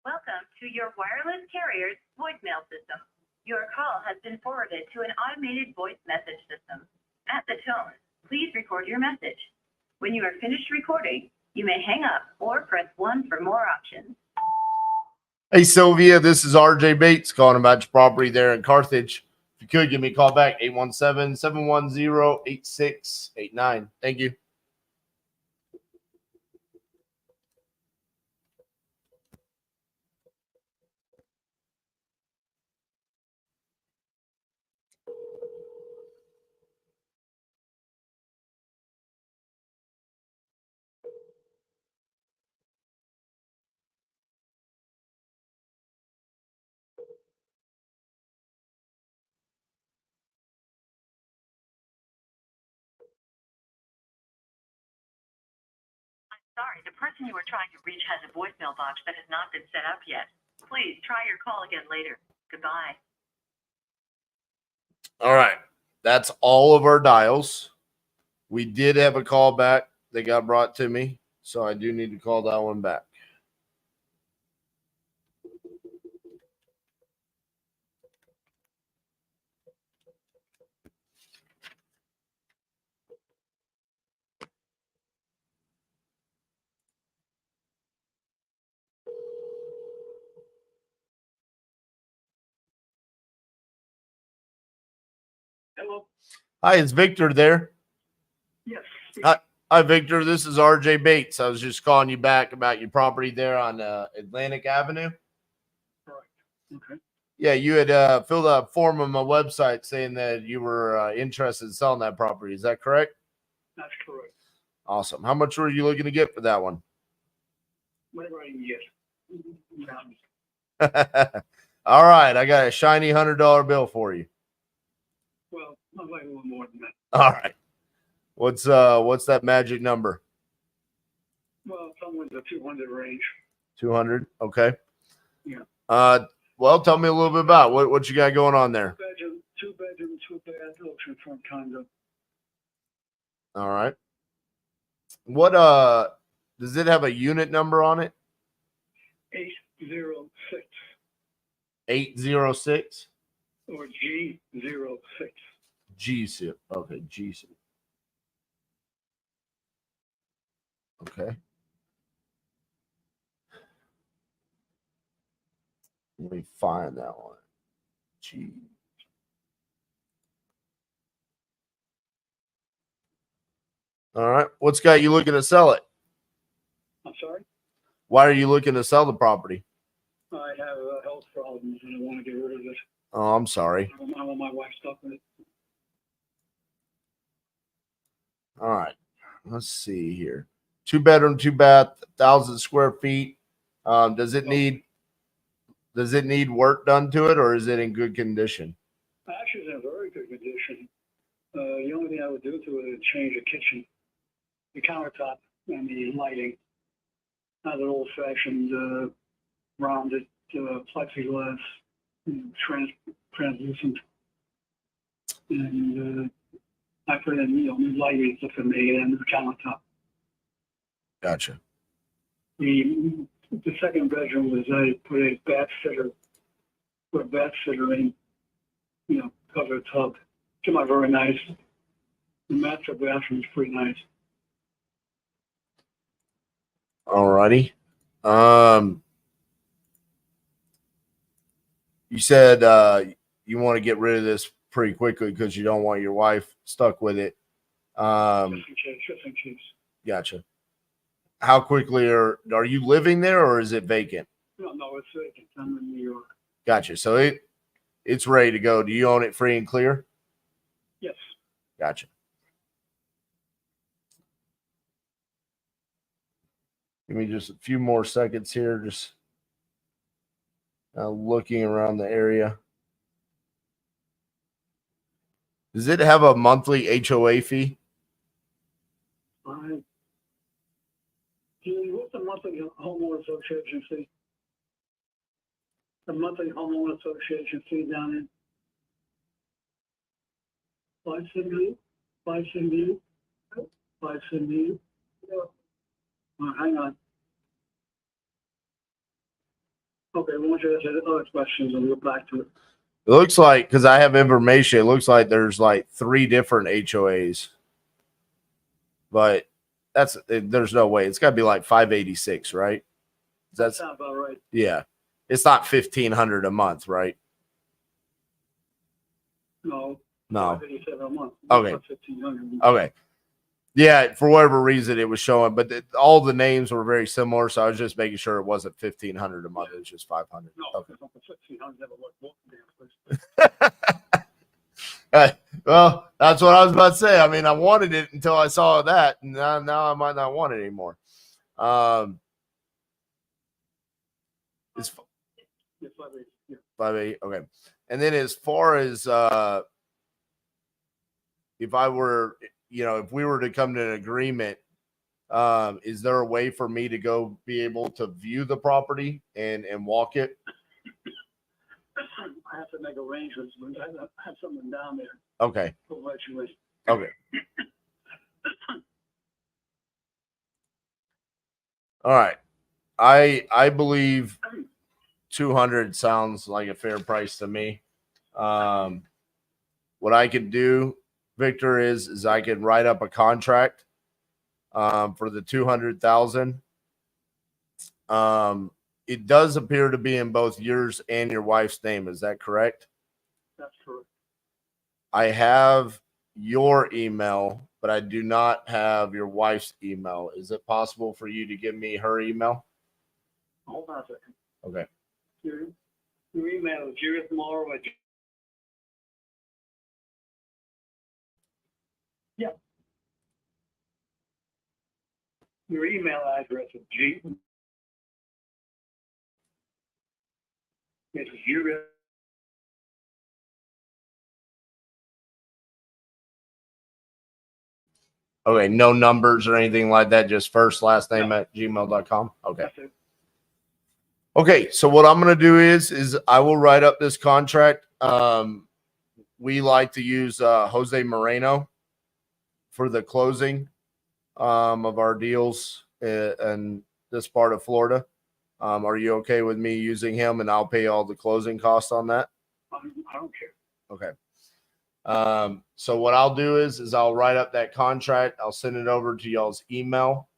Welcome to your wireless carrier's voicemail system. Your call has been forwarded to an automated voice message system. At the tone, please record your message. When you are finished recording, you may hang up or press 1 for more options. Hey, Sylvia, this is RJ Bates calling about your property there in Carthage. If you could give me a call back, 817-710-8689. Thank you. Sorry, the person you are trying to reach has a voicemail box that has not been set up yet. Please try your call again later. Goodbye. All right. That's all of our dials. We did have a call back that got brought to me, so I do need to call that one back. Hello. Hi, is Victor there? Yes. Hi, Victor. This is RJ Bates. I was just calling you back about your property there on Atlantic Avenue. Okay. Yeah, you had filled out a form on my website saying that you were interested in selling that property. Is that correct? That's correct. Awesome. How much were you looking to get for that one? Whatever I can get. All right, I got a shiny $100 bill for you. Well, I'd like a little more than that. All right. What's that magic number? Well, somewhere in the 200 range. 200. Okay. Yeah. Well, tell me a little bit about what you got going on there. Two bedroom, 2-bath, oceanfront condo. All right. What does it have a unit number on it? 806 806 or G06. G6. Okay, G6. Okay. Let me find that one. G. All right. What's got you looking to sell it? I'm sorry? Why are you looking to sell the property? I have health problems and I want to get rid of it. Oh, I'm sorry. I want my wife stuck with it. All right. Let's see here. 2-bedroom, 2-bath, 1,000 square feet. Does it need work done to it, or is it in good condition? Actually, it's in very good condition. The only thing I would do to it is change the kitchen, the countertop, and the lighting. Not an old-fashioned rounded plexiglass, translucent. And I put in new lighting stuff in the countertop. Gotcha. The second bedroom was I put a bath fitter in, cover tub. Came out very nice. The master bathroom is pretty nice. All righty. You said you want to get rid of this pretty quickly because you don't want your wife stuck with it. Just in case. Gotcha. How quickly are you living there, or is it vacant? No, it's vacant. I'm in New York. Gotcha. So it's ready to go. Do you own it free and clear? Yes. Gotcha. Give me just a few more seconds here. Just looking around the area. Does it have a monthly HOA fee? All right. Julie, what's the monthly homeowner association fee? The monthly homeowner association fee down in? 570? 570? 570? Hang on. Okay, we want you to answer the other questions and we'll go back to it. It looks like, because I have information, it looks like there's like 3 different HOAs. But there's no way. It's got to be like 586, right? That sounds about right. Yeah. It's not 1,500 a month, right? No. No. 587 a month. Okay. 1,500. Okay. Yeah, for whatever reason it was showing, but all the names were very similar, so I was just making sure it wasn't 1,500 a month. It was just 500. No, okay. 1,500 never worked. Well, that's what I was about to say. I mean, I wanted it until I saw that, and now I might not want it anymore. It's 580. Okay. And then as far as if I were, if we were to come to an agreement, is there a way for me to go be able to view the property and walk it? I have to make arrangements. I have someone down there. Okay. Who'll let you in. Okay. All right. I believe 200 sounds like a fair price to me. What I could do, Victor, is I can write up a contract for the 200,000. It does appear to be in both yours and your wife's name. Is that correct? That's correct. I have your email, but I do not have your wife's email. Is it possible for you to give me her email? Hold on a second. Okay. Your email is Judith Morrow at... Yeah. Your email address is it's Judith. Okay, no numbers or anything like that, just first, last name at gmail.com. Okay. Okay, so what I'm going to do is I will write up this contract. We like to use Jose Moreno for the closing of our deals in this part of Florida. Are you okay with me using him, and I'll pay all the closing costs on that? I don't care. Okay. So what I'll do is I'll write up that contract. I'll send it over to y'all's email.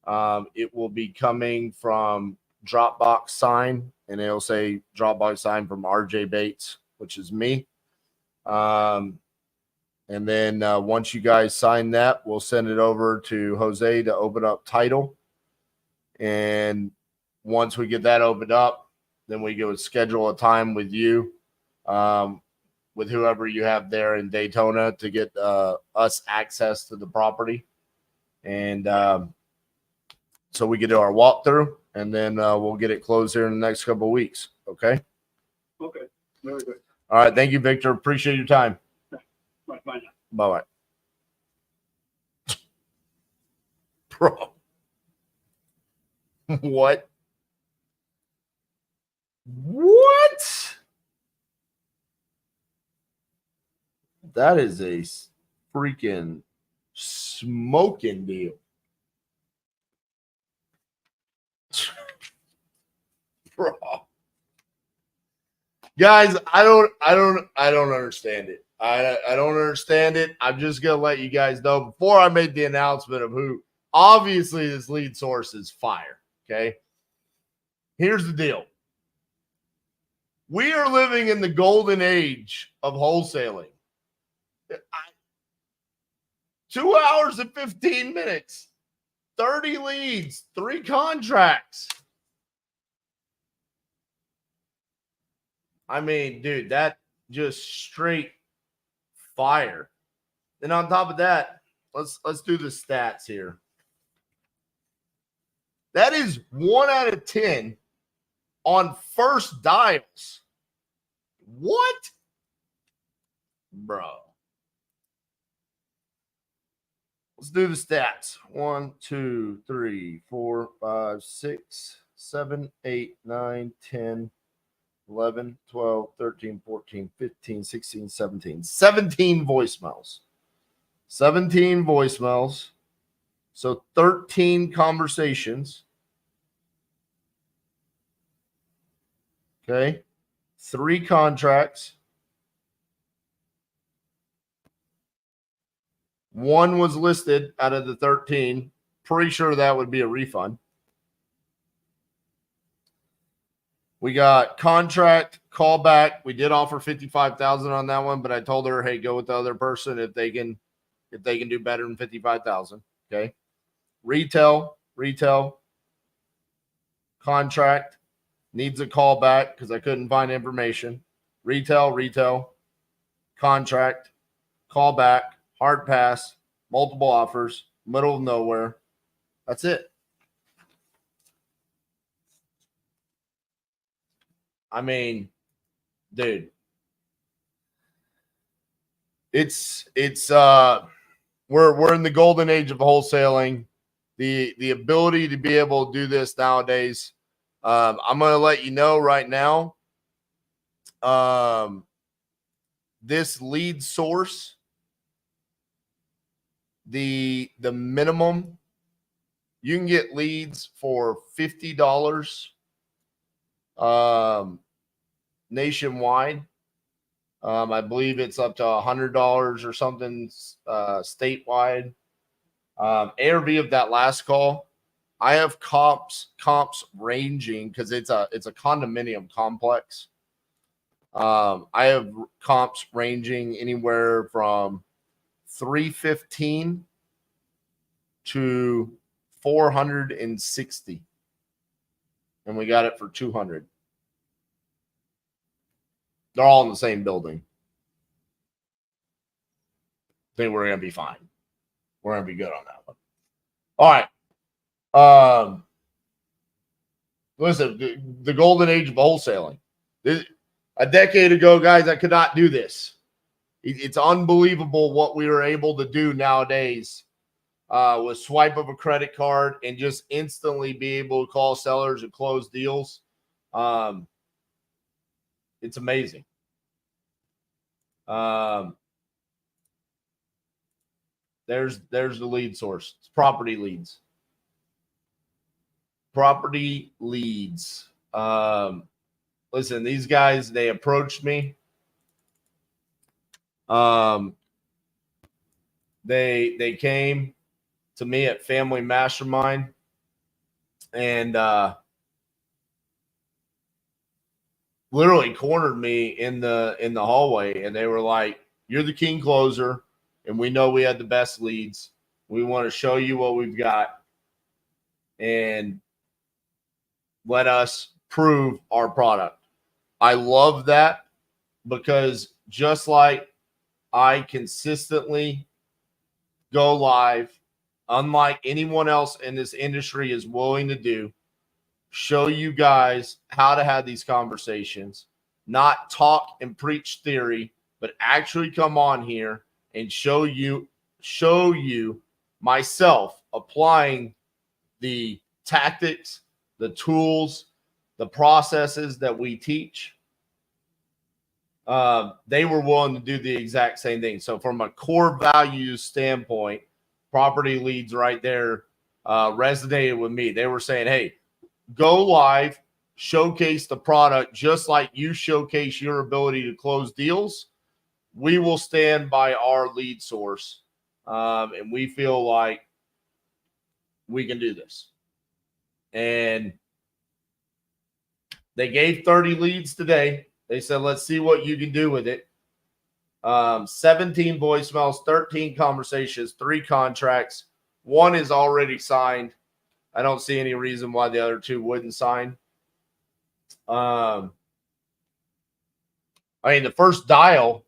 It will be coming from Dropbox sign, and it'll say Dropbox sign from RJ Bates, which is me. And then once you guys sign that, we'll send it over to Jose to open up title. And once we get that opened up, then we go schedule a time with you, with whoever you have there in Daytona to get us access to the property. And so we can do our walkthrough, and then we'll get it closed here in the next couple of weeks. Okay? Okay. Very good. All right. Thank you, Victor. Appreciate your time. Bye now. Bye-bye. Bro. What? What? That is a freaking smoking deal. Bro. Guys, I don't understand it. I don't understand it. I'm just gonna let you guys know before I made the announcement of who. Obviously, this lead source is fire. Okay. Here's the deal. We are living in the golden age of wholesaling. 2 hours and 15 minutes, 30 leads, 3 contracts. I mean, dude, that just straight fire. Then on top of that, let's do the stats here. That is 1 out of 10 on first dials. What? Bro. Let's do the stats. 1, 2, 3, 4, 5, 6, 7, 8, 9, 10, 11, 12, 13, 14, 15, 16, 17. 17 voicemails. 17 voicemails. So 13 conversations. Okay. 3 contracts. 1 was listed out of the 13. Pretty sure that would be a refund. We got contract, callback. We did offer 55,000 on that one, but I told her, hey, go with the other person if they can do better than 55,000. Okay. Retail, contract, needs a callback because I couldn't find information. Retail, contract, callback, hard pass, multiple offers, middle of nowhere. That's it. I mean, dude, it's we're in the golden age of wholesaling. The ability to be able to do this nowadays. I'm going to let you know right now. This lead source, the minimum, you can get leads for $50 nationwide. I believe it's up to $100 or something statewide. ARV of that last call, I have comps ranging because it's a condominium complex. I have comps ranging anywhere from $315 to $460, and we got it for $200. They're all in the same building. I think we're gonna be fine. We're gonna be good on that one. All right. Listen, the golden age of wholesaling. A decade ago, guys, I could not do this. It's unbelievable what we are able to do nowadays with swipe of a credit card and just instantly be able to call sellers and close deals. It's amazing. There's the lead source. It's property leads. Property leads. Listen, these guys, they approached me. They came to me at Family Mastermind and literally cornered me in the hallway, and they were like, "You're the king closer, and we know we had the best leads. We want to show you what we've got and let us prove our product." I love that because just like I consistently go live, unlike anyone else in this industry is willing to do, show you guys how to have these conversations, not talk and preach theory, but actually come on here and show you myself applying the tactics, the tools, the processes that we teach. They were willing to do the exact same thing. So from a core values standpoint, property leads right there resonated with me. They were saying, hey, go live, showcase the product just like you showcase your ability to close deals. We will stand by our lead source, and we feel like we can do this. And they gave 30 leads today. They said, let's see what you can do with it. 17 voicemails, 13 conversations, 3 contracts. 1 is already signed. I don't see any reason why the other 2 wouldn't sign. I mean, the first dial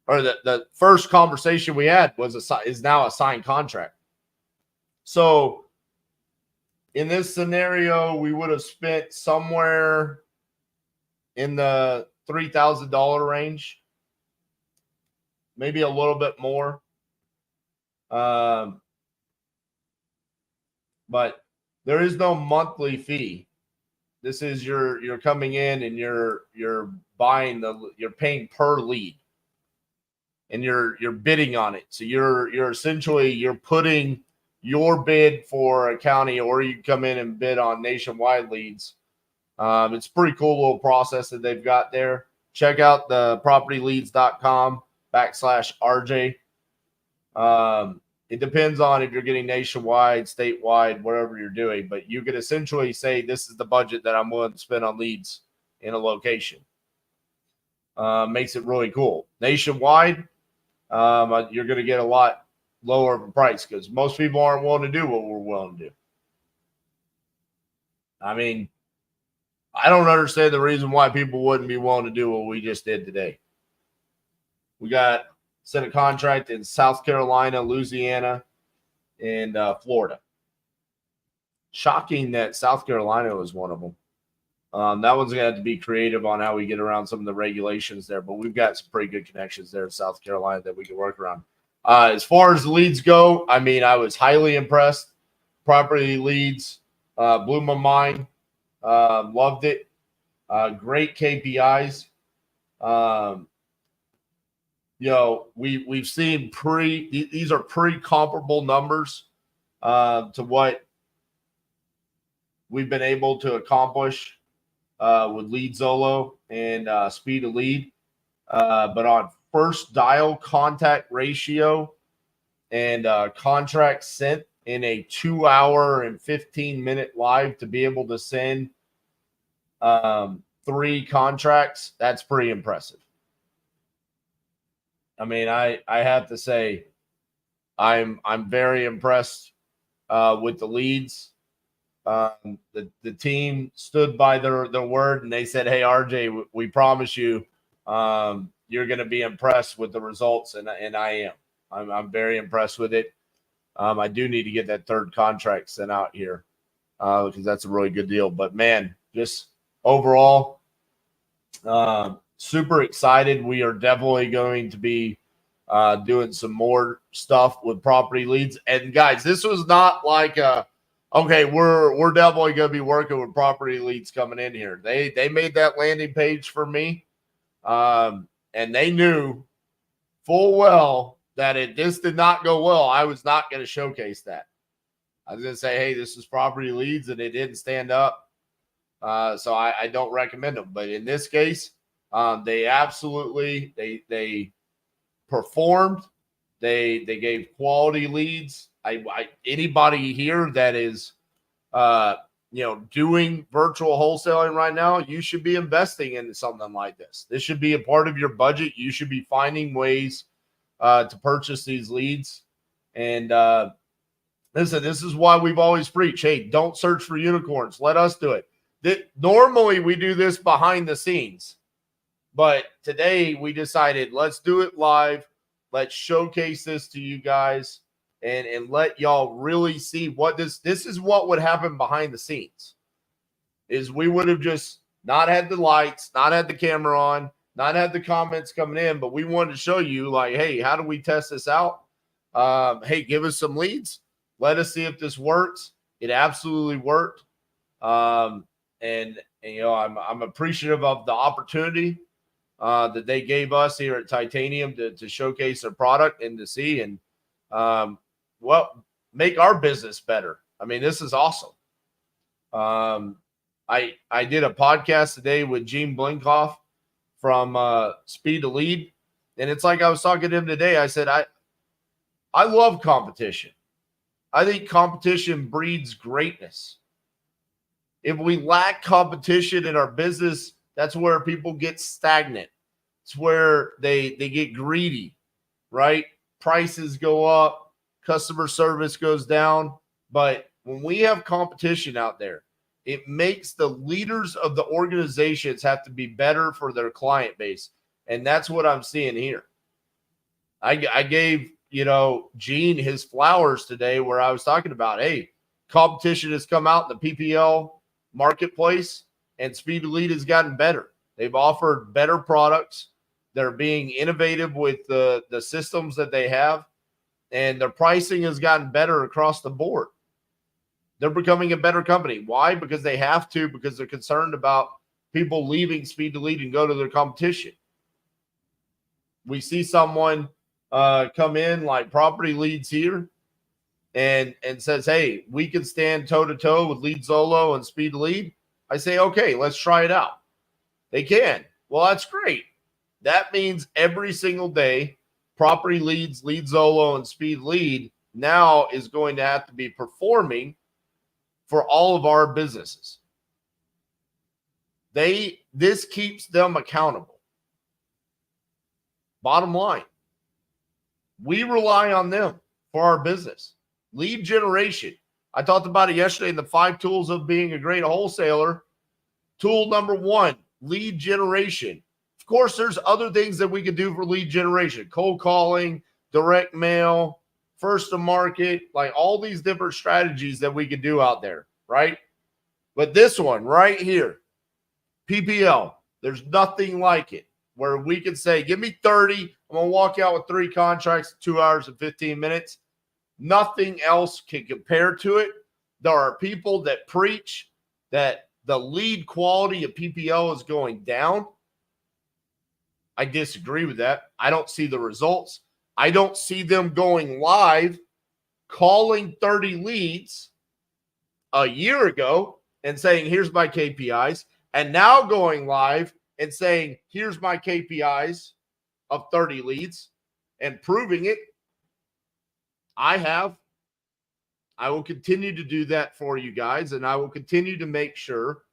or the first conversation we had is now a signed contract. So in this scenario, we would have spent somewhere in the $3,000 range, maybe a little bit more. but there is no monthly fee. This is you're coming in and you're paying per lead, and you're bidding on it. So you're essentially putting your bid for a county, or you come in and bid on nationwide leads. It's a pretty cool little process that they've got there. Check out the propertyleads.com/RJ. It depends on if you're getting nationwide, statewide, whatever you're doing, but you could essentially say, this is the budget that I'm willing to spend on leads in a location. Makes it really cool. Nationwide, you're going to get a lot lower of a price because most people aren't willing to do what we're willing to do. I mean, I don't understand the reason why people wouldn't be willing to do what we just did today. We got sent a contract in South Carolina, Louisiana, and Florida. Shocking that South Carolina was one of them. That one's going to have to be creative on how we get around some of the regulations there, but we've got some pretty good connections there in South Carolina that we can work around. As far as the leads go, I mean, I was highly impressed. Property leads blew my mind. Loved it. Great KPIs. We've seen these are pretty comparable numbers to what we've been able to accomplish with Lead Zolo and Speed of Lead. But on first dial contact ratio and contract sent in a 2 hour and 15-minute live to be able to send 3 contracts, that's pretty impressive. I mean, I have to say, I'm very impressed with the leads. The team stood by their word, and they said, "Hey, RJ, we promise you, you're going to be impressed with the results," and I am. I'm very impressed with it. I do need to get that 3rd contract sent out here because that's a really good deal. But man, just overall, super excited. We are definitely going to be doing some more stuff with property leads. And guys, this was not like okay, we're definitely going to be working with property leads coming in here. They made that landing page for me, and they knew full well that this did not go well. I was not going to showcase that. I was going to say, hey, this is property leads, and it didn't stand up. So I don't recommend them. But in this case, they absolutely they performed. They gave quality leads. Anybody here that is doing virtual wholesaling right now, you should be investing in something like this. This should be a part of your budget. You should be finding ways to purchase these leads. And listen, this is why we've always preached, hey, don't search for unicorns. Let us do it. Normally we do this behind the scenes, but today we decided let's do it live. Let's showcase this to you guys and let y'all really see what this is what would happen behind the scenes. Is we would have just not had the lights, not had the camera on, not had the comments coming in, but we wanted to show you like, hey, how do we test this out? Hey, give us some leads. Let us see if this works. It absolutely worked. And I'm appreciative of the opportunity that they gave us here at Titanium to showcase their product and to see and make our business better. I mean, this is awesome. I did a podcast today with Gene Blinkoff from Speed to Lead, and it's like I was talking to him today. I said I love competition. I think competition breeds greatness. If we lack competition in our business, that's where people get stagnant. It's where they get greedy, right? Prices go up, customer service goes down. But when we have competition out there, it makes the leaders of the organizations have to be better for their client base. And that's what I'm seeing here. I gave, Gene his flowers today where I was talking about, hey, competition has come out in the PPL marketplace and Speed to Lead has gotten better. They've offered better products. They're being innovative with the systems that they have, and their pricing has gotten better across the board. They're becoming a better company. Why? Because they have to, because they're concerned about people leaving Speed to Lead and go to their competition. We see someone come in like Property Leads here and says, hey, we can stand toe-to-toe with Lead Zolo and Speed to Lead. I say, okay, let's try it out. They can. Well, that's great. That means every single day, Property Leads, Lead Zolo, and Speed Lead now is going to have to be performing for all of our businesses. This keeps them accountable. Bottom line, we rely on them for our business. Lead generation. I talked about it yesterday in the 5 tools of being a great wholesaler. Tool number 1, lead generation. Of course, there's other things that we could do for lead generation. Cold calling, direct mail, first to market, like all these different strategies that we could do out there, right? But this one right here, PPL, there's nothing like it where we could say, give me 30. I'm going to walk out with 3 contracts in 2 hours and 15 minutes. Nothing else can compare to it. There are people that preach that the lead quality of PPL is going down. I disagree with that. I don't see the results. I don't see them going live, calling 30 leads a year ago and saying, here's my KPIs, and now going live and saying, here's my KPIs of 30 leads and proving it. I will continue to do that for you guys, and I will continue to make sure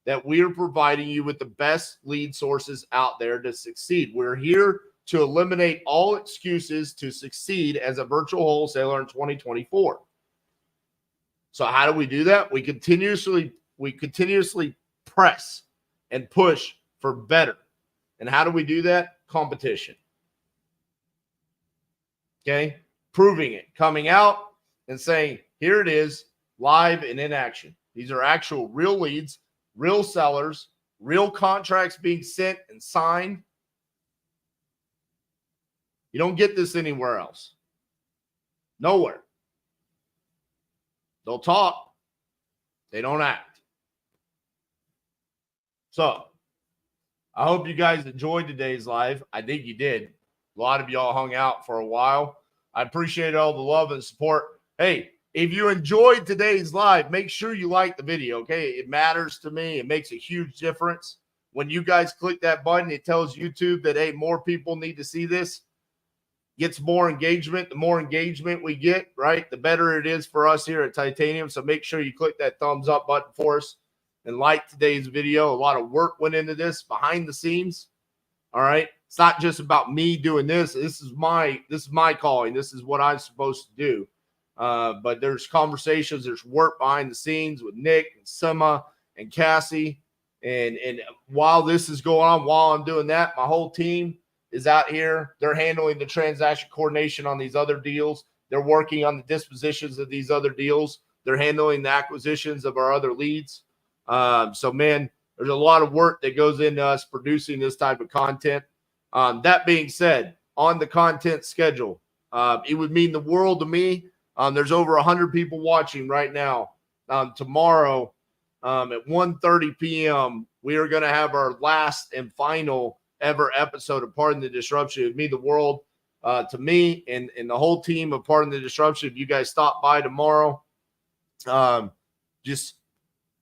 that we are providing you with the best lead sources out there to succeed. We're here to eliminate all excuses to succeed as a virtual wholesaler in 2024. So how do we do that? We continuously press and push for better. And how do we do that? Competition. Okay? Proving it, coming out and saying, here it is, live and in action. These are actual real leads, real sellers, real contracts being sent and signed. You don't get this anywhere else. Nowhere. They'll talk. They don't act. So, I hope you guys enjoyed today's live. I think you did. A lot of y'all hung out for a while. I appreciate all the love and support. Hey, if you enjoyed today's live, make sure you like the video, okay? It matters to me. It makes a huge difference. When you guys click that button, it tells YouTube that, hey, more people need to see this. Gets more engagement. The more engagement we get, right, the better it is for us here at Titanium. So make sure you click that thumbs up button for us and like today's video. A lot of work went into this behind the scenes. All right. It's not just about me doing this. This is my calling. This is what I'm supposed to do. But there's conversations, there's work behind the scenes with Nick and Sema and Cassie. And while this is going on, while I'm doing that, my whole team is out here. They're handling the transaction coordination on these other deals. They're working on the dispositions of these other deals. They're handling the acquisitions of our other leads. So, man, there's a lot of work that goes into us producing this type of content. That being said, on the content schedule, it would mean the world to me. There's over 100 people watching right now. Tomorrow at 1:30 p.m., we are going to have our last and final ever episode of Pardon the Disruption. It would mean the world to me and the whole team of Pardon the Disruption. If you guys stop by tomorrow, just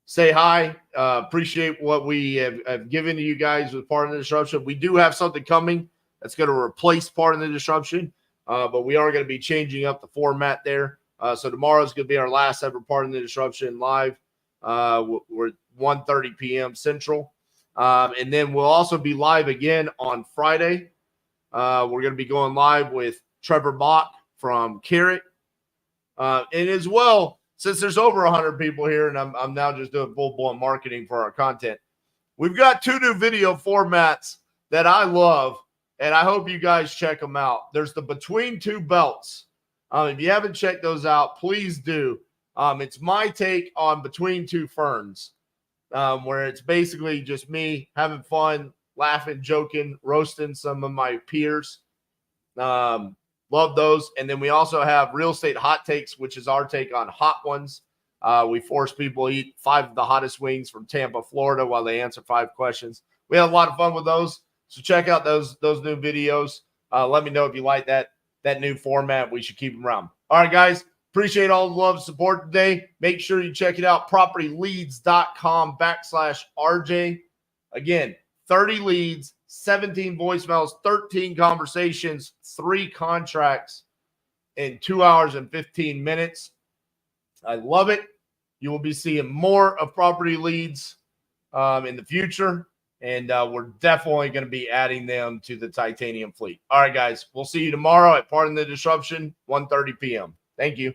say hi. Appreciate what we have given to you guys with Pardon the Disruption. We do have something coming that's going to replace Pardon the Disruption, but we are going to be changing up the format there. So tomorrow is going to be our last ever Pardon the Disruption live. We're 1:30 p.m. Central. And then we'll also be live again on Friday. We're going to be going live with Trevor Bach from Carrot. And as well, since there's over 100 people here and I'm now just doing full-blown marketing for our content, we've got 2 new video formats that I love, and I hope you guys check them out. There's the Between Two Belts. If you haven't checked those out, please do. It's my take on Between Two Ferns, where it's basically just me having fun, laughing, joking, roasting some of my peers. Love those. And then we also have Real Estate Hot Takes, which is our take on hot ones. We force people to eat 5 of the hottest wings from Tampa, Florida, while they answer 5 questions. We had a lot of fun with those. So check out those new videos. Let me know if you like that new format. We should keep them around. All right, guys. Appreciate all the love and support today. Make sure you check it out. propertyleads.com/RJ. Again, 30 leads, 17 voicemails, 13 conversations, 3 contracts in 2 hours and 15 minutes. I love it. You will be seeing more of property leads in the future, and we're definitely going to be adding them to the Titanium fleet. All right, guys. We'll see you tomorrow at Pardon the Disruption, 1:30 p.m. Thank you.